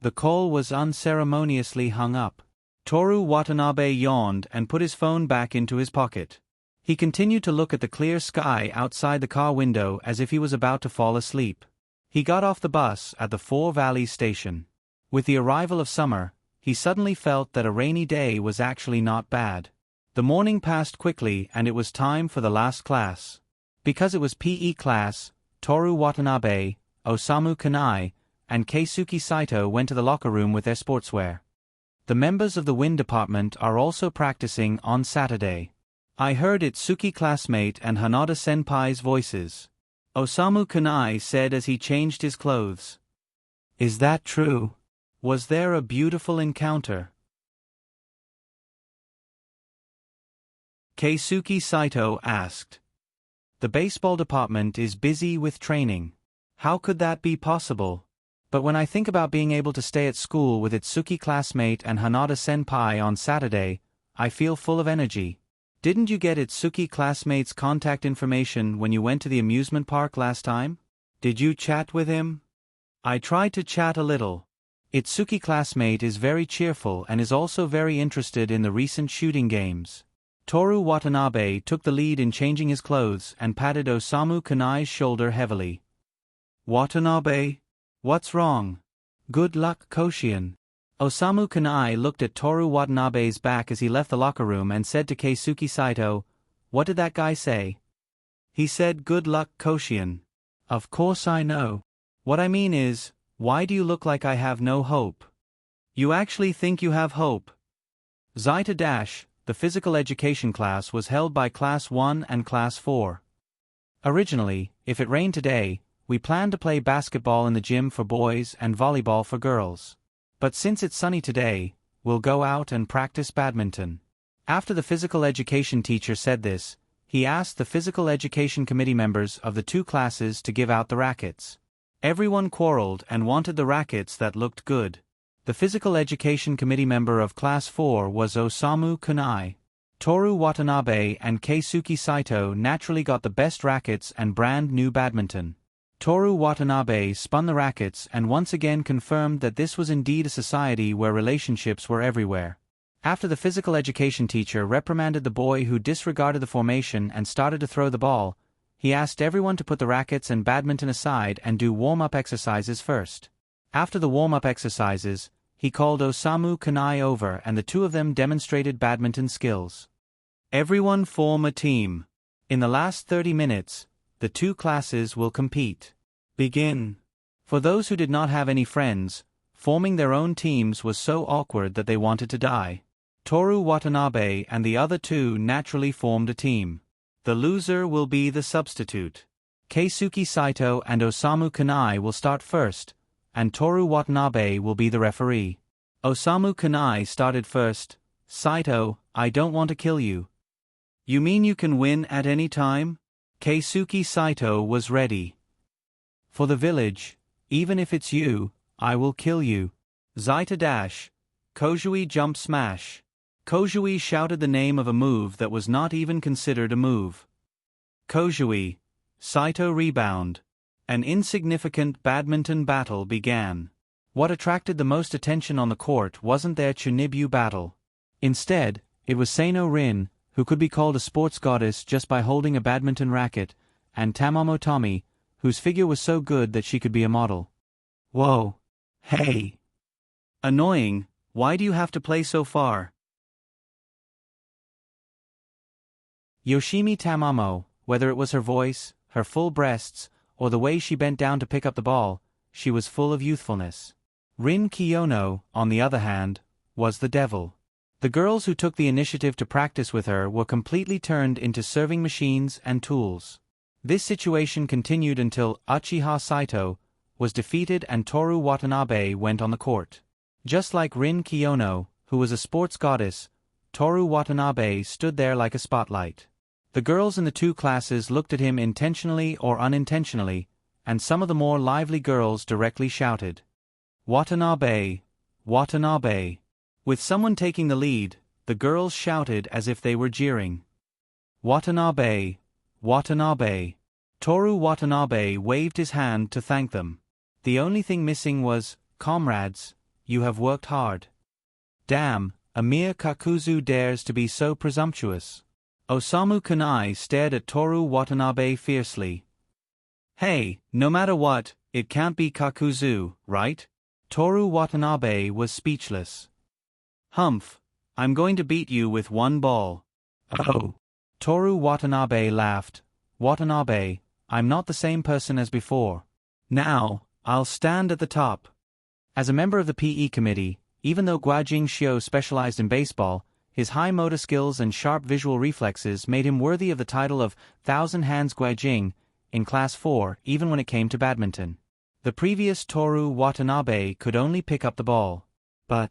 The call was unceremoniously hung up. Toru Watanabe yawned and put his phone back into his pocket. He continued to look at the clear sky outside the car window as if he was about to fall asleep. He got off the bus at the Four Valleys station. With the arrival of summer, he suddenly felt that a rainy day was actually not bad. The morning passed quickly and it was time for the last class. Because it was PE class, Toru Watanabe, Osamu Kanai, and Keisuke Saito went to the locker room with their sportswear. The members of the wind department are also practicing on Saturday. I heard Itsuki classmate and Hanada senpai's voices. Osamu Kanai said as he changed his clothes. Is that true? Was there a beautiful encounter? Keisuke Saito asked. The baseball department is busy with training. How could that be possible? But when I think about being able to stay at school with Itsuki classmate and Hanada senpai on Saturday, I feel full of energy. Didn't you get Itsuki classmate's contact information when you went to the amusement park last time? Did you chat with him? I tried to chat a little. Itsuki classmate is very cheerful and is also very interested in the recent shooting games. Toru Watanabe took the lead in changing his clothes and patted Osamu Kanai's shoulder heavily. Watanabe? What's wrong? Good luck, Koshian. Osamu Kanai looked at Toru Watanabe's back as he left the locker room and said to Keisuke Saito, What did that guy say? He said good luck, Koshian. Of course I know. What I mean is, why do you look like I have no hope? You actually think you have hope? Zeta Dash, the physical education class was held by Class 1 and Class 4. Originally, if it rained today, we planned to play basketball in the gym for boys and volleyball for girls. But since it's sunny today, we'll go out and practice badminton. After the physical education teacher said this, he asked the physical education committee members of the two classes to give out the rackets. Everyone quarreled and wanted the rackets that looked good. The physical education committee member of Class 4 was Osamu Kanai. Toru Watanabe and Keisuke Saito naturally got the best rackets and brand new badminton. Toru Watanabe spun the rackets and once again confirmed that this was indeed a society where relationships were everywhere. After the physical education teacher reprimanded the boy who disregarded the formation and started to throw the ball, he asked everyone to put the rackets and badminton aside and do warm-up exercises first. After the warm-up exercises, he called Osamu Kanai over and the two of them demonstrated badminton skills. Everyone form a team. In the last 30 minutes, the two classes will compete. Begin. For those who did not have any friends, forming their own teams was so awkward that they wanted to die. Toru Watanabe and the other two naturally formed a team. The loser will be the substitute. Keisuke Saito and Osamu Kanai will start first, and Toru Watanabe will be the referee. Osamu Kanai started first. Saito, I don't want to kill you. You mean you can win at any time? Keisuke Saito was ready. For the village, even if it's you, I will kill you. Zeta Dash. Kojui jump smash. Kojui shouted the name of a move that was not even considered a move. Kojui. Saito rebound. An insignificant badminton battle began. What attracted the most attention on the court wasn't their Chunibyu battle. Instead, it was Seino Rin, who could be called a sports goddess just by holding a badminton racket, and Tamamo Tomi, whose figure was so good that she could be a model. Whoa. Hey. Annoying, why do you have to play so far? Yoshimi Tamamo, whether it was her voice, her full breasts, or the way she bent down to pick up the ball, she was full of youthfulness. Rin Kiyono, on the other hand, was the devil. The girls who took the initiative to practice with her were completely turned into serving machines and tools. This situation continued until Uchiha Saito was defeated and Toru Watanabe went on the court. Just like Rin Kiyono, who was a sports goddess, Toru Watanabe stood there like a spotlight. The girls in the two classes looked at him intentionally or unintentionally, and some of the more lively girls directly shouted, Watanabe, Watanabe. With someone taking the lead, the girls shouted as if they were jeering. Watanabe, Watanabe. Toru Watanabe waved his hand to thank them. The only thing missing was, comrades, you have worked hard. Damn, A mere Kakuzu dares to be so presumptuous. Osamu Kanai stared at Toru Watanabe fiercely. Hey, no matter what, it can't be Kakuzu, right? Toru Watanabe was speechless. Humph, I'm going to beat you with one ball. Oh. Toru Watanabe laughed. Watanabe, I'm not the same person as before. Now, I'll stand at the top. As a member of the PE committee, even though Guajing Xiu specialized in baseball, his high motor skills and sharp visual reflexes made him worthy of the title of Thousand Hands Guajing in Class 4 even when it came to badminton. The previous Toru Watanabe could only pick up the ball. But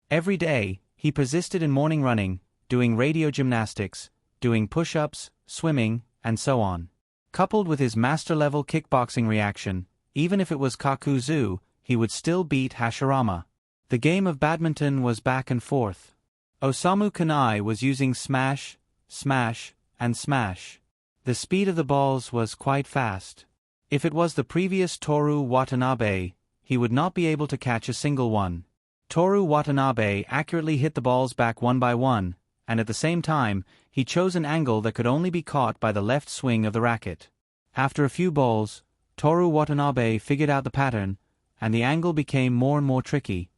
every day, he persisted in morning running, doing radio gymnastics, doing push-ups, swimming, and so on. Coupled with his master-level kickboxing reaction, even if it was Kakuzu, he would still beat Hashirama. The game of badminton was back and forth. Osamu Kanai was using smash, smash, and smash. The speed of the balls was quite fast. If it was the previous Toru Watanabe, he would not be able to catch a single one. Toru Watanabe accurately hit the balls back one by one, and at the same time, he chose an angle that could only be caught by the left swing of the racket. After a few balls, Toru Watanabe figured out the pattern, and the angle became more and more tricky.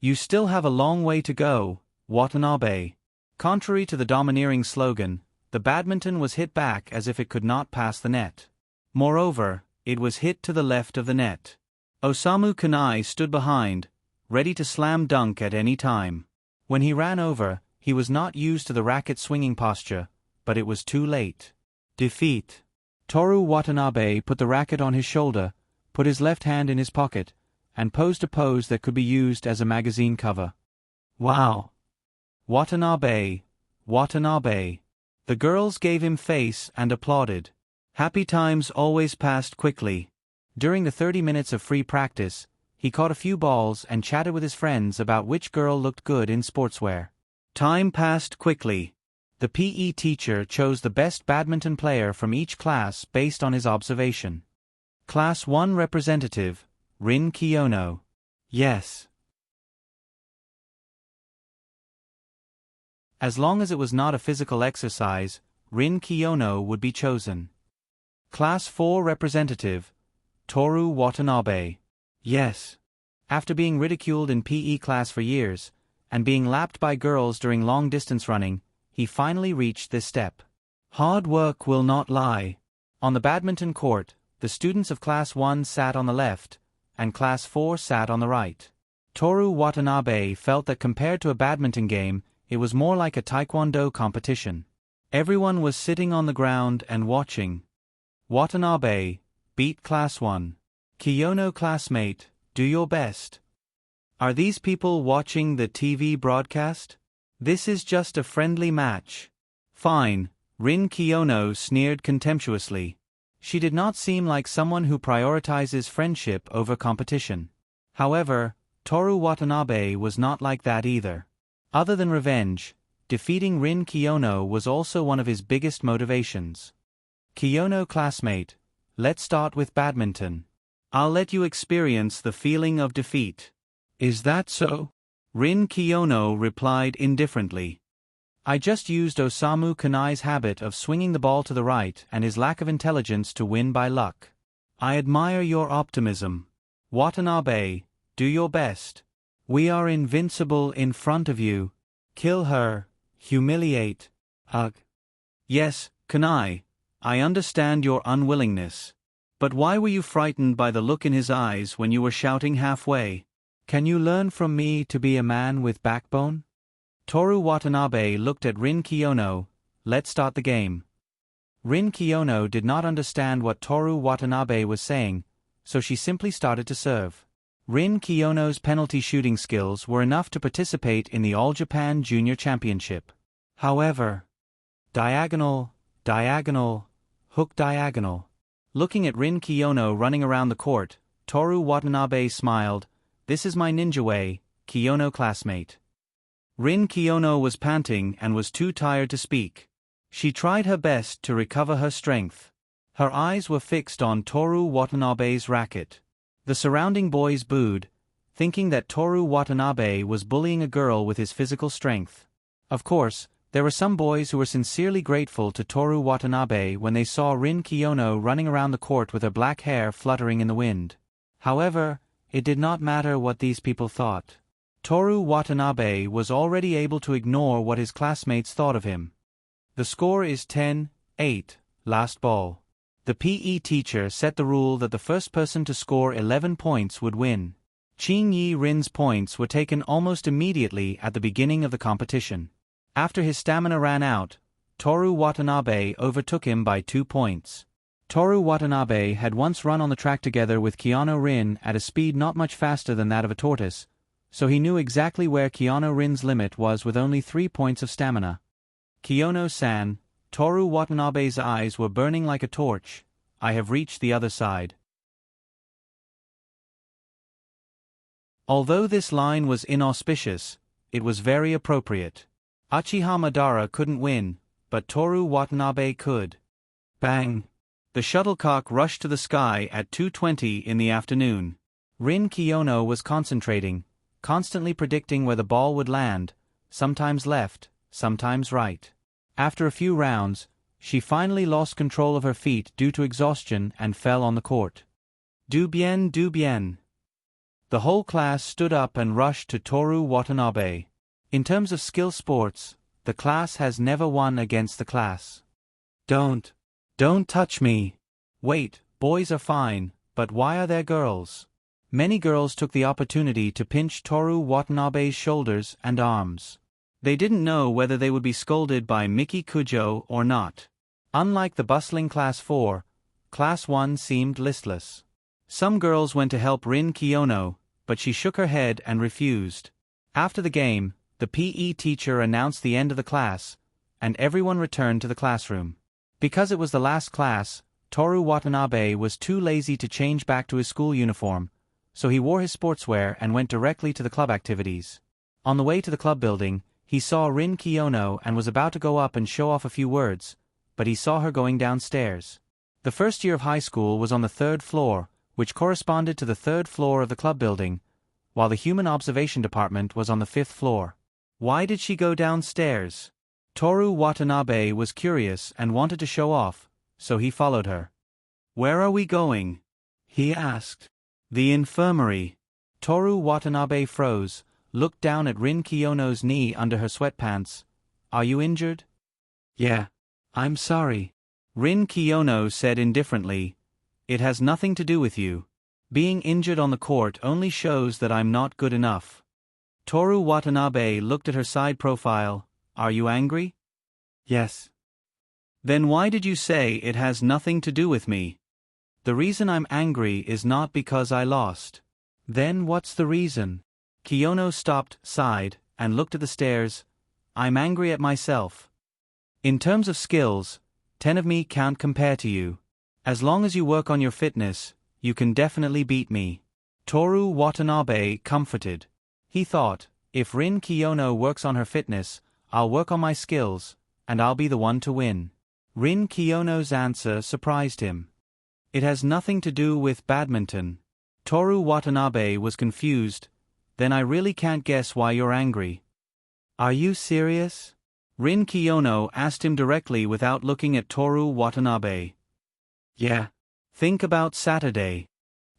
You still have a long way to go, Watanabe. Contrary to the domineering slogan, the badminton was hit back as if it could not pass the net. Moreover, it was hit to the left of the net. Osamu Kanai stood behind, ready to slam dunk at any time. When he ran over, he was not used to the racket swinging posture, but it was too late. Defeat. Toru Watanabe put the racket on his shoulder, put his left hand in his pocket, and posed a pose that could be used as a magazine cover. Wow! Watanabe! Watanabe! The girls gave him face and applauded. Happy times always passed quickly. During the 30 minutes of free practice, he caught a few balls and chatted with his friends about which girl looked good in sportswear. Time passed quickly. The PE teacher chose the best badminton player from each class based on his observation. Class 1 representative, Rin Kiyono. Yes. As long as it was not a physical exercise, Rin Kiyono would be chosen. Class 4 representative, Toru Watanabe. Yes. After being ridiculed in PE class for years, and being lapped by girls during long-distance running, he finally reached this step. Hard work will not lie. On the badminton court, the students of Class 1 sat on the left, and Class 4 sat on the right. Toru Watanabe felt that compared to a badminton game, it was more like a taekwondo competition. Everyone was sitting on the ground and watching. Watanabe, beat Class 1. Kiyono classmate, do your best. Are these people watching the TV broadcast? This is just a friendly match. Fine, Rin Kiyono sneered contemptuously. She did not seem like someone who prioritizes friendship over competition. However, Toru Watanabe was not like that either. Other than revenge, defeating Rin Kiyono was also one of his biggest motivations. Kiyono classmate, let's start with badminton. I'll let you experience the feeling of defeat. Is that so? Rin Kiyono replied indifferently. I just used Osamu Kanai's habit of swinging the ball to the right and his lack of intelligence to win by luck. I admire your optimism. Watanabe, do your best. We are invincible in front of you. Kill her. Humiliate. Ugh. Yes, Kanai, I understand your unwillingness. But why were you frightened by the look in his eyes when you were shouting halfway? Can you learn from me to be a man with backbone? Toru Watanabe looked at Rin Kiyono. Let's start the game. Rin Kiyono did not understand what Toru Watanabe was saying, so she simply started to serve. Rin Kiyono's penalty shooting skills were enough to participate in the All Japan Junior Championship. However, diagonal, diagonal, hook diagonal. Looking at Rin Kiyono running around the court, Toru Watanabe smiled. This is my ninja way, Kiyono classmate. Rin Kiyono was panting and was too tired to speak. She tried her best to recover her strength. Her eyes were fixed on Toru Watanabe's racket. The surrounding boys booed. thinking that Toru Watanabe was bullying a girl with his physical strength. Of course, there were some boys who were sincerely grateful to Toru Watanabe when they saw Rin Kiyono running around the court with her black hair fluttering in the wind. However, it did not matter what these people thought. Toru Watanabe was already able to ignore what his classmates thought of him. The score is 10-8, last ball. The PE teacher set the rule that the first person to score 11 points would win. Qing Yi Rin's points were taken almost immediately at the beginning of the competition. After his stamina ran out, Toru Watanabe overtook him by 2 points. Toru Watanabe had once run on the track together with Keanu Rin at a speed not much faster than that of a tortoise, so he knew exactly where Keanu Rin's limit was with only 3 points of stamina. Kiyono-san, Toru Watanabe's eyes were burning like a torch. I have reached the other side. Although this line was inauspicious, it was very appropriate. Uchiha Madara couldn't win, but Toru Watanabe could. Bang! The shuttlecock rushed to the sky at 2:20 in the afternoon. Rin Kiyono was concentrating, constantly predicting where the ball would land, sometimes left, sometimes right. After a few rounds, she finally lost control of her feet due to exhaustion and fell on the court. Du bien, du bien. The whole class stood up and rushed to Toru Watanabe. In terms of skill sports, the class has never won against the class. Don't touch me. Wait, boys are fine, but why are there girls? Many girls took the opportunity to pinch Toru Watanabe's shoulders and arms. They didn't know whether they would be scolded by Miki Kujo or not. Unlike the bustling Class 4, Class 1 seemed listless. Some girls went to help Rin Kiyono, but she shook her head and refused. After the game, the PE teacher announced the end of the class, and everyone returned to the classroom. Because it was the last class, Toru Watanabe was too lazy to change back to his school uniform, so he wore his sportswear and went directly to the club activities. On the way to the club building, he saw Rin Kiyono and was about to go up and show off a few words, but he saw her going downstairs. The first year of high school was on the 3rd floor, which corresponded to the 3rd floor of the club building, while the human observation department was on the 5th floor. Why did she go downstairs? Toru Watanabe was curious and wanted to show off, so he followed her. Where are we going? He asked. The infirmary. Toru Watanabe froze, looked down at Rin Kiyono's knee under her sweatpants. Are you injured? Yeah. I'm sorry. Rin Kiyono said indifferently. It has nothing to do with you. Being injured on the court only shows that I'm not good enough. Toru Watanabe looked at her side profile. Are you angry? Yes. Then why did you say it has nothing to do with me? The reason I'm angry is not because I lost. Then what's the reason? Kiyono stopped, sighed, and looked at the stairs. I'm angry at myself. In terms of skills, 10 of me can't compare to you. As long as you work on your fitness, you can definitely beat me. Toru Watanabe comforted. He thought, if Rin Kiyono works on her fitness, I'll work on my skills, and I'll be the one to win. Rin Kiyono's answer surprised him. It has nothing to do with badminton. Toru Watanabe was confused. Then I really can't guess why you're angry. Are you serious? Rin Kiyono asked him directly without looking at Toru Watanabe. Yeah. Think about Saturday.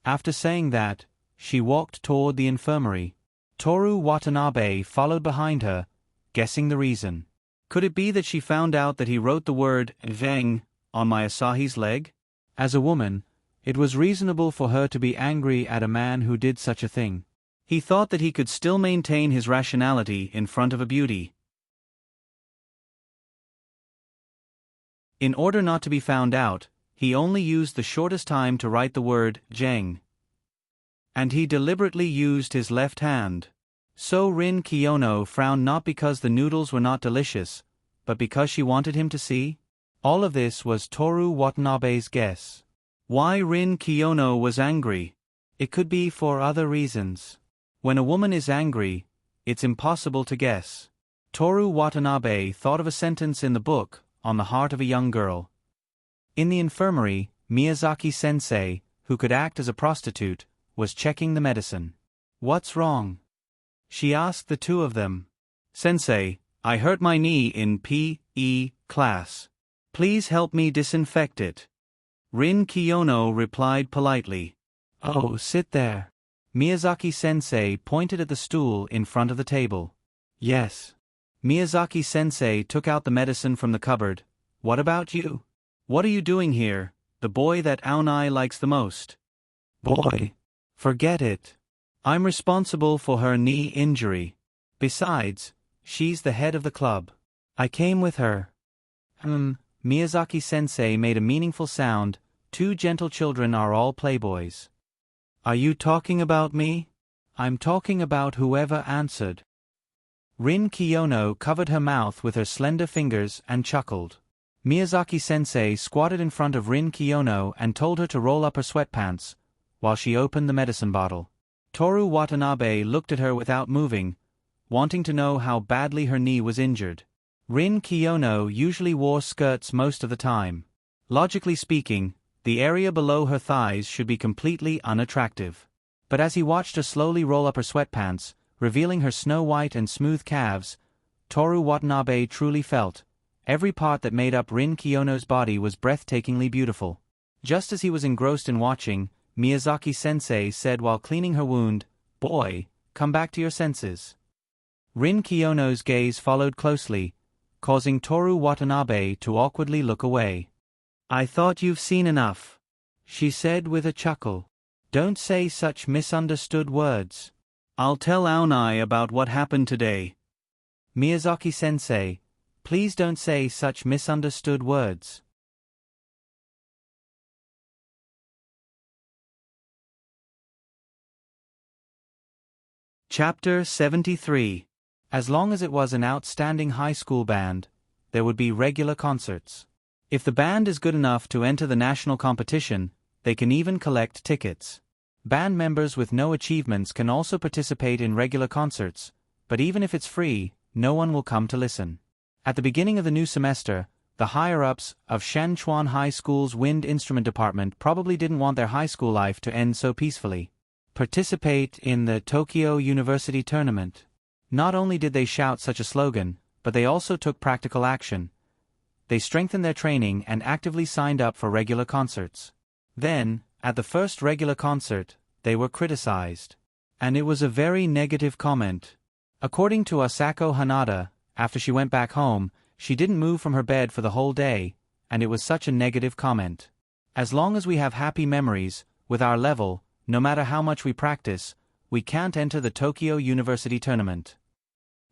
After saying that, she walked toward the infirmary. Toru Watanabe followed behind her, guessing the reason. Could it be that she found out that he wrote the word "veng" on my Asahi's leg? As a woman, it was reasonable for her to be angry at a man who did such a thing. He thought that he could still maintain his rationality in front of a beauty. In order not to be found out, he only used the shortest time to write the word "jeng." And he deliberately used his left hand. So Rin Kiyono frowned not because the noodles were not delicious, but because she wanted him to see? All of this was Toru Watanabe's guess. Why Rin Kiyono was angry? It could be for other reasons. When a woman is angry, it's impossible to guess. Toru Watanabe thought of a sentence in the book, On the Heart of a Young Girl. In the infirmary, Miyazaki-sensei, who could act as a prostitute, was checking the medicine. What's wrong? She asked the two of them. Sensei, I hurt my knee in P.E. class. Please help me disinfect it. Rin Kiyono replied politely. Oh, sit there. Miyazaki-sensei pointed at the stool in front of the table. Yes. Miyazaki-sensei took out the medicine from the cupboard. What about you? What are you doing here, the boy that Aonai likes the most? Boy. Forget it. I'm responsible for her knee injury. Besides, she's the head of the club. I came with her. Miyazaki-sensei made a meaningful sound. Two gentle children are all playboys. Are you talking about me? I'm talking about whoever answered. Rin Kiyono covered her mouth with her slender fingers and chuckled. Miyazaki-sensei squatted in front of Rin Kiyono and told her to roll up her sweatpants, while she opened the medicine bottle. Toru Watanabe looked at her without moving, wanting to know how badly her knee was injured. Rin Kiyono usually wore skirts most of the time. Logically speaking, the area below her thighs should be completely unattractive. But as he watched her slowly roll up her sweatpants, revealing her snow-white and smooth calves, Toru Watanabe truly felt every part that made up Rin Kiyono's body was breathtakingly beautiful. Just as he was engrossed in watching, Miyazaki-sensei said while cleaning her wound, "Boy, come back to your senses." Rin Kiyono's gaze followed closely, causing Toru Watanabe to awkwardly look away. I thought you've seen enough, she said with a chuckle. Don't say such misunderstood words. I'll tell Aonai about what happened today. Miyazaki-sensei, please don't say such misunderstood words. Chapter 73. As long as it was an outstanding high school band, there would be regular concerts. If the band is good enough to enter the national competition, they can even collect tickets. Band members with no achievements can also participate in regular concerts, but even if it's free, no one will come to listen. At the beginning of the new semester, the higher-ups of Shanchuan High School's wind instrument department probably didn't want their high school life to end so peacefully. Participate in the Tokyo University Tournament. Not only did they shout such a slogan, but they also took practical action. They strengthened their training and actively signed up for regular concerts. Then, at the first regular concert, they were criticized. And it was a very negative comment. According to Asako Hanada, after she went back home, she didn't move from her bed for the whole day, and it was such a negative comment. As long as we have happy memories, with our level, no matter how much we practice, we can't enter the Tokyo University Tournament.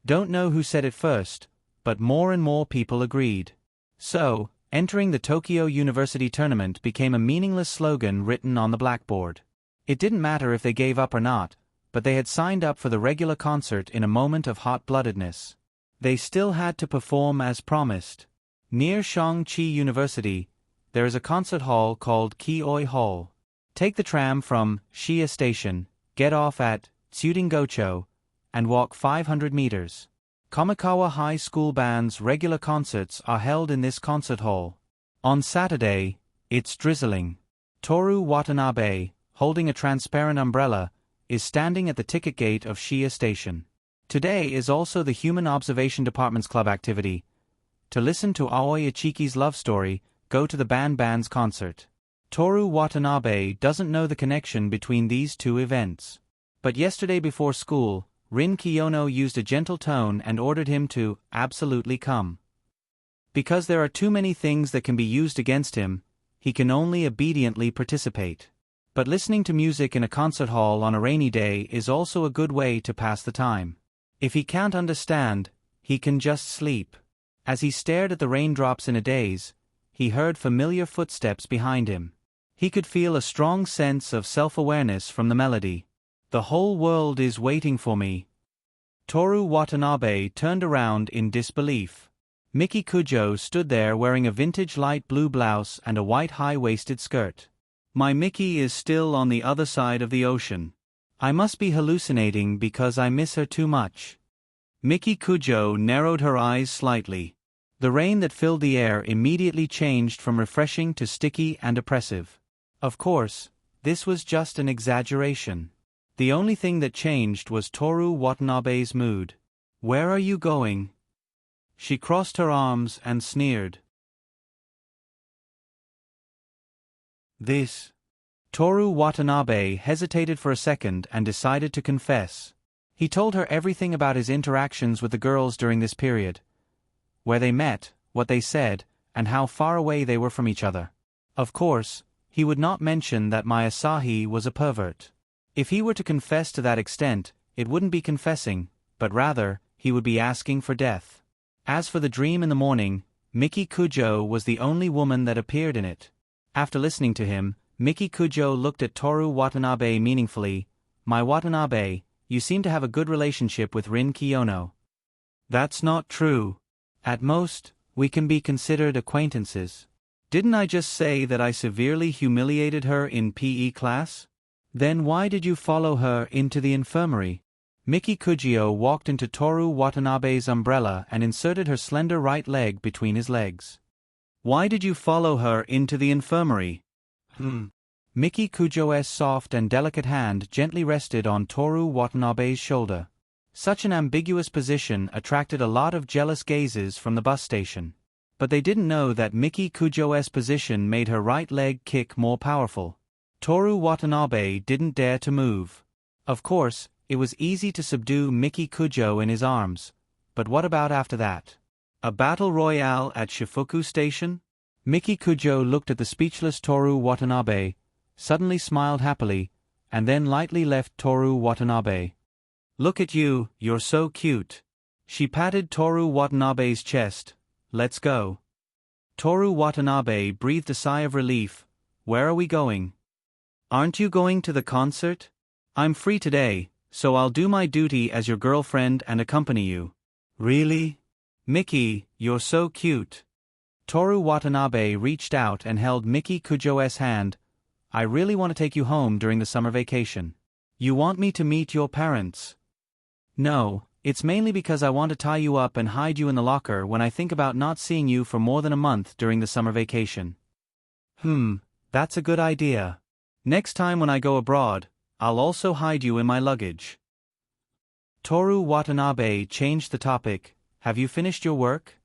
Don't know who said it first, but more and more people agreed. So, entering the Tokyo University Tournament became a meaningless slogan written on the blackboard. It didn't matter if they gave up or not, but they had signed up for the regular concert in a moment of hot-bloodedness. They still had to perform as promised. Near Shangqi University, there is a concert hall called Kioi Hall. Take the tram from Shiya Station, get off at Tsudingocho, and walk 500 meters. Kamikawa High School Band's regular concerts are held in this concert hall. On Saturday, it's drizzling. Toru Watanabe, holding a transparent umbrella, is standing at the ticket gate of Shiya Station. Today is also the Human Observation Department's club activity. To listen to Aoi Ichiki's love story, go to the band's concert. Toru Watanabe doesn't know the connection between these two events. But yesterday before school, Rin Kiyono used a gentle tone and ordered him to absolutely come. Because there are too many things that can be used against him, he can only obediently participate. But listening to music in a concert hall on a rainy day is also a good way to pass the time. If he can't understand, he can just sleep. As he stared at the raindrops in a daze, he heard familiar footsteps behind him. He could feel a strong sense of self-awareness from the melody. The whole world is waiting for me. Toru Watanabe turned around in disbelief. Miki Kujo stood there wearing a vintage light blue blouse and a white high-waisted skirt. My Miki is still on the other side of the ocean. I must be hallucinating because I miss her too much. Miki Kujo narrowed her eyes slightly. The rain that filled the air immediately changed from refreshing to sticky and oppressive. Of course, this was just an exaggeration. The only thing that changed was Toru Watanabe's mood. "Where are you going?" She crossed her arms and sneered. "This." Toru Watanabe hesitated for a second and decided to confess. He told her everything about his interactions with the girls during this period. Where they met, what they said, and how far away they were from each other. Of course, he would not mention that Masahi was a pervert. If he were to confess to that extent, it wouldn't be confessing, but rather, he would be asking for death. As for the dream in the morning, Miki Kujo was the only woman that appeared in it. After listening to him, Miki Kujo looked at Toru Watanabe meaningfully. "My Watanabe, you seem to have a good relationship with Rin Kiyono." "That's not true. At most, we can be considered acquaintances. Didn't I just say that I severely humiliated her in PE class? Then why did you follow her into the infirmary?" Miki Kujo walked into Toru Watanabe's umbrella and inserted her slender right leg between his legs. "Why did you follow her into the infirmary?" Miki Kujo's soft and delicate hand gently rested on Toru Watanabe's shoulder. Such an ambiguous position attracted a lot of jealous gazes from the bus station. But they didn't know that Miki Kujo's position made her right leg kick more powerful. Toru Watanabe didn't dare to move. Of course, it was easy to subdue Miki Kujo in his arms. But what about after that? A battle royale at Shifuku Station? Miki Kujo looked at the speechless Toru Watanabe, suddenly smiled happily, and then lightly left Toru Watanabe. "Look at you, you're so cute." She patted Toru Watanabe's chest. "Let's go." Toru Watanabe breathed a sigh of relief. "Where are we going?" "Aren't you going to the concert?" "I'm free today, so I'll do my duty as your girlfriend and accompany you." "Really? Miki, you're so cute." Toru Watanabe reached out and held Miki Kujo's hand. "I really want to take you home during the summer vacation." "You want me to meet your parents?" "No, it's mainly because I want to tie you up and hide you in the locker when I think about not seeing you for more than a month during the summer vacation." That's a good idea. Next time when I go abroad, I'll also hide you in my luggage." Toru Watanabe changed the topic. "Have you finished your work?"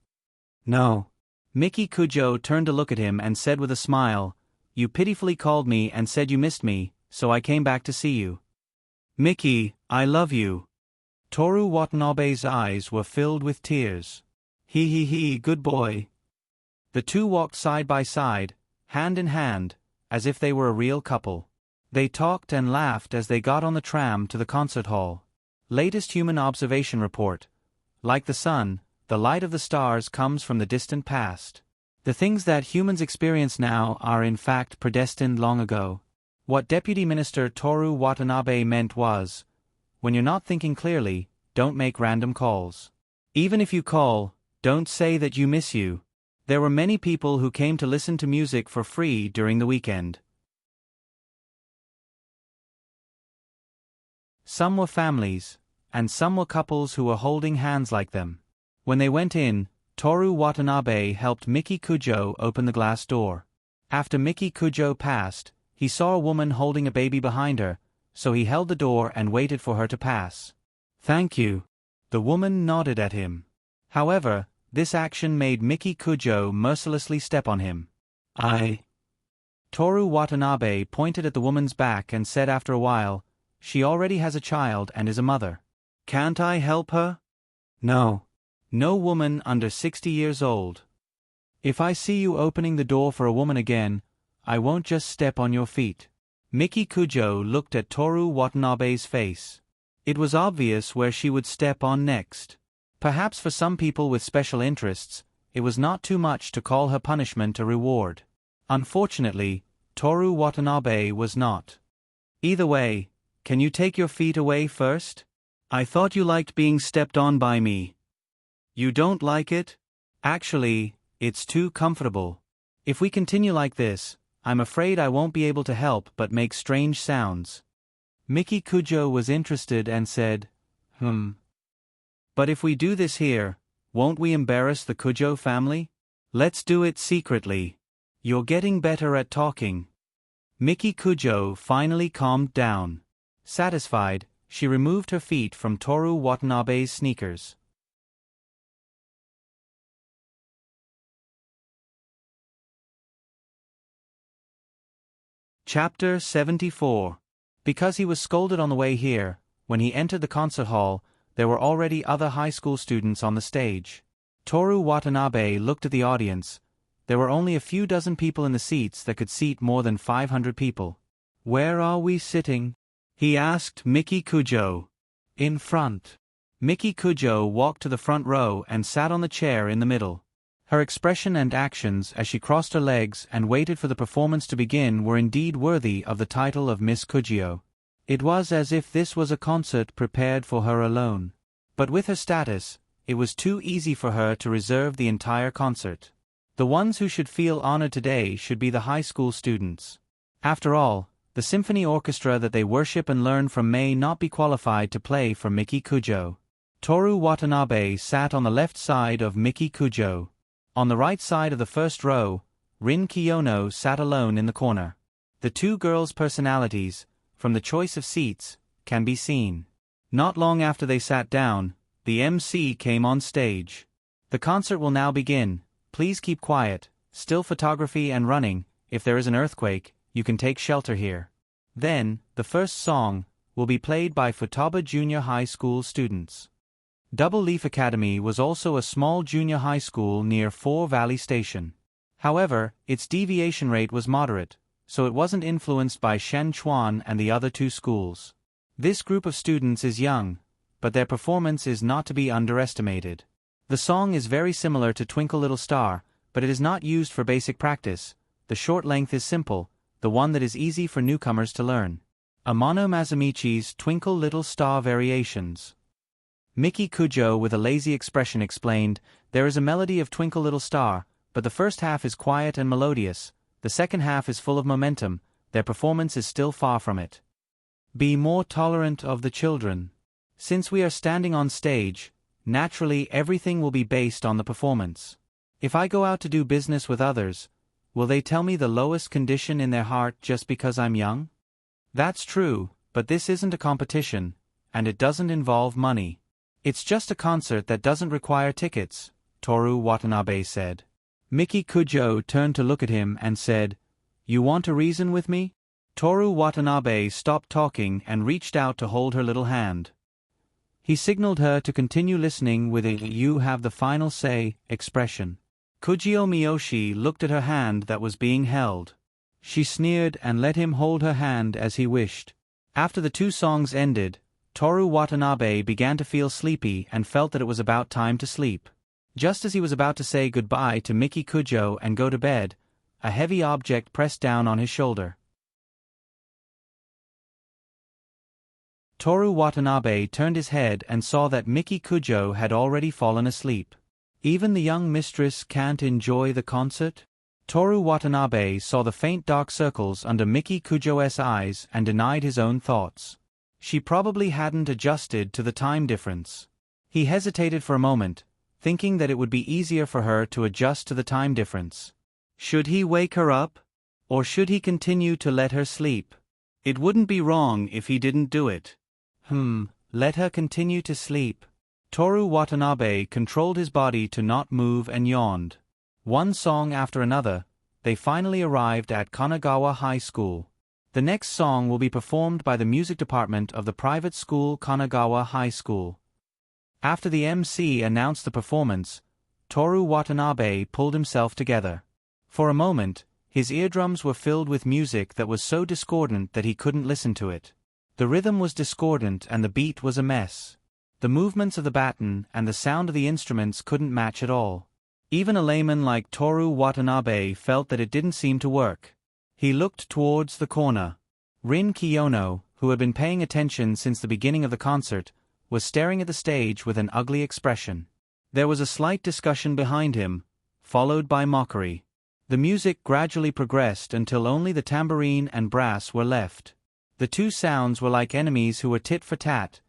"No." Miki Kujo turned to look at him and said with a smile, "You pitifully called me and said you missed me, so I came back to see you." "Miki, I love you." Toru Watanabe's eyes were filled with tears. He, good boy." The two walked side by side, hand in hand, as if they were a real couple. They talked and laughed as they got on the tram to the concert hall. Latest human observation report. Like the sun, the light of the stars comes from the distant past. The things that humans experience now are in fact predestined long ago. What Deputy Minister Toru Watanabe meant was, when you're not thinking clearly, don't make random calls. Even if you call, don't say that you miss you. There were many people who came to listen to music for free during the weekend. Some were families, and some were couples who were holding hands like them. When they went in, Toru Watanabe helped Miki Kujo open the glass door. After Miki Kujo passed, he saw a woman holding a baby behind her, so he held the door and waited for her to pass. "Thank you." The woman nodded at him. However, this action made Miki Kujo mercilessly step on him. Toru Watanabe pointed at the woman's back and said after a while, "She already has a child and is a mother. Can't I help her?" "No. No woman under 60 years old. If I see you opening the door for a woman again, I won't just step on your feet." Miki Kujo looked at Toru Watanabe's face. It was obvious where she would step on next. Perhaps for some people with special interests, it was not too much to call her punishment a reward. Unfortunately, Toru Watanabe was not. "Either way, can you take your feet away first? I thought you liked being stepped on by me." "You don't like it?" "Actually, it's too comfortable. If we continue like this, I'm afraid I won't be able to help but make strange sounds." Miki Kujo was interested and said, "But if we do this here, won't we embarrass the Kujo family? Let's do it secretly. You're getting better at talking." Miki Kujo finally calmed down. Satisfied, she removed her feet from Toru Watanabe's sneakers. Chapter 74. Because he was scolded on the way here, when he entered the concert hall, there were already other high school students on the stage. Toru Watanabe looked at the audience. There were only a few dozen people in the seats that could seat more than 500 people. "Where are we sitting?" he asked Miki Kujo. "In front." Miki Kujo walked to the front row and sat on the chair in the middle. Her expression and actions as she crossed her legs and waited for the performance to begin were indeed worthy of the title of Miss Kujo. It was as if this was a concert prepared for her alone. But with her status, it was too easy for her to reserve the entire concert. The ones who should feel honored today should be the high school students. After all, the symphony orchestra that they worship and learn from may not be qualified to play for Miki Kujo. Toru Watanabe sat on the left side of Miki Kujo. On the right side of the first row, Rin Kiyono sat alone in the corner. The two girls' personalities, from the choice of seats, can be seen. Not long after they sat down, the MC came on stage. "The concert will now begin. Please keep quiet, still photography and running. If there is an earthquake, you can take shelter here." Then, the first song will be played by Futaba Junior High School students. Double Leaf Academy was also a small junior high school near Four Valley Station. However, its deviation rate was moderate, so it wasn't influenced by Shen Chuan and the other two schools. This group of students is young, but their performance is not to be underestimated. The song is very similar to Twinkle Little Star, but it is not used for basic practice. The short length is simple, the one that is easy for newcomers to learn. Amano Mazumichi's Twinkle Little Star Variations. Miki Kujo with a lazy expression explained, "There is a melody of Twinkle Little Star, but the first half is quiet and melodious, the second half is full of momentum, their performance is still far from it. Be more tolerant of the children. Since we are standing on stage, naturally everything will be based on the performance. If I go out to do business with others, will they tell me the lowest condition in their heart just because I'm young? That's true, but this isn't a competition, and it doesn't involve money. It's just a concert that doesn't require tickets," Toru Watanabe said. Miki Kujo turned to look at him and said, "You want to reason with me?" Toru Watanabe stopped talking and reached out to hold her little hand. He signaled her to continue listening with a "you have the final say" expression. Kujio Miyoshi looked at her hand that was being held. She sneered and let him hold her hand as he wished. After the two songs ended, Toru Watanabe began to feel sleepy and felt that it was about time to sleep. Just as he was about to say goodbye to Miki Kujo and go to bed, a heavy object pressed down on his shoulder. Toru Watanabe turned his head and saw that Miki Kujo had already fallen asleep. Even the young mistress can't enjoy the concert? Toru Watanabe saw the faint dark circles under Miki Kujo's eyes and denied his own thoughts. She probably hadn't adjusted to the time difference. He hesitated for a moment, thinking that it would be easier for her to adjust to the time difference. Should he wake her up? Or should he continue to let her sleep? It wouldn't be wrong if he didn't do it. Let her continue to sleep. Toru Watanabe controlled his body to not move and yawned. One song after another, they finally arrived at Kanagawa High School. The next song will be performed by the music department of the private school Kanagawa High School. After the MC announced the performance, Toru Watanabe pulled himself together. For a moment, his eardrums were filled with music that was so discordant that he couldn't listen to it. The rhythm was discordant and the beat was a mess. The movements of the baton and the sound of the instruments couldn't match at all. Even a layman like Toru Watanabe felt that it didn't seem to work. He looked towards the corner. Rin Kiyono, who had been paying attention since the beginning of the concert, was staring at the stage with an ugly expression. There was a slight discussion behind him, followed by mockery. The music gradually progressed until only the tambourine and brass were left. The two sounds were like enemies who were tit for tat,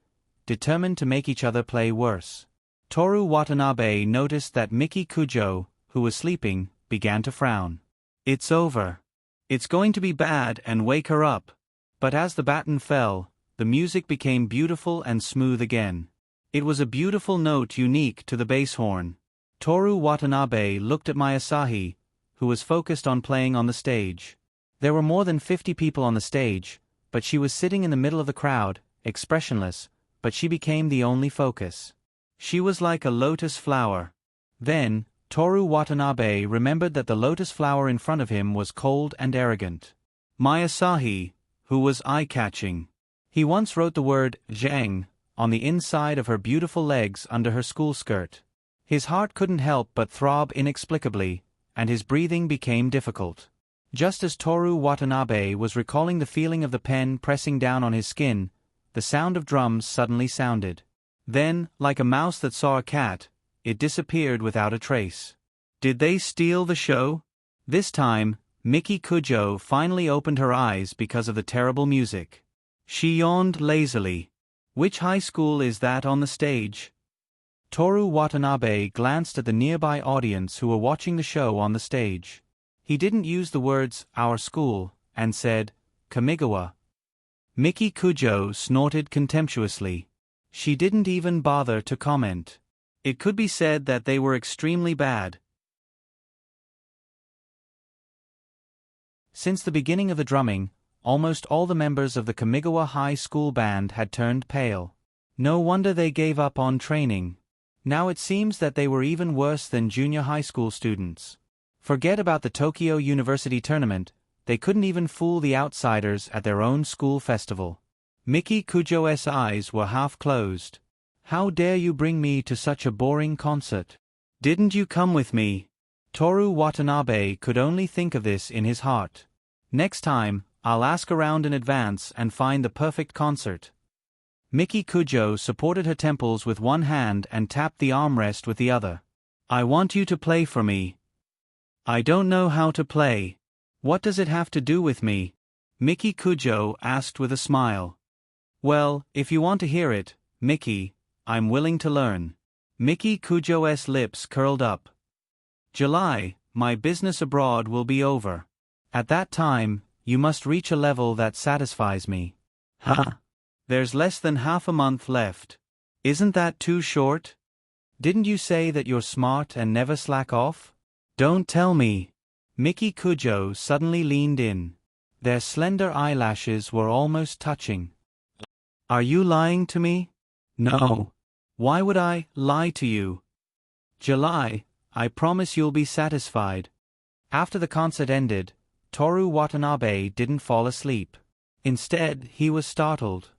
determined to make each other play worse. Toru Watanabe noticed that Miki Kujo, who was sleeping, began to frown. "It's over. It's going to be bad and wake her up." But as the baton fell, the music became beautiful and smooth again. It was a beautiful note unique to the bass horn. Toru Watanabe looked at Masahi, who was focused on playing on the stage. There were more than 50 people on the stage, but she was sitting in the middle of the crowd, expressionless, but she became the only focus. She was like a lotus flower. Then, Toru Watanabe remembered that the lotus flower in front of him was cold and arrogant. Masahi, who was eye-catching. He once wrote the word Zhang on the inside of her beautiful legs under her school skirt. His heart couldn't help but throb inexplicably, and his breathing became difficult. Just as Toru Watanabe was recalling the feeling of the pen pressing down on his skin, the sound of drums suddenly sounded. Then, like a mouse that saw a cat, it disappeared without a trace. Did they steal the show? This time, Miki Kujo finally opened her eyes because of the terrible music. She yawned lazily. Which high school is that on the stage? Toru Watanabe glanced at the nearby audience who were watching the show on the stage. He didn't use the words, "our school," and said, "Kamigawa." Miki Kujo snorted contemptuously. She didn't even bother to comment. It could be said that they were extremely bad. Since the beginning of the drumming, almost all the members of the Kamigawa High School band had turned pale. No wonder they gave up on training. Now it seems that they were even worse than junior high school students. Forget about the Tokyo University tournament, they couldn't even fool the outsiders at their own school festival. Miki Kujo's eyes were half closed. How dare you bring me to such a boring concert? Didn't you come with me? Toru Watanabe could only think of this in his heart. Next time, I'll ask around in advance and find the perfect concert. Miki Kujo supported her temples with one hand and tapped the armrest with the other. I want you to play for me. I don't know how to play. What does it have to do with me? Miki Kujo asked with a smile. Well, if you want to hear it, Miki, I'm willing to learn. Miki Kujo's lips curled up. July, my business abroad will be over. At that time, you must reach a level that satisfies me. Huh? There's less than half a month left. Isn't that too short? Didn't you say that you're smart and never slack off? Don't tell me. Miki Kujo suddenly leaned in. Their slender eyelashes were almost touching. Are you lying to me? No. Why would I lie to you? July, I promise you'll be satisfied. After the concert ended, Toru Watanabe didn't fall asleep. Instead, he was startled.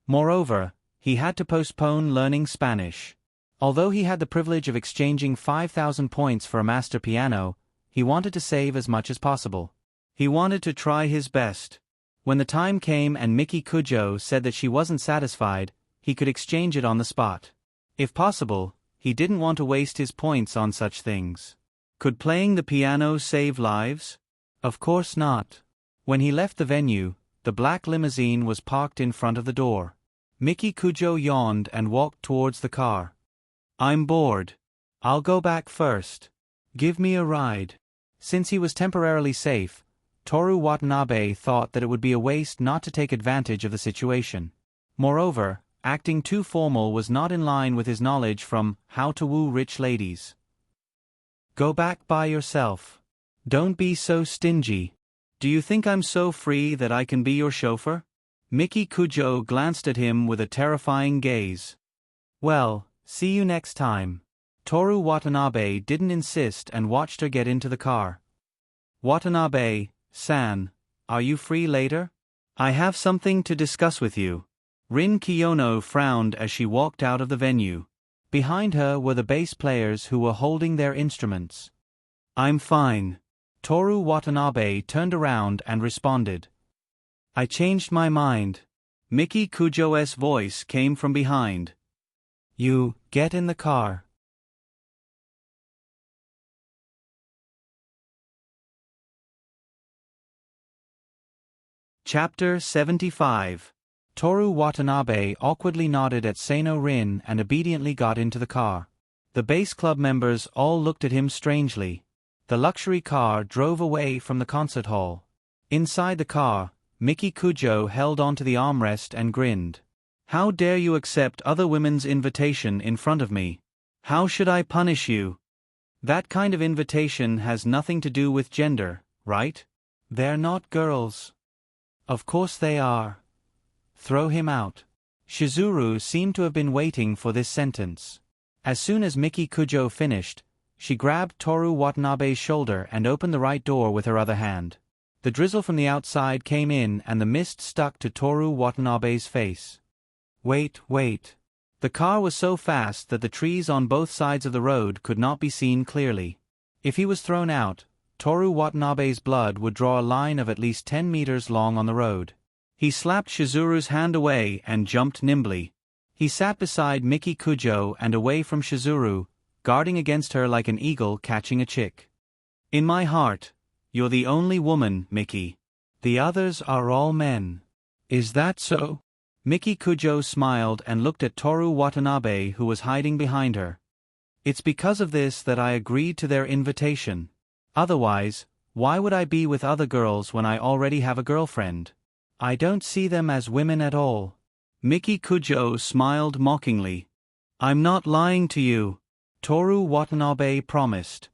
Moreover, he had to postpone learning Spanish. Although he had the privilege of exchanging 5,000 points for a master piano, he wanted to save as much as possible. He wanted to try his best. When the time came and Miki Kujo said that she wasn't satisfied, he could exchange it on the spot. If possible, he didn't want to waste his points on such things. Could playing the piano save lives? Of course not. When he left the venue, the black limousine was parked in front of the door. Miki Kujo yawned and walked towards the car. I'm bored. I'll go back first. Give me a ride. Since he was temporarily safe, Toru Watanabe thought that it would be a waste not to take advantage of the situation. Moreover, acting too formal was not in line with his knowledge from How to Woo Rich Ladies. Go back by yourself. Don't be so stingy. Do you think I'm so free that I can be your chauffeur? Miki Kujo glanced at him with a terrifying gaze. Well, see you next time. Toru Watanabe didn't insist and watched her get into the car. Watanabe-san, are you free later? I have something to discuss with you. Rin Kiyono frowned as she walked out of the venue. Behind her were the bass players who were holding their instruments. I'm fine. Toru Watanabe turned around and responded. I changed my mind. Miki Kujo's voice came from behind. You, get in the car. Chapter 75. Toru Watanabe awkwardly nodded at Sano Rin and obediently got into the car. The bass club members all looked at him strangely. The luxury car drove away from the concert hall. Inside the car, Miki Kujo held onto the armrest and grinned. How dare you accept other women's invitation in front of me? How should I punish you? That kind of invitation has nothing to do with gender, right? They're not girls. Of course they are. Throw him out. Shizuru seemed to have been waiting for this sentence. As soon as Miki Kujo finished, she grabbed Toru Watanabe's shoulder and opened the right door with her other hand. The drizzle from the outside came in and the mist stuck to Toru Watanabe's face. Wait. The car was so fast that the trees on both sides of the road could not be seen clearly. If he was thrown out, Toru Watanabe's blood would draw a line of at least 10 meters long on the road. He slapped Shizuru's hand away and jumped nimbly. He sat beside Miki Kujo and away from Shizuru, guarding against her like an eagle catching a chick. In my heart, you're the only woman, Miki. The others are all men. Is that so? Miki Kujo smiled and looked at Toru Watanabe, who was hiding behind her. It's because of this that I agreed to their invitation. Otherwise, why would I be with other girls when I already have a girlfriend? I don't see them as women at all. Miki Kujo smiled mockingly. I'm not lying to you, Toru Watanabe promised.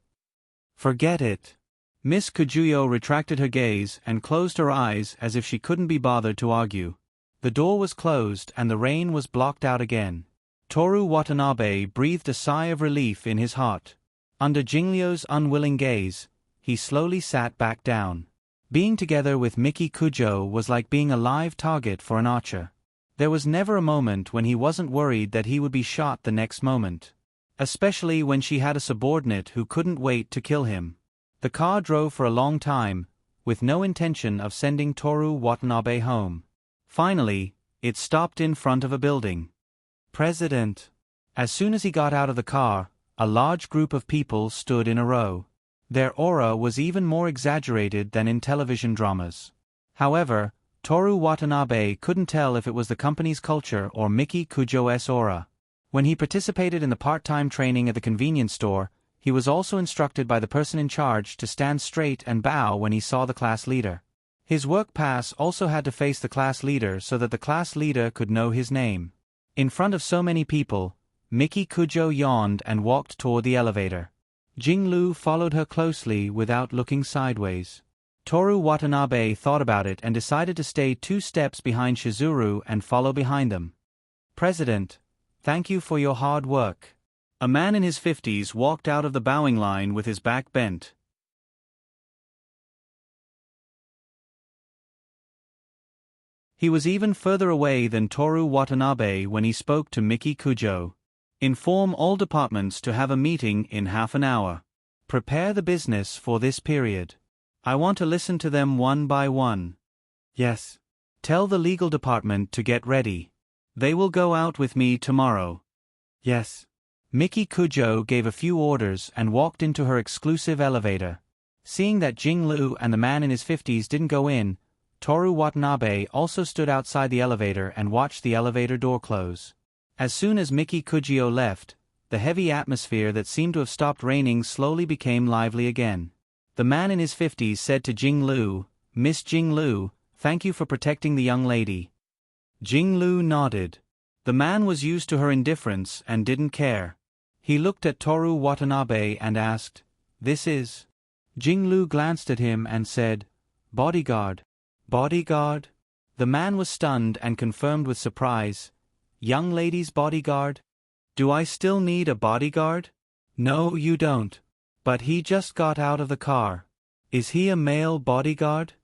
Forget it. Miss Kujuyo retracted her gaze and closed her eyes as if she couldn't be bothered to argue. The door was closed and the rain was blocked out again. Toru Watanabe breathed a sigh of relief in his heart. Under Jinglyo's unwilling gaze, he slowly sat back down. Being together with Miki Kujo was like being a live target for an archer. There was never a moment when he wasn't worried that he would be shot the next moment. Especially when she had a subordinate who couldn't wait to kill him. The car drove for a long time, with no intention of sending Toru Watanabe home. Finally, it stopped in front of a building. President. As soon as he got out of the car, a large group of people stood in a row. Their aura was even more exaggerated than in television dramas. However, Toru Watanabe couldn't tell if it was the company's culture or Miki Kujo's aura. When he participated in the part-time training at the convenience store, he was also instructed by the person in charge to stand straight and bow when he saw the class leader. His work pass also had to face the class leader so that the class leader could know his name. In front of so many people, Miki Kujo yawned and walked toward the elevator. Jinglu followed her closely without looking sideways. Toru Watanabe thought about it and decided to stay 2 steps behind Shizuru and follow behind them. President, thank you for your hard work. A man in his 50s walked out of the bowing line with his back bent. He was even further away than Toru Watanabe when he spoke to Miki Kujo. Inform all departments to have a meeting in half an hour. Prepare the business for this period. I want to listen to them one by one. Yes. Tell the legal department to get ready. They will go out with me tomorrow. Yes. Miki Kujo gave a few orders and walked into her exclusive elevator. Seeing that Jinglu and the man in his 50s didn't go in, Toru Watanabe also stood outside the elevator and watched the elevator door close. As soon as Miki Kujo left, the heavy atmosphere that seemed to have stopped raining slowly became lively again. The man in his 50s said to Jinglu, Miss Jinglu, thank you for protecting the young lady. Jinglu nodded. The man was used to her indifference and didn't care. He looked at Toru Watanabe and asked, This is? Jinglu glanced at him and said, Bodyguard. Bodyguard? The man was stunned and confirmed with surprise, Young lady's bodyguard? Do I still need a bodyguard? No, you don't. But he just got out of the car. Is he a male bodyguard?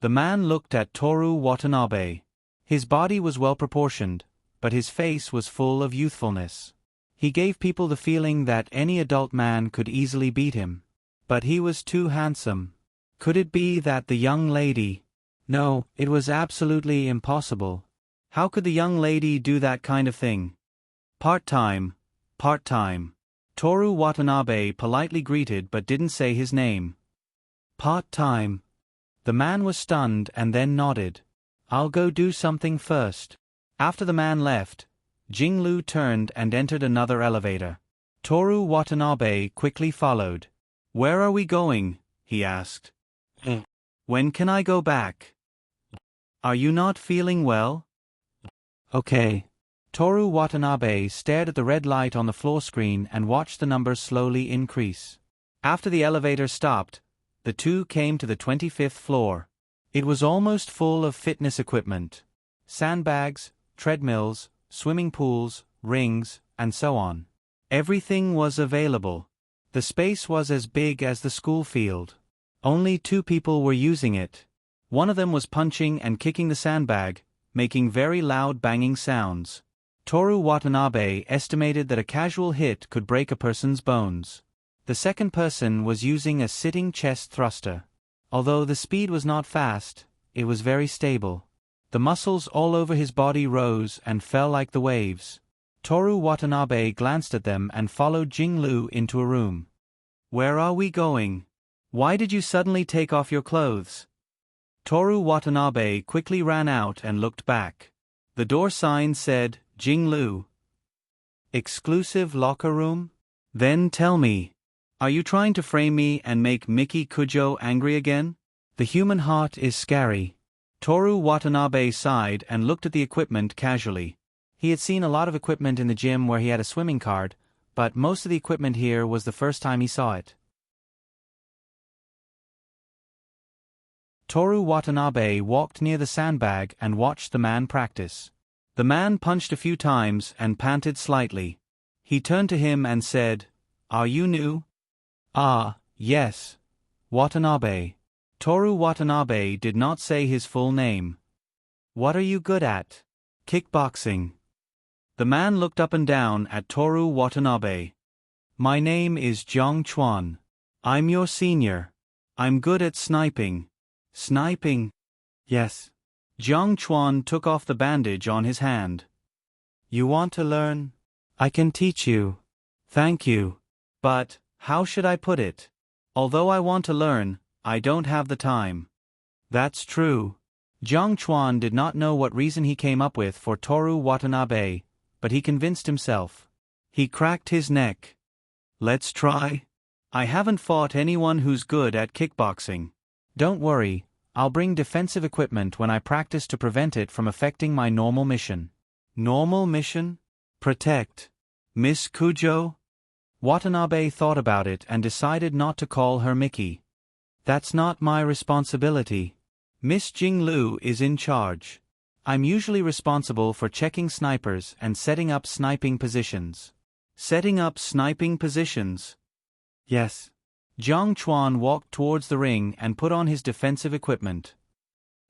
The man looked at Toru Watanabe. His body was well proportioned, but his face was full of youthfulness. He gave people the feeling that any adult man could easily beat him. But he was too handsome. Could it be that the young lady? No, it was absolutely impossible. How could the young lady do that kind of thing? Part-time. Toru Watanabe politely greeted but didn't say his name. Part-time. The man was stunned and then nodded. I'll go do something first. After the man left, Jinglu turned and entered another elevator. Toru Watanabe quickly followed. Where are we going? He asked. When can I go back? Are you not feeling well? Okay. Toru Watanabe stared at the red light on the floor screen and watched the numbers slowly increase. After the elevator stopped, the two came to the 25th floor. It was almost full of fitness equipment. Sandbags, treadmills, swimming pools, rings, and so on. Everything was available. The space was as big as the school field. Only 2 people were using it. One of them was punching and kicking the sandbag, making very loud banging sounds. Toru Watanabe estimated that a casual hit could break a person's bones. The second person was using a sitting chest thruster. Although the speed was not fast, it was very stable. The muscles all over his body rose and fell like the waves. Toru Watanabe glanced at them and followed Jinglu into a room. Where are we going? Why did you suddenly take off your clothes? Toru Watanabe quickly ran out and looked back. The door sign said, Jinglu. Exclusive locker room? Then tell me. Are you trying to frame me and make Miki Kujo angry again? The human heart is scary. Toru Watanabe sighed and looked at the equipment casually. He had seen a lot of equipment in the gym where he had a swimming card, but most of the equipment here was the first time he saw it. Toru Watanabe walked near the sandbag and watched the man practice. The man punched a few times and panted slightly. He turned to him and said, Are you new? Ah, yes. Watanabe. Toru Watanabe did not say his full name. What are you good at? Kickboxing. The man looked up and down at Toru Watanabe. My name is Jiang Chuan. I'm your senior. I'm good at sniping. Sniping? Yes. Jiang Chuan took off the bandage on his hand. You want to learn? I can teach you. Thank you. But, how should I put it? Although I want to learn, I don't have the time. That's true. Jiang Chuan did not know what reason he came up with for Toru Watanabe, but he convinced himself. He cracked his neck. Let's try. I haven't fought anyone who's good at kickboxing. Don't worry, I'll bring defensive equipment when I practice to prevent it from affecting my normal mission. Normal mission? Protect Miss Kujo? Watanabe thought about it and decided not to call her Miki. That's not my responsibility. Miss Jinglu is in charge. I'm usually responsible for checking snipers and setting up sniping positions. Setting up sniping positions? Yes. Jiang Chuan walked towards the ring and put on his defensive equipment.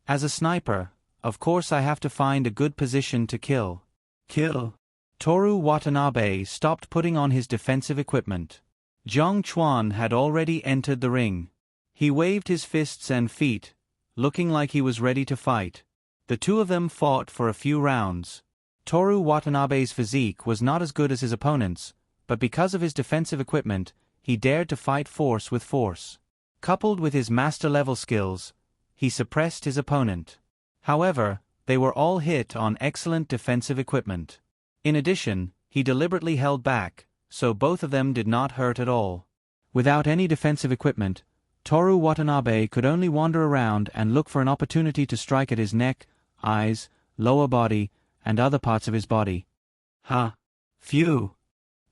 As a sniper, of course I have to find a good position to kill. Kill. Toru Watanabe stopped putting on his defensive equipment. Jiang Chuan had already entered the ring. He waved his fists and feet, looking like he was ready to fight. The two of them fought for a few rounds. Toru Watanabe's physique was not as good as his opponent's, but because of his defensive equipment, he dared to fight force with force. Coupled with his master-level skills, he suppressed his opponent. However, they were all hit on excellent defensive equipment. In addition, he deliberately held back, so both of them did not hurt at all. Without any defensive equipment, Toru Watanabe could only wander around and look for an opportunity to strike at his neck, eyes, lower body, and other parts of his body. Phew.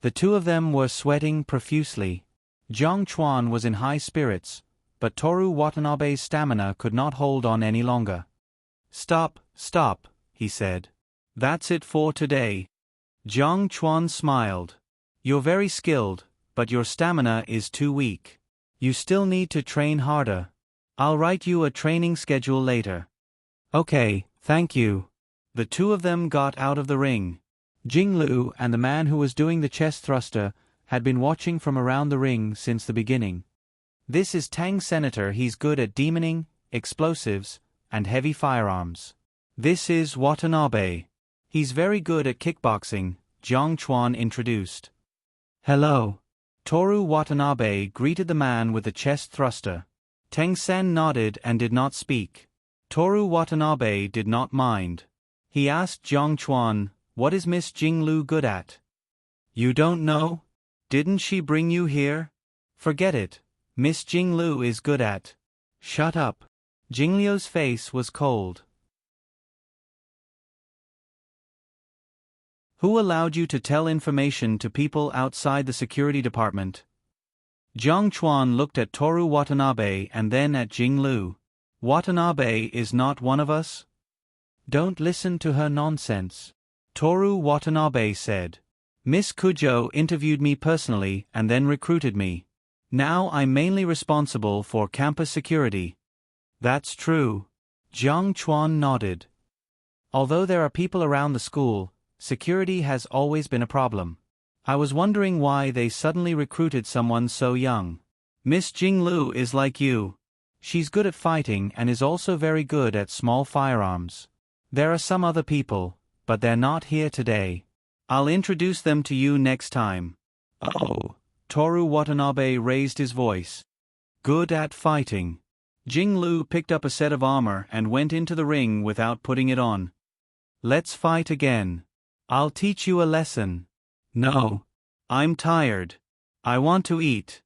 The two of them were sweating profusely. Jiang Chuan was in high spirits, but Toru Watanabe's stamina could not hold on any longer. Stop, he said. That's it for today. Jiang Chuan smiled. You're very skilled, but your stamina is too weak. You still need to train harder. I'll write you a training schedule later. Okay, thank you. The two of them got out of the ring. Jinglu and the man who was doing the chest thruster had been watching from around the ring since the beginning. This is Tang Senator. He's good at demoning, explosives, and heavy firearms. This is Watanabe. He's very good at kickboxing, Jiang Chuan introduced. Hello. Toru Watanabe greeted the man with the chest thruster. Tang Sen nodded and did not speak. Toru Watanabe did not mind. He asked Jiang Chuan, what is Miss Jinglu good at? You don't know? Didn't she bring you here? Forget it. Miss Jinglu is good at. Shut up. Jingliu's face was cold. Who allowed you to tell information to people outside the security department? Jiang Chuan looked at Toru Watanabe and then at Jing Lu. Watanabe is not one of us? Don't listen to her nonsense. Toru Watanabe said. Miss Kujo interviewed me personally and then recruited me. Now I'm mainly responsible for campus security. That's true. Jiang Chuan nodded. Although there are people around the school, security has always been a problem. I was wondering why they suddenly recruited someone so young. Miss Jinglu is like you. She's good at fighting and is also very good at small firearms. There are some other people, but they're not here today. I'll introduce them to you next time. Oh. Toru Watanabe raised his voice. Good at fighting. Jinglu picked up a set of armor and went into the ring without putting it on. Let's fight again. I'll teach you a lesson. No. I'm tired. I want to eat.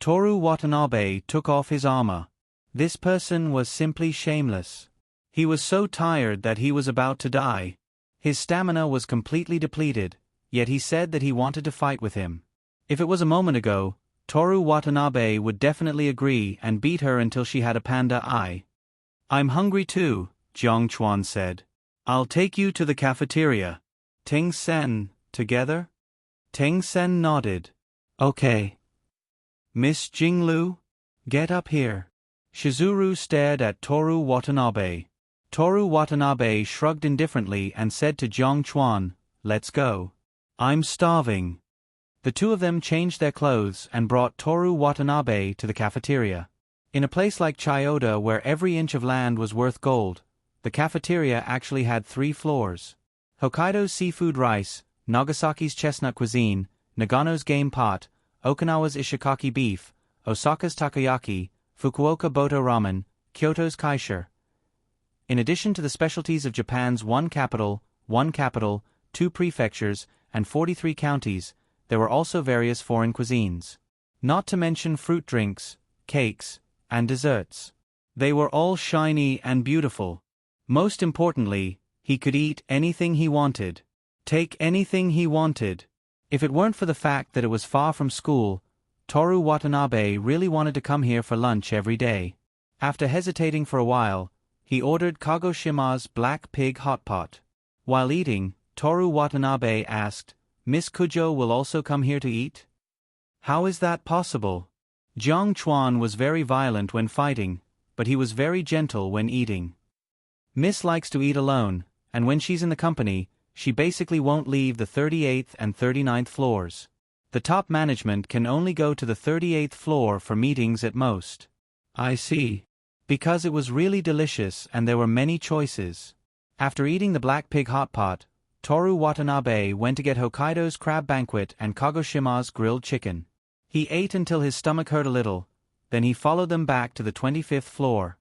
Toru Watanabe took off his armor. This person was simply shameless. He was so tired that he was about to die. His stamina was completely depleted, yet he said that he wanted to fight with him. If it was a moment ago, Toru Watanabe would definitely agree and beat her until she had a panda eye. I'm hungry too, Jiang Chuan said. I'll take you to the cafeteria. Ting Sen, together? Ting Sen nodded. Okay. Miss Jinglu? Get up here. Shizuru stared at Toru Watanabe. Toru Watanabe shrugged indifferently and said to Jiang Chuan, Let's go. I'm starving. The two of them changed their clothes and brought Toru Watanabe to the cafeteria. In a place like Chiyoda where every inch of land was worth gold, the cafeteria actually had 3 floors. Hokkaido's seafood rice, Nagasaki's chestnut cuisine, Nagano's game pot, Okinawa's ishikaki beef, Osaka's takoyaki, Fukuoka boto ramen, Kyoto's kaisha. In addition to the specialties of Japan's 1 capital, 2 prefectures, and 43 counties, there were also various foreign cuisines. Not to mention fruit drinks, cakes, and desserts. They were all shiny and beautiful. Most importantly, he could eat anything he wanted. Take anything he wanted. If it weren't for the fact that it was far from school, Toru Watanabe really wanted to come here for lunch every day. After hesitating for a while, he ordered Kagoshima's black pig hot pot. While eating, Toru Watanabe asked, Miss Kujo will also come here to eat? How is that possible? Jiang Chuan was very violent when fighting, but he was very gentle when eating. Miss likes to eat alone, and when she's in the company, she basically won't leave the 38th and 39th floors. The top management can only go to the 38th floor for meetings at most. I see. Because it was really delicious and there were many choices. After eating the black pig hot pot, Toru Watanabe went to get Hokkaido's crab banquet and Kagoshima's grilled chicken. He ate until his stomach hurt a little, then he followed them back to the 25th floor.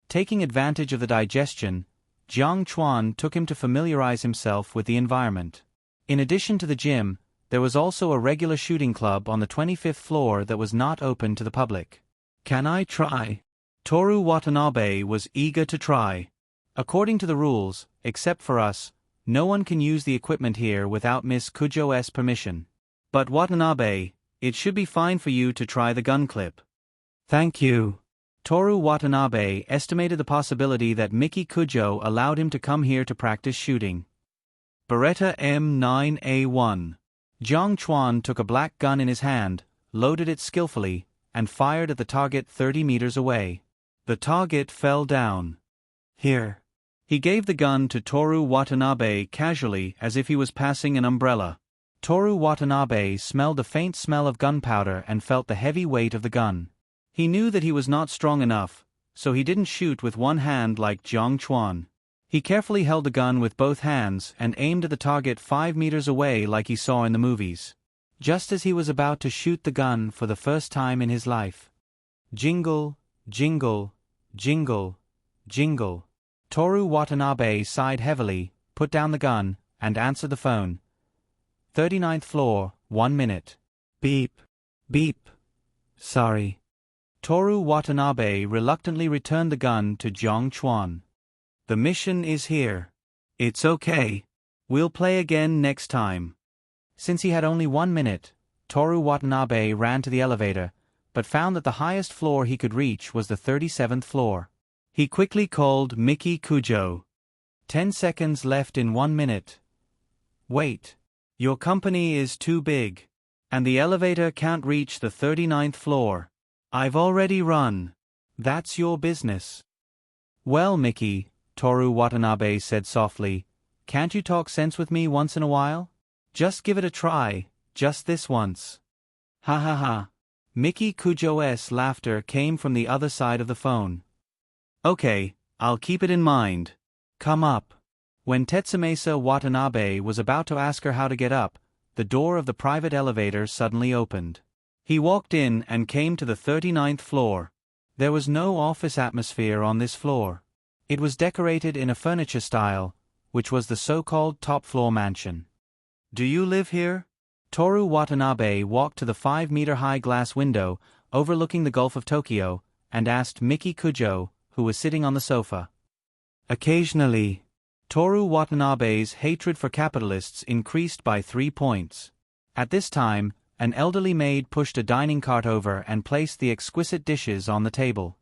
Taking advantage of the digestion, Jiang Chuan took him to familiarize himself with the environment. In addition to the gym, there was also a regular shooting club on the 25th floor that was not open to the public. Can I try? Toru Watanabe was eager to try. According to the rules, except for us, no one can use the equipment here without Miss Kujo's permission. But Watanabe, it should be fine for you to try the gun clip. Thank you. Toru Watanabe estimated the possibility that Miki Kujo allowed him to come here to practice shooting. Beretta M9A1. Jiang Chuan took a black gun in his hand, loaded it skillfully, and fired at the target 30 meters away. The target fell down. Here. He gave the gun to Toru Watanabe casually as if he was passing an umbrella. Toru Watanabe smelled the faint smell of gunpowder and felt the heavy weight of the gun. He knew that he was not strong enough, so he didn't shoot with one hand like Jiang Chuan. He carefully held the gun with both hands and aimed at the target 5 meters away like he saw in the movies. Just as he was about to shoot the gun for the first time in his life. Jingle, jingle, jingle, jingle. Toru Watanabe sighed heavily, put down the gun, and answered the phone. 39th floor, 1 minute. Beep. Beep. Sorry. Toru Watanabe reluctantly returned the gun to Jiang Chuan. The mission is here. It's okay. We'll play again next time. Since he had only 1 minute, Toru Watanabe ran to the elevator, but found that the highest floor he could reach was the 37th floor. He quickly called Miki Kujo. 10 seconds left in 1 minute. Wait. Your company is too big. And the elevator can't reach the 39th floor. I've already run. That's your business. Well, Miki, Toru Watanabe said softly, can't you talk sense with me once in a while? Just give it a try, just this once. Ha ha ha. Miki Kujo's laughter came from the other side of the phone. Okay, I'll keep it in mind. Come up. When Tetsumasa Watanabe was about to ask her how to get up, the door of the private elevator suddenly opened. He walked in and came to the 39th floor. There was no office atmosphere on this floor. It was decorated in a furniture style, which was the so-called top-floor mansion. Do you live here? Toru Watanabe walked to the 5-meter-high glass window overlooking the Gulf of Tokyo and asked Miki Kujo, who was sitting on the sofa. Occasionally. Toru Watanabe's hatred for capitalists increased by 3 points. At this time, an elderly maid pushed a dining cart over and placed the exquisite dishes on the table.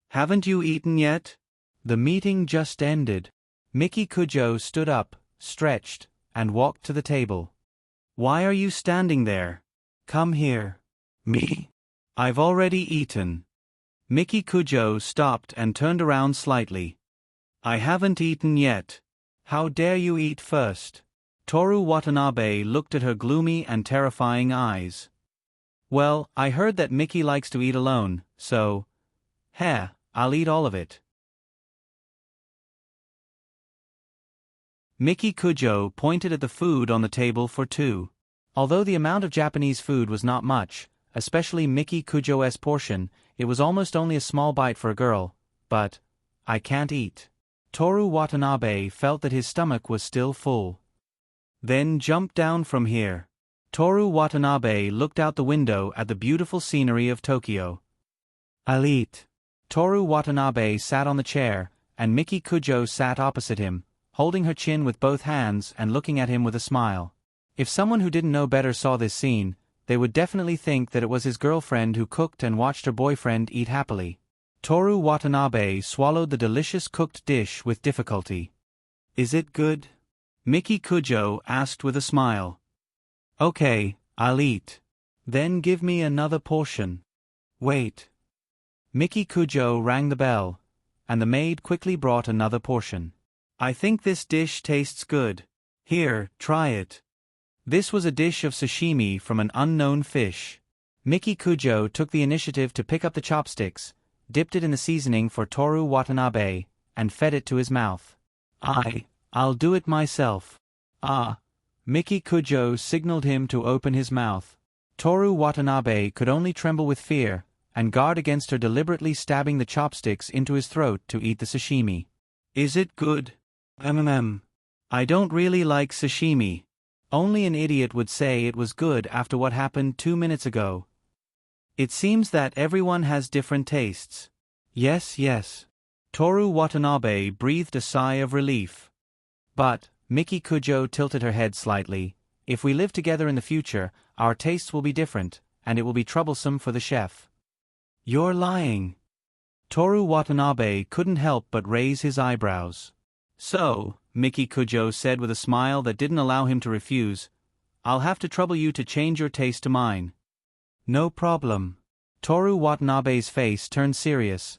Haven't you eaten yet? The meeting just ended. Miki Kujo stood up, stretched, and walked to the table. Why are you standing there? Come here. Me? I've already eaten. Miki Kujo stopped and turned around slightly. I haven't eaten yet. How dare you eat first? Toru Watanabe looked at her gloomy and terrifying eyes. Well, I heard that Miki likes to eat alone, so... I'll eat all of it. Miki Kujo pointed at the food on the table for two. Although the amount of Japanese food was not much, especially Miki Kujo's portion, it was almost only a small bite for a girl, but... I can't eat. Toru Watanabe felt that his stomach was still full. Then jump down from here. Toru Watanabe looked out the window at the beautiful scenery of Tokyo. I'll eat. Toru Watanabe sat on the chair, and Miki Kujo sat opposite him, holding her chin with both hands and looking at him with a smile. If someone who didn't know better saw this scene, they would definitely think that it was his girlfriend who cooked and watched her boyfriend eat happily. Toru Watanabe swallowed the delicious cooked dish with difficulty. Is it good? Miki Kujo asked with a smile. Okay, I'll eat. Then give me another portion. Wait. Miki Kujo rang the bell, and the maid quickly brought another portion. I think this dish tastes good. Here, try it. This was a dish of sashimi from an unknown fish. Miki Kujo took the initiative to pick up the chopsticks, dipped it in the seasoning for Toru Watanabe, and fed it to his mouth. I'll do it myself. Miki Kujo signaled him to open his mouth. Toru Watanabe could only tremble with fear, and guard against her deliberately stabbing the chopsticks into his throat to eat the sashimi. Is it good? I don't really like sashimi. Only an idiot would say it was good after what happened 2 minutes ago. It seems that everyone has different tastes. Yes. Toru Watanabe breathed a sigh of relief. But, Miki Kujo tilted her head slightly, if we live together in the future, our tastes will be different, and it will be troublesome for the chef. You're lying. Toru Watanabe couldn't help but raise his eyebrows. So, Miki Kujo said with a smile that didn't allow him to refuse, I'll have to trouble you to change your taste to mine. No problem. Toru Watanabe's face turned serious.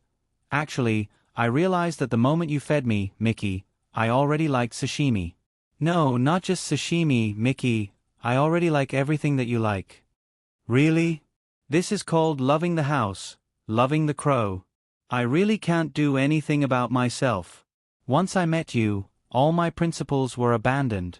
Actually, I realized that the moment you fed me, Miki, I already liked sashimi. No, not just sashimi, Miki, I already like everything that you like. Really? This is called loving the house, loving the crow. I really can't do anything about myself. Once I met you, all my principles were abandoned.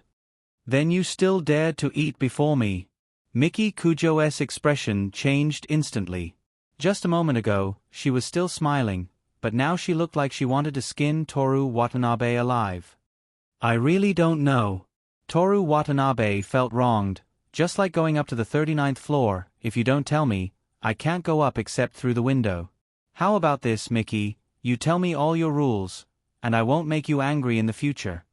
Then you still dared to eat before me. Miki Kujo's expression changed instantly. Just a moment ago, she was still smiling, but now she looked like she wanted to skin Toru Watanabe alive. I really don't know. Toru Watanabe felt wronged, just like going up to the 39th floor. If you don't tell me, I can't go up except through the window. How about this, Miki? You tell me all your rules, and I won't make you angry in the future.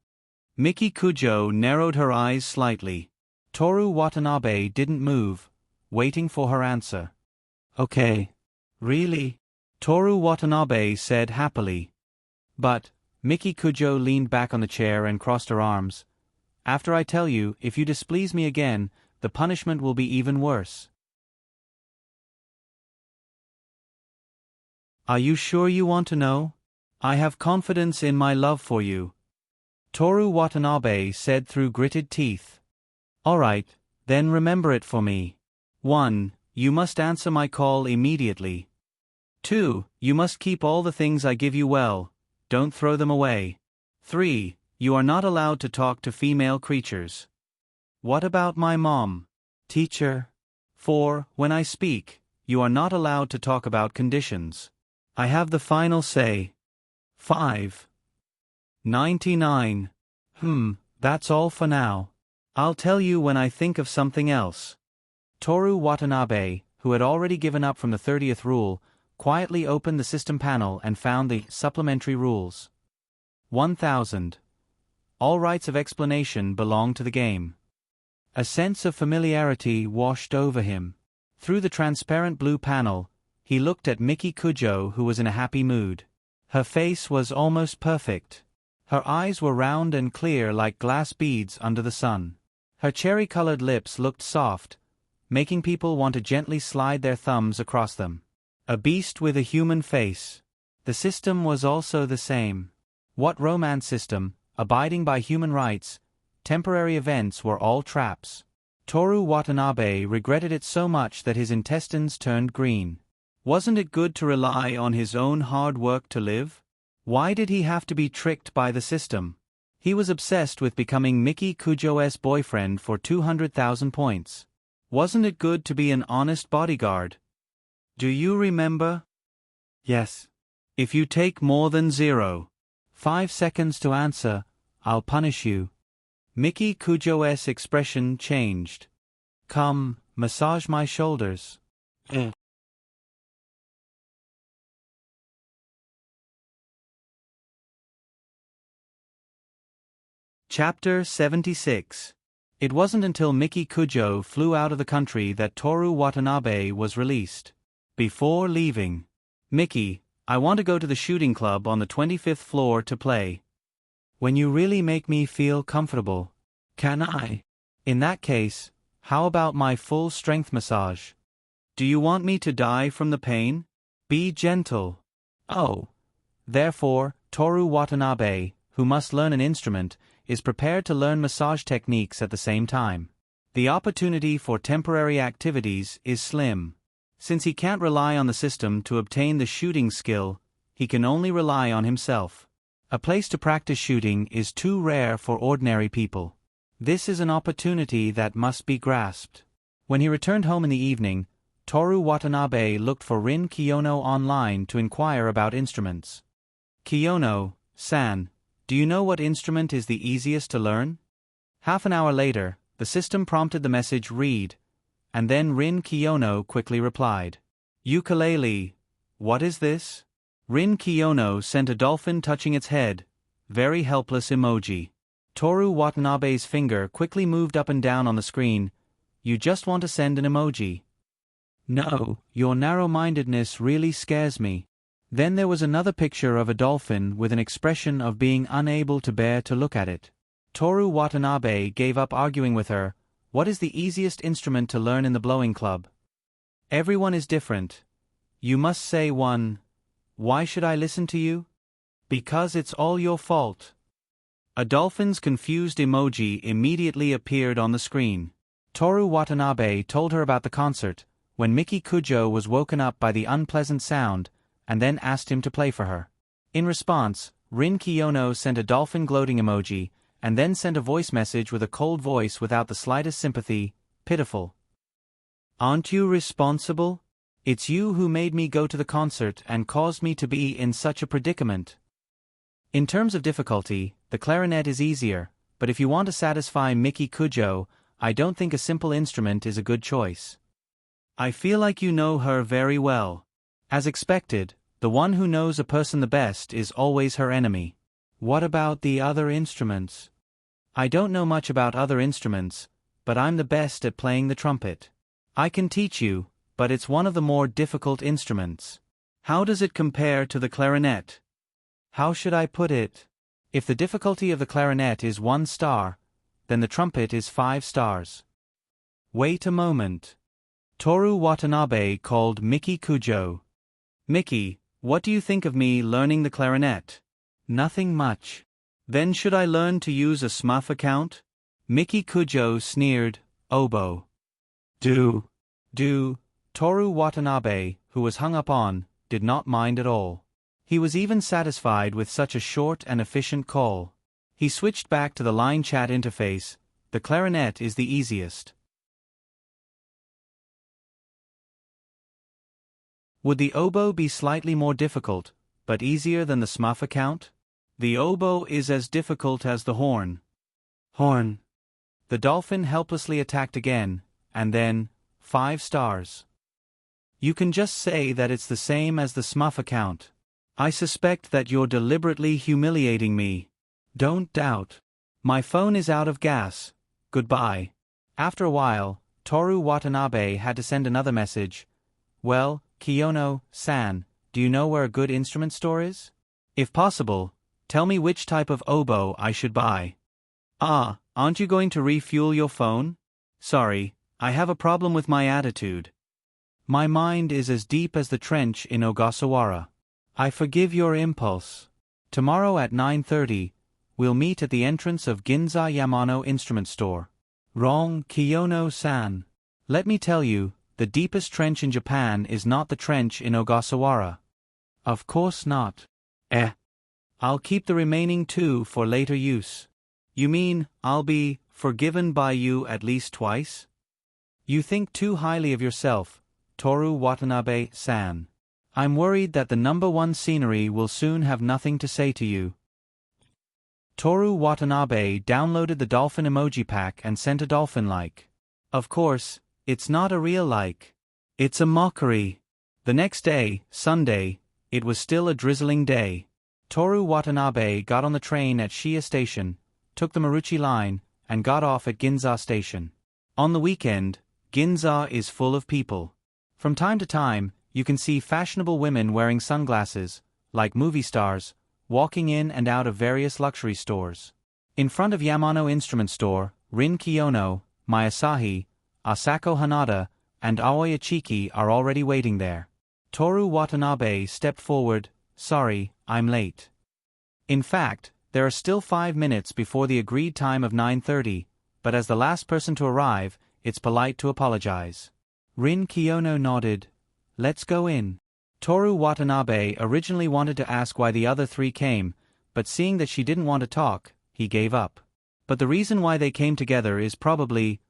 Miki Kujo narrowed her eyes slightly. Toru Watanabe didn't move, waiting for her answer. Okay. Really? Toru Watanabe said happily. But, Miki Kujo leaned back on the chair and crossed her arms. After I tell you, if you displease me again, the punishment will be even worse. Are you sure you want to know? I have confidence in my love for you, Toru Watanabe said through gritted teeth. All right, then remember it for me. 1. You must answer my call immediately. 2. You must keep all the things I give you well, don't throw them away. 3. You are not allowed to talk to female creatures. What about my mom? Teacher. 4. When I speak, you are not allowed to talk about conditions. I have the final say. 5. 99. That's all for now. I'll tell you when I think of something else. Toru Watanabe, who had already given up from the 30th rule, quietly opened the system panel and found the supplementary rules. 1000. All rights of explanation belong to the game. A sense of familiarity washed over him. Through the transparent blue panel, he looked at Miki Kujo, who was in a happy mood. Her face was almost perfect. Her eyes were round and clear like glass beads under the sun. Her cherry-colored lips looked soft, making people want to gently slide their thumbs across them. A beast with a human face. The system was also the same. What romance system, abiding by human rights, temporary events were all traps. Toru Watanabe regretted it so much that his intestines turned green. Wasn't it good to rely on his own hard work to live? Why did he have to be tricked by the system? He was obsessed with becoming Miki Kujo's boyfriend for 200,000 points. Wasn't it good to be an honest bodyguard? Do you remember? Yes. If you take more than 0.5 seconds to answer, I'll punish you. Miki Kujo's expression changed. Come, massage my shoulders. Chapter 76. It wasn't until Miki Kujo flew out of the country that Toru Watanabe was released. Before leaving, Miki, I want to go to the shooting club on the 25th floor to play. When you really make me feel comfortable. Can I? In that case, how about my full strength massage? Do you want me to die from the pain? Be gentle. Oh. Therefore, Toru Watanabe, who must learn an instrument, is prepared to learn massage techniques at the same time. The opportunity for temporary activities is slim. Since he can't rely on the system to obtain the shooting skill, he can only rely on himself. A place to practice shooting is too rare for ordinary people. This is an opportunity that must be grasped. When he returned home in the evening, Toru Watanabe looked for Rin Kiyono online to inquire about instruments. Kiyono-san, do you know what instrument is the easiest to learn? Half an hour later, the system prompted the message read, and then Rin Kiyono quickly replied. Ukulele. What is this? Rin Kiyono sent a dolphin touching its head, very helpless emoji. Toru Watanabe's finger quickly moved up and down on the screen. You just want to send an emoji. No, your narrow-mindedness really scares me. Then there was another picture of a dolphin with an expression of being unable to bear to look at it. Toru Watanabe gave up arguing with her. What is the easiest instrument to learn in the blowing club? Everyone is different. You must say one. Why should I listen to you? Because it's all your fault. A dolphin's confused emoji immediately appeared on the screen. Toru Watanabe told her about the concert, when Miki Kujo was woken up by the unpleasant sound, and then asked him to play for her. In response, Rin Kiyono sent a dolphin gloating emoji, and then sent a voice message with a cold voice without the slightest sympathy, pitiful. Aren't you responsible? It's you who made me go to the concert and caused me to be in such a predicament. In terms of difficulty, the clarinet is easier, but if you want to satisfy Miki Kujo, I don't think a simple instrument is a good choice. I feel like you know her very well. As expected, the one who knows a person the best is always her enemy. What about the other instruments? I don't know much about other instruments, but I'm the best at playing the trumpet. I can teach you, but it's one of the more difficult instruments. How does it compare to the clarinet? How should I put it? If the difficulty of the clarinet is 1 star, then the trumpet is 5 stars. Wait a moment. Toru Watanabe called Miki Kujo. Miki, what do you think of me learning the clarinet? Nothing much. Then should I learn to use a SMUF account? Miki Kujo sneered, oboe. Do. Toru Watanabe, who was hung up on, did not mind at all. He was even satisfied with such a short and efficient call. He switched back to the line chat interface. The clarinet is the easiest. Would the oboe be slightly more difficult, but easier than the SMUF account? The oboe is as difficult as the horn. Horn. The dolphin helplessly attacked again, and then, 5 stars. You can just say that it's the same as the SMUF account. I suspect that you're deliberately humiliating me. Don't doubt. My phone is out of gas. Goodbye. After a while, Toru Watanabe had to send another message. Well, Kiyono-san, do you know where a good instrument store is? If possible, tell me which type of oboe I should buy. Ah, aren't you going to refuel your phone? Sorry, I have a problem with my attitude. My mind is as deep as the trench in Ogasawara. I forgive your impulse. Tomorrow at 9:30, we'll meet at the entrance of Ginza Yamano Instrument Store. Wrong, Kiyono-san. Let me tell you, the deepest trench in Japan is not the trench in Ogasawara. Of course not. I'll keep the remaining 2 for later use. You mean, I'll be forgiven by you at least twice? You think too highly of yourself, Toru Watanabe-san. I'm worried that the #1 scenery will soon have nothing to say to you. Toru Watanabe downloaded the dolphin emoji pack and sent a dolphin-like. Of course, it's not a real like. It's a mockery. The next day, Sunday, it was still a drizzling day. Toru Watanabe got on the train at Shiya Station, took the Maruchi line, and got off at Ginza Station. On the weekend, Ginza is full of people. From time to time, you can see fashionable women wearing sunglasses, like movie stars, walking in and out of various luxury stores. In front of Yamano Instrument Store, Rin Kiyono, Mayasahi, Asako Hanada, and Aoi Ichiki are already waiting there. Toru Watanabe stepped forward. Sorry, I'm late. In fact, there are still 5 minutes before the agreed time of 9:30, but as the last person to arrive, it's polite to apologize. Rin Kiyono nodded. Let's go in. Toru Watanabe originally wanted to ask why the other 3 came, but seeing that she didn't want to talk, he gave up. But the reason why they came together is probably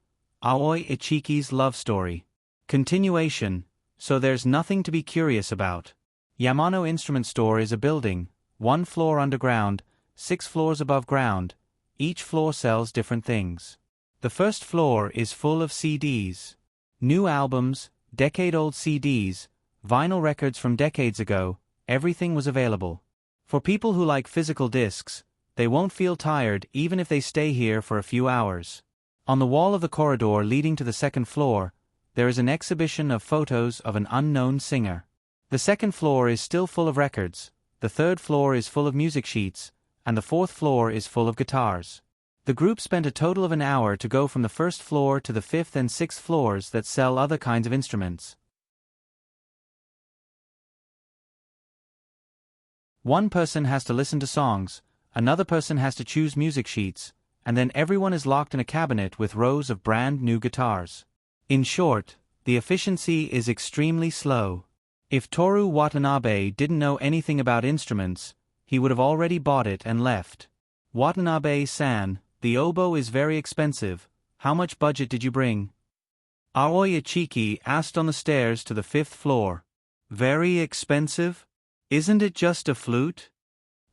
Aoi Ichiki's love story. Continuation, so there's nothing to be curious about. Yamano Instrument Store is a building, 1 floor underground, 6 floors above ground. Each floor sells different things. The first floor is full of CDs. New albums, decade-old CDs, vinyl records from decades ago, everything was available. For people who like physical discs, they won't feel tired even if they stay here for a few hours. On the wall of the corridor leading to the second floor, there is an exhibition of photos of an unknown singer. The second floor is still full of records, the third floor is full of music sheets, and the fourth floor is full of guitars. The group spent a total of an hour to go from the first floor to the 5th and 6th floors that sell other kinds of instruments. One person has to listen to songs, another person has to choose music sheets, and then everyone is locked in a cabinet with rows of brand new guitars. In short, the efficiency is extremely slow. If Toru Watanabe didn't know anything about instruments, he would have already bought it and left. Watanabe-san, the oboe is very expensive. How much budget did you bring? Aoi Ichiki asked on the stairs to the 5th floor. Very expensive? Isn't it just a flute?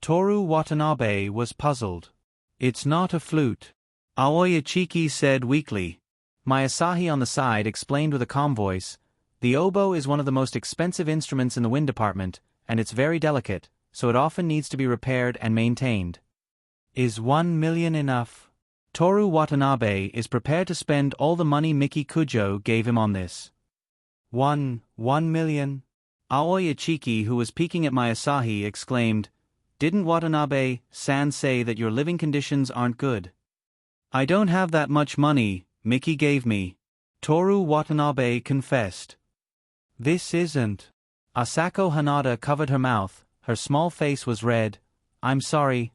Toru Watanabe was puzzled. It's not a flute. Aoi Ichiki said weakly. Mayasahi on the side explained with a calm voice. The oboe is one of the most expensive instruments in the wind department, and it's very delicate, so it often needs to be repaired and maintained. Is 1 million enough? Toru Watanabe is prepared to spend all the money Miki Kujo gave him on this. 1 million? Aoi Ichiki, who was peeking at my Asahi, exclaimed, "Didn't Watanabe-san say that your living conditions aren't good?" "I don't have that much money Miki gave me," Toru Watanabe confessed. "This isn't." Asako Hanada covered her mouth, her small face was red. I'm sorry.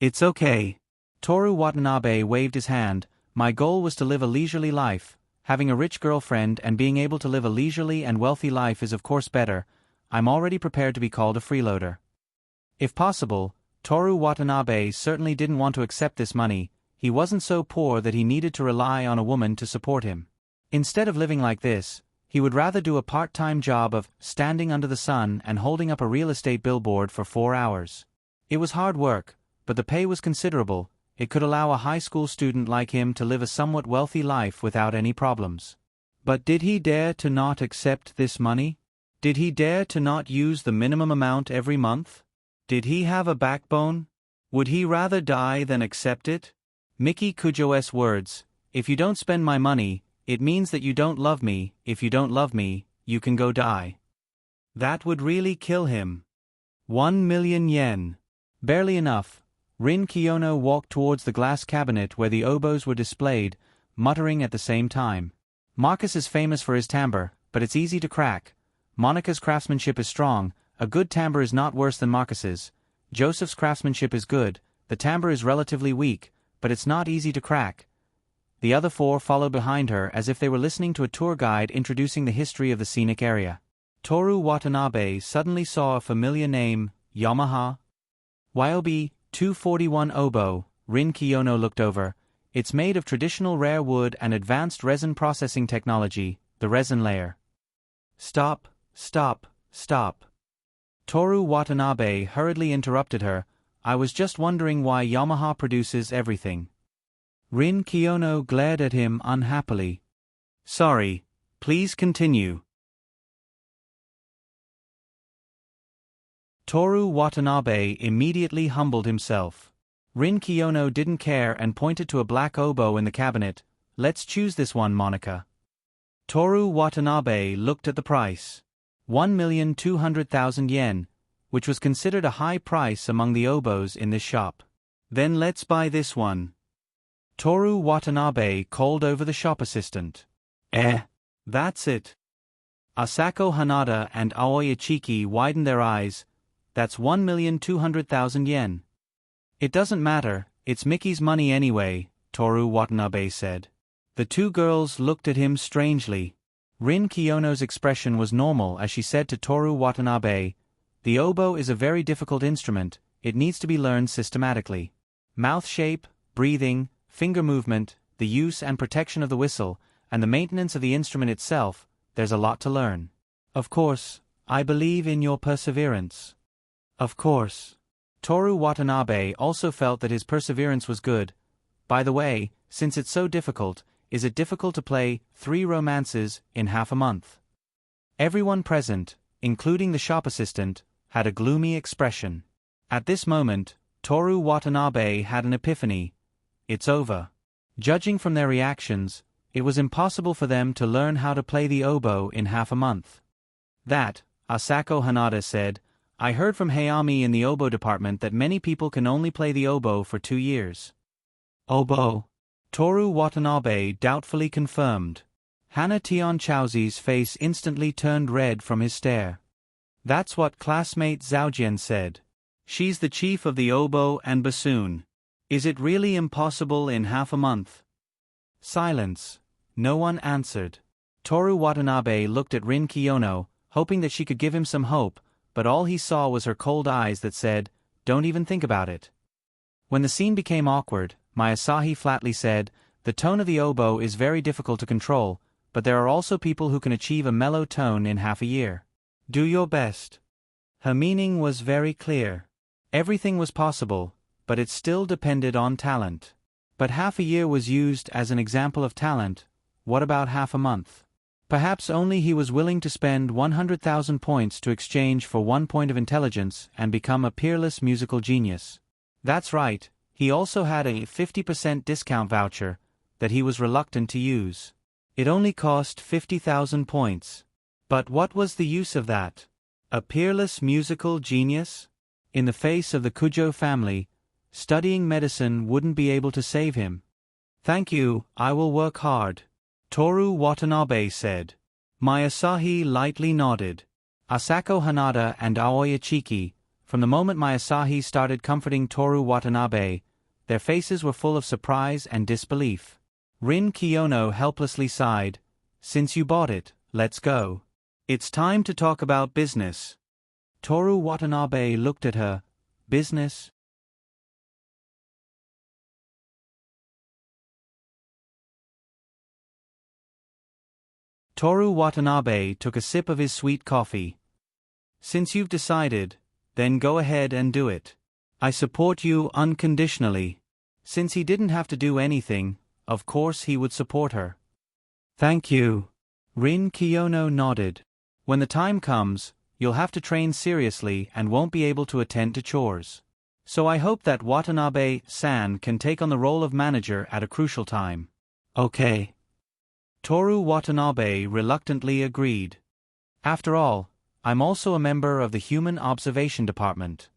It's okay." Toru Watanabe waved his hand. "My goal was to live a leisurely life. Having a rich girlfriend and being able to live a leisurely and wealthy life is of course better. I'm already prepared to be called a freeloader." If possible, Toru Watanabe certainly didn't want to accept this money. He wasn't so poor that he needed to rely on a woman to support him. Instead of living like this, he would rather do a part-time job of standing under the sun and holding up a real estate billboard for 4 hours. It was hard work, but the pay was considerable. It could allow a high school student like him to live a somewhat wealthy life without any problems. But did he dare to not accept this money? Did he dare to not use the minimum amount every month? Did he have a backbone? Would he rather die than accept it? Miki Kujo's words, "If you don't spend my money, it means that you don't love me. If you don't love me, you can go die." That would really kill him. 1 million yen. Barely enough. Rin Kiyono walked towards the glass cabinet where the oboes were displayed, muttering at the same time. "Marcus is famous for his timbre, but it's easy to crack. Monica's craftsmanship is strong. A good timbre is not worse than Marcus's. Joseph's craftsmanship is good. The timbre is relatively weak, but it's not easy to crack." The other four followed behind her as if they were listening to a tour guide introducing the history of the scenic area. Toru Watanabe suddenly saw a familiar name, Yamaha. Yobi 241 oboe. Rin Kiyono looked over. "It's made of traditional rare wood and advanced resin processing technology, the resin layer." Stop. Toru Watanabe hurriedly interrupted her. "I was just wondering why Yamaha produces everything." Rin Kiyono glared at him unhappily. "Sorry, please continue." Toru Watanabe immediately humbled himself. Rin Kiyono didn't care and pointed to a black oboe in the cabinet. "Let's choose this one, Monica." Toru Watanabe looked at the price. 1,200,000 yen, which was considered a high price among the oboes in this shop. "Then let's buy this one." Toru Watanabe called over the shop assistant. That's it." Asako Hanada and Aoi Ichiki widened their eyes. "That's 1,200,000 yen. "It doesn't matter, it's Miki's money anyway," Toru Watanabe said. The two girls looked at him strangely. Rin Kiyono's expression was normal as she said to Toru Watanabe, "The oboe is a very difficult instrument, it needs to be learned systematically. Mouth shape, breathing, finger movement, the use and protection of the whistle, and the maintenance of the instrument itself, there's a lot to learn. Of course, I believe in your perseverance." Of course. Toru Watanabe also felt that his perseverance was good. By the way, since it's so difficult, is it difficult to play 3 romances in half a month? Everyone present, including the shop assistant, had a gloomy expression. At this moment, Toru Watanabe had an epiphany. It's over. Judging from their reactions, it was impossible for them to learn how to play the oboe in half a month. "That," Asako Hanada said, "I heard from Hayami in the oboe department that many people can only play the oboe for 2 years. "Oboe?" Toru Watanabe doubtfully confirmed. Hana Tionchauzi's face instantly turned red from his stare. "That's what classmate Zhaojian said. She's the chief of the oboe and bassoon. Is it really impossible in half a month?" Silence. No one answered. Toru Watanabe looked at Rin Kiyono, hoping that she could give him some hope, but all he saw was her cold eyes that said, "Don't even think about it." When the scene became awkward, my Asahi flatly said, "The tone of the oboe is very difficult to control, but there are also people who can achieve a mellow tone in half a year. Do your best." Her meaning was very clear. Everything was possible, but it still depended on talent. But half a year was used as an example of talent. What about half a month? Perhaps only he was willing to spend 100,000 points to exchange for 1 point of intelligence and become a peerless musical genius. That's right, he also had a 50% discount voucher that he was reluctant to use. It only cost 50,000 points. But what was the use of that? A peerless musical genius? In the face of the Kujo family, studying medicine wouldn't be able to save him. Thank you, I will work hard, Toru Watanabe said. Masahi lightly nodded. Asako Hanada and Aoi Ichiki, from the moment Masahi started comforting Toru Watanabe, their faces were full of surprise and disbelief. Rin Kiyono helplessly sighed. Since you bought it, let's go. It's time to talk about business. Toru Watanabe looked at her. Business? Toru Watanabe took a sip of his sweet coffee. Since you've decided, then go ahead and do it. I support you unconditionally. Since he didn't have to do anything, of course he would support her. Thank you. Rin Kiyono nodded. When the time comes, you'll have to train seriously and won't be able to attend to chores. So I hope that Watanabe-san can take on the role of manager at a crucial time. Okay. Toru Watanabe reluctantly agreed. After all, I'm also a member of the Human Observation Department.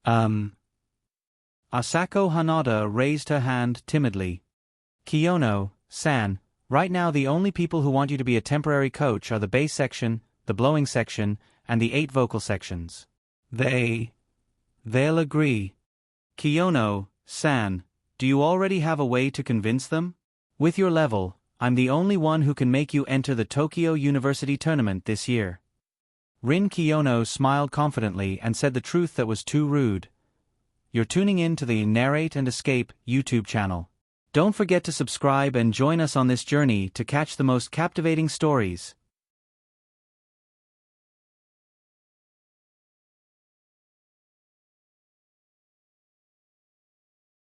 Asako Hanada raised her hand timidly. Kiyono-san, right now the only people who want you to be a temporary coach are the bass section, the blowing section, and the 8 vocal sections. They'll agree. Kiyono-san, do you already have a way to convince them? With your level, I'm the only one who can make you enter the Tokyo University tournament this year. Rin Kiyono smiled confidently and said the truth that was too rude. You're tuning in to the Narrate and Escape YouTube channel. Don't forget to subscribe and join us on this journey to catch the most captivating stories.